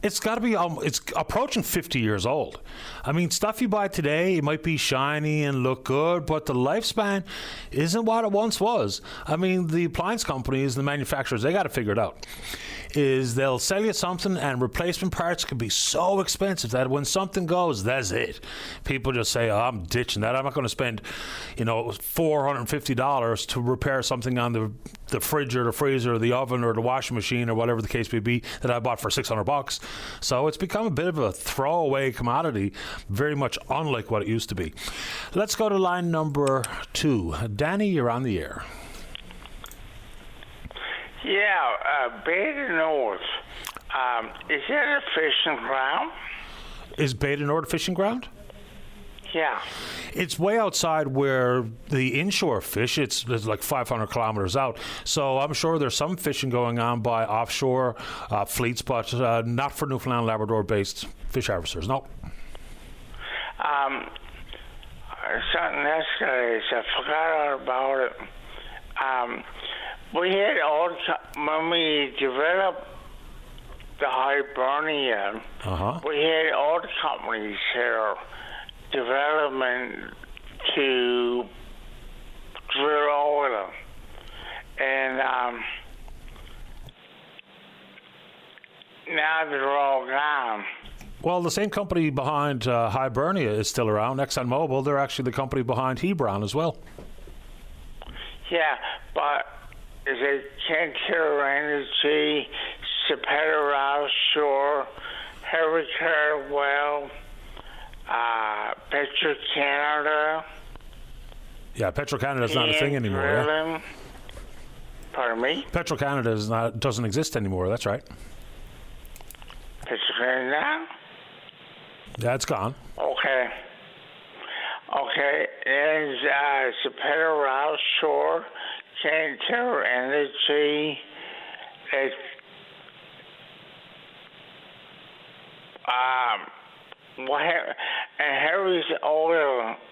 It's got to be, it's approaching 50 years old. I mean, stuff you buy today, it might be shiny and look good, but the lifespan isn't what it once was. I mean, the appliance companies, the manufacturers, they got to figure it out. Is they'll sell you something, and replacement parts can be so expensive that when something goes, that's it. People just say, oh, I'm ditching that. I'm not going to spend, $450 to repair something on the fridge or the freezer or the oven or the washing machine or whatever the case may be that I bought for $600. So it's become a bit of a throwaway commodity, very much unlike what it used to be. Let's go to line number 2. Danny, you're on the air. Yeah, Beta North. Is that a fishing ground? Is Beta North a fishing ground? Yeah. It's way outside where the inshore fish. It's like 500 kilometers out. So I'm sure there's some fishing going on by offshore fleets, but not for Newfoundland and Labrador-based fish harvesters. No. Something else, guys. I forgot all about it. We had when we developed the Hibernia, we had all the companies here development to drill oil. And now they're all gone. Well, the same company behind Hibernia is still around, ExxonMobil. They're actually the company behind Hebron as well. Yeah, but is it Cantor Energy, Superior Offshore, Harry Carwell, Petro-Canada? Yeah, Petro-Canada is not a thing anymore. Yeah? Pardon me? Petro-Canada doesn't exist anymore. That's right. Petro-Canada? Yeah, it's gone. Okay. There's Superior Offshore, Cantor Energy, and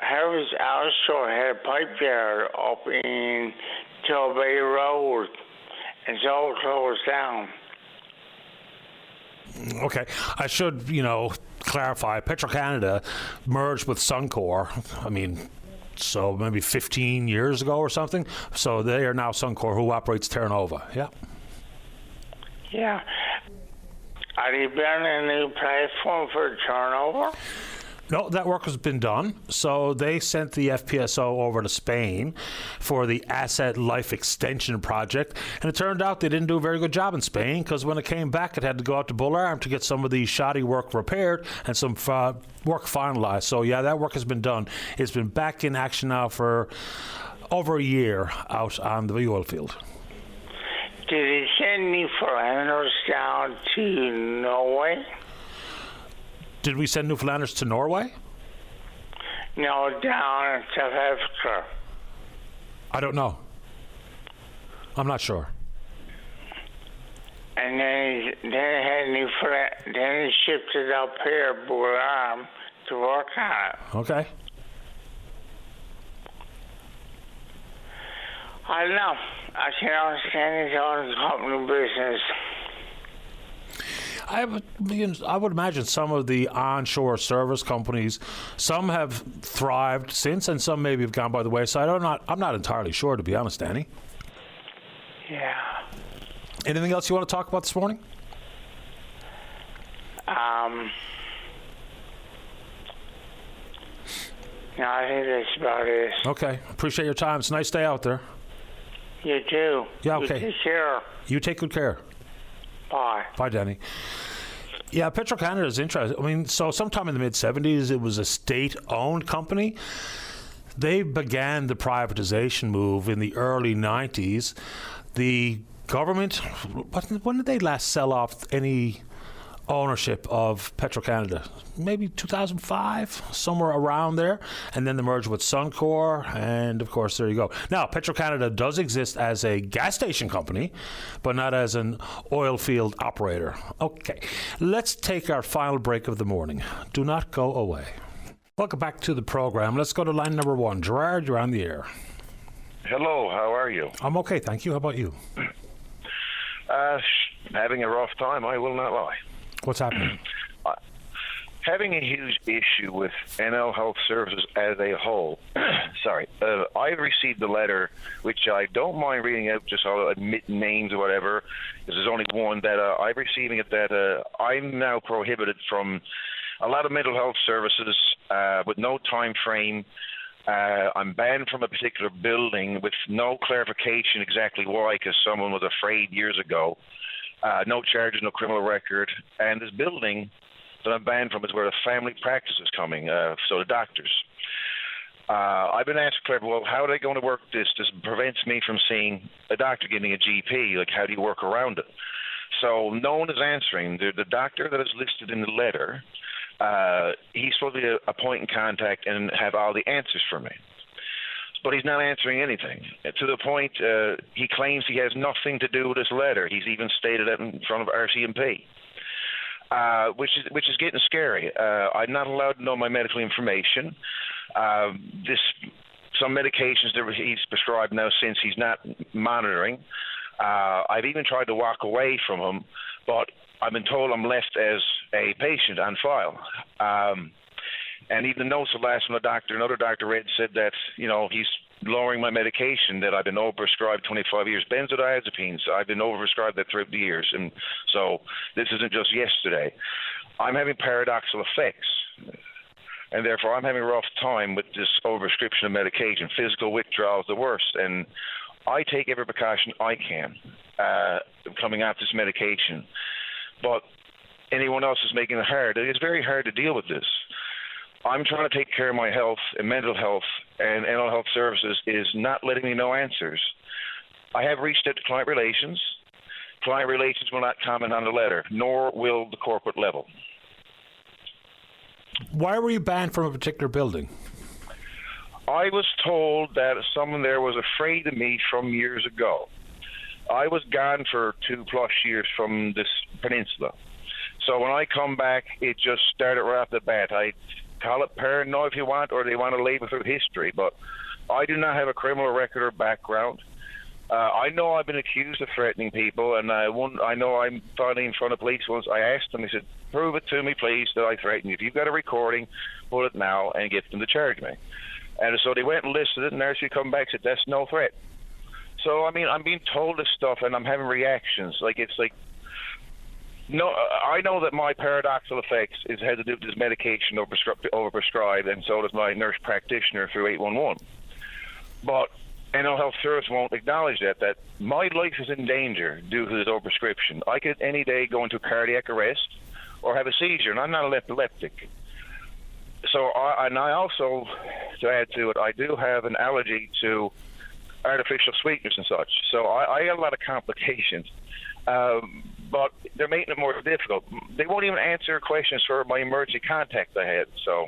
Harry's Offshore had a pipe yard up in Torbay Road. It's all closed down. Okay, I should, clarify. Petro-Canada merged with Suncor. I mean, so maybe 15 years ago or something. So they are now Suncor, who operates Terra Nova. Yeah. Yeah. Are you building a new platform for turnover? No, that work has been done. So they sent the FPSO over to Spain for the Asset Life Extension Project. And it turned out they didn't do a very good job in Spain, because when it came back, it had to go out to Bull Arm to get some of the shoddy work repaired and some work finalized. So, yeah, that work has been done. It's been back in action now for over a year out on the oil field. Did they send Newfoundlanders down to Norway? Did we send Newfoundlanders to Norway? No, down in South Africa. I don't know. I'm not sure. And then they had Newfoundland. Then he shipped it up here, Bull Arm, to work on it. Okay. I don't know. I can understand his own company business. I would imagine some of the onshore service companies, some have thrived since, and some maybe have gone by the wayside. I'm not entirely sure, to be honest, Danny. Yeah. Anything else you want to talk about this morning? No, I think that's about it. Okay. Appreciate your time. It's a nice day out there. You too. Yeah, okay. You take care. You take good care. Bye. Bye, Danny. Yeah, Petro-Canada is interesting. I mean, so sometime in the mid-'70s, it was a state-owned company. They began the privatization move in the early 90s. The government, when did they last sell off any ownership of Petro-Canada? Maybe 2005, somewhere around there. And then the merger with Suncor, and of course, there you go. Now, Petro-Canada does exist as a gas station company, but not as an oil field operator. Okay, let's take our final break of the morning. Do not go away. Welcome back to the program. Let's go to line number 1. Gerard, you're on the air. Hello, how are you? I'm okay, thank you. How about you? Having a rough time, I will not lie. What's happening? Having a huge issue with NL Health Services as a whole. Sorry. I received a letter, which I don't mind reading out, just I'll admit names or whatever, because there's only one, that I'm receiving it that I'm now prohibited from a lot of mental health services with no time frame. I'm banned from a particular building with no clarification exactly why, because someone was afraid years ago. No charges, no criminal record. And this building that I'm banned from is where the family practice is coming, so the doctors. I've been asked, well, how are they going to work this? This prevents me from seeing a doctor getting a GP. Like, how do you work around it? So no one is answering. The doctor that is listed in the letter, he's supposed to be a point in contact and have all the answers for me. But he's not answering anything. To the point, he claims he has nothing to do with this letter. He's even stated that in front of RCMP, which is getting scary. I'm not allowed to know my medical information. Some medications that he's prescribed now, since he's not monitoring. I've even tried to walk away from him, but I've been told I'm left as a patient on file. And even the notes of last from another doctor read said that, he's lowering my medication, that I've been overprescribed 25 years. Benzodiazepines, I've been overprescribed that throughout the years. And so this isn't just yesterday. I'm having paradoxical effects. And therefore I'm having a rough time with this overprescription of medication. Physical withdrawal is the worst. And I take every precaution I can coming off this medication. But anyone else is making it hard. It's very hard to deal with this. I'm trying to take care of my health and mental health, and NL Health Services is not letting me know answers. I have reached out to client relations. Client relations will not comment on the letter, nor will the corporate level. Why were you banned from a particular building? I was told that someone there was afraid of me from years ago. I was gone for 2+ years from this peninsula. So when I come back, it just started right off the bat. I call it paranoia if you want, or they want to label through history, but I do not have a criminal record or background. I know I've been accused of threatening people, and I know I'm finally in front of police once. I asked them, I said, prove it to me, please, that I threatened you. If you've got a recording, put it now and get them to charge me. And so they went and listed it, and there she come back and said, that's no threat. So, I mean, I'm being told this stuff, and I'm having reactions. No, I know that my paradoxical effects had to do with this medication overprescribed, and so does my nurse practitioner through 811. But NL Health Service won't acknowledge that my life is in danger due to this overprescription. I could any day go into cardiac arrest or have a seizure, and I'm not an epileptic. So, I also, to add to it, I do have an allergy to artificial sweeteners and such. So I got a lot of complications. But they're making it more difficult. They won't even answer questions for my emergency contact I had. So,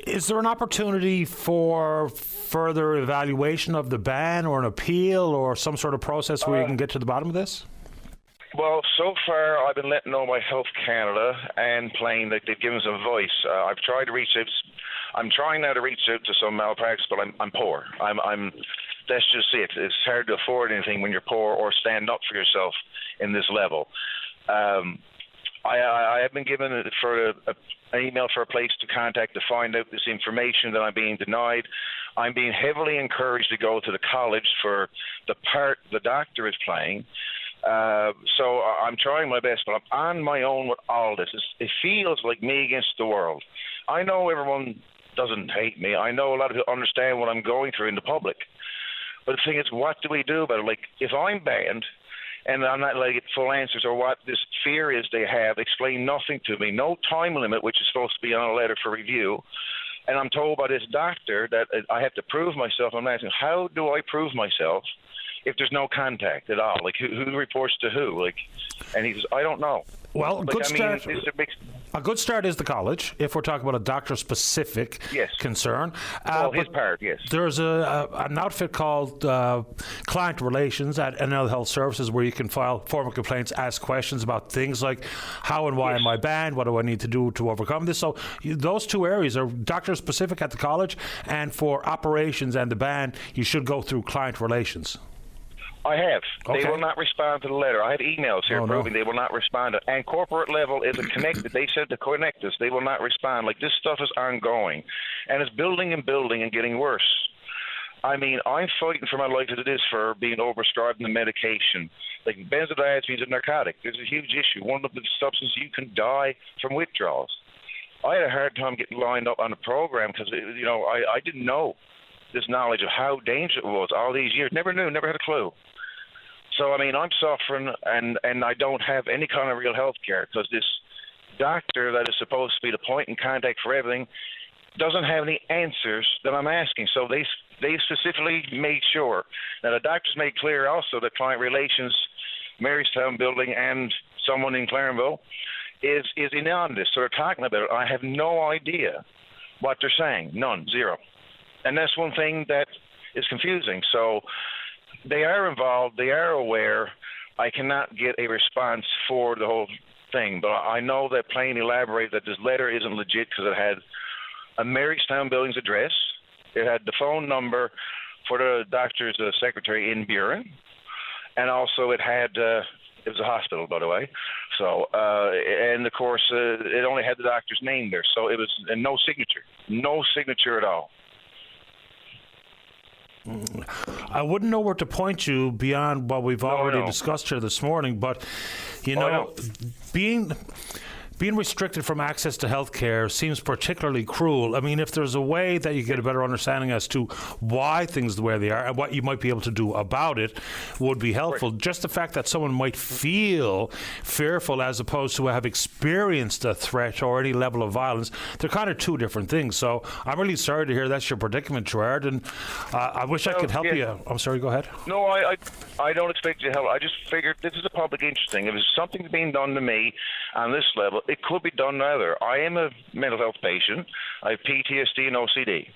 is there an opportunity for further evaluation of the ban, or an appeal, or some sort of process where you can get to the bottom of this? Well, so far I've been letting know my Health Canada and Plain that they've given us a voice. I've tried to reach out. I'm trying now to reach out to some malpractice, but I'm poor. That's just it. It's hard to afford anything when you're poor or stand up for yourself in this level. I have been given an email for a place to contact to find out this information that I'm being denied. I'm being heavily encouraged to go to the college for the part the doctor is playing. So I'm trying my best, but I'm on my own with all this. It feels like me against the world. I know everyone doesn't hate me. I know a lot of people understand what I'm going through in the public. But the thing is, what do we do about it? Like, if I'm banned and I'm not like full answers or what this fear is they have, explain nothing to me, no time limit, which is supposed to be on a letter for review, and I'm told by this doctor that I have to prove myself. I'm asking, how do I prove myself if there's no contact at all? Like, who reports to who? Like, and he says, I don't know. Well, like, a good start is the college, if we're talking about a doctor-specific concern. His part, yes. There's an outfit called Client Relations at NL Health Services where you can file formal complaints, ask questions about things like how and why am I banned, what do I need to do to overcome this. So those two areas are doctor-specific at the college, and for operations and the ban, you should go through Client Relations. I have. Okay. They will not respond to the letter. I have emails here proving they will not respond. And corporate level isn't connected. They said to connect us. They will not respond. Like, this stuff is ongoing. And it's building and building and getting worse. I mean, I'm fighting for my life as it is for being overprescribed in the medication. Like, benzodiazepines are narcotic. There's a huge issue. One of the substances you can die from withdrawals. I had a hard time getting lined up on the program because, I didn't know this knowledge of how dangerous it was all these years. Never knew, never had a clue. So, I mean, I'm suffering, and I don't have any kind of real health care because this doctor that is supposed to be the point in contact for everything doesn't have any answers that I'm asking. So they specifically made sure. Now, the doctors made clear also that Client Relations, Marystown Building, and someone in Clarenville is in on this. So they're talking about it. I have no idea what they're saying. None. Zero. And that's one thing that is confusing. So they are involved. They are aware. I cannot get a response for the whole thing. But I know that plain elaborate that this letter isn't legit because it had a Marystown Building's address. It had the phone number for the doctor's secretary in Buren. And also it had, it was a hospital, by the way. So, and of course, it only had the doctor's name there. So it was no signature at all. I wouldn't know where to point you beyond what we've already discussed here this morning, but, being restricted from access to health care seems particularly cruel. I mean, if there's a way that you get a better understanding as to why things the way they are and what you might be able to do about it would be helpful. Just the fact that someone might feel fearful as opposed to have experienced a threat or any level of violence, they're kind of two different things. So I'm really sorry to hear that's your predicament, Gerard, and I wish I could help you. I'm sorry, go ahead. No, I don't expect you to help. I just figured this is a public interest thing. If there's something being done to me on this level, it could be done either. I am a mental health patient. I have PTSD and OCD.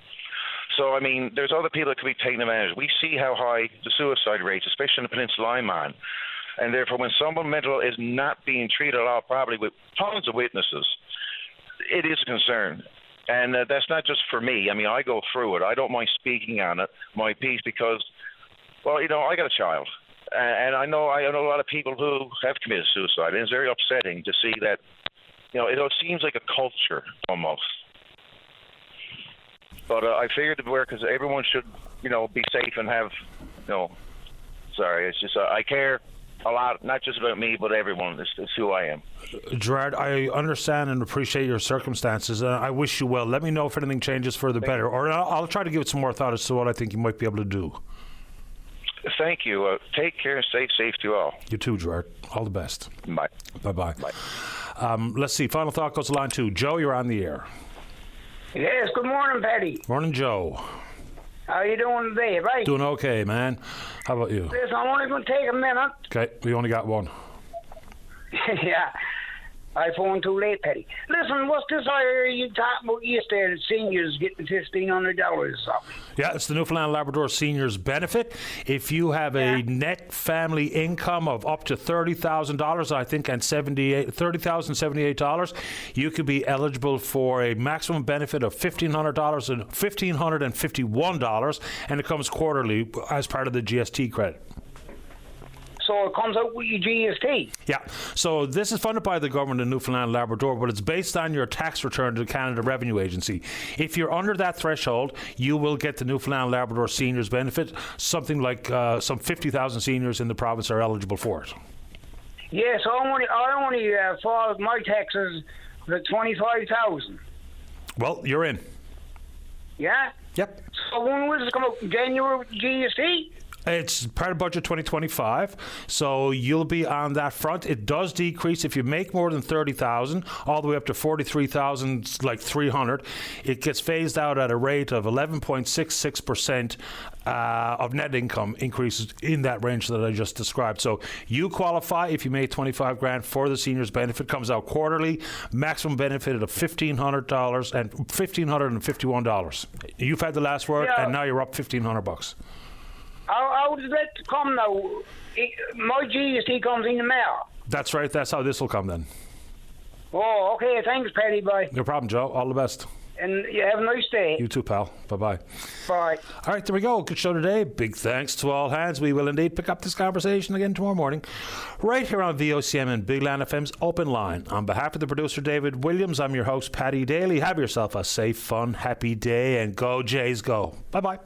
So, I mean, there's other people that could be taken advantage. We see how high the suicide rates, especially in the Peninsula I'm on. And therefore, when someone mental is not being treated at all properly with tons of witnesses, it is a concern. And that's not just for me. I mean, I go through it. I don't mind speaking on it, my piece, because, well, I got a child. And I know a lot of people who have committed suicide, and it's very upsetting to see that, it seems like a culture almost. But I figured it would because everyone should, be safe and have, sorry, it's just I care a lot, not just about me, but everyone. It's who I am. Gerard, I understand and appreciate your circumstances. I wish you well. Let me know if anything changes for the better, or I'll try to give it some more thought as to what I think you might be able to do. Thank you. Take care and stay safe to you all. You too, Gerard. All the best. Bye. Bye-bye. Bye. Let's see. Final thought goes to line 2. Joe, you're on the air. Yes, good morning, Paddy. Morning, Joe. How you doing today, right? Doing okay, man. How about you? Listen, I'm only going to take a minute. Okay, we only got one. Yeah. I phoned too late, Paddy. Listen, what's this I hear you talking about yesterday, seniors getting $1,500 or something? Yeah, it's the Newfoundland Labrador Seniors Benefit. If you have a net family income of up to $30,000, I think, and $30,078, you could be eligible for a maximum benefit of $1,551, and it comes quarterly as part of the GST credit. So it comes out with your GST? Yeah. So this is funded by the government of Newfoundland and Labrador, but it's based on your tax return to the Canada Revenue Agency. If you're under that threshold, you will get the Newfoundland and Labrador Seniors Benefit. Something like some 50,000 seniors in the province are eligible for it. Yes, I only filed my taxes for $25,000. Well, you're in. Yeah? Yep. So when will this come out? January GST? It's part of Budget 2025, so you'll be on that front. It does decrease if you make more than 30,000, all the way up to 43,000, like 300. It gets phased out at a rate of 11.66% of net income increases in that range that I just described. So you qualify if you make 25 grand for the seniors benefit. Comes out quarterly, maximum benefit of $1,500 and $1,551. You've had the last word, and now you're up $1,500. How does that come now? My GST comes in the mail. That's right. That's how this will come then. Oh, okay. Thanks, Paddy. Bye. No problem, Joe. All the best. And you have a nice day. You too, pal. Bye-bye. Bye. All right, there we go. Good show today. Big thanks to all hands. We will indeed pick up this conversation again tomorrow morning, right here on VOCM and Big Land FM's Open Line. On behalf of the producer, David Williams, I'm your host, Paddy Daly. Have yourself a safe, fun, happy day, and go Jays go. Bye-bye.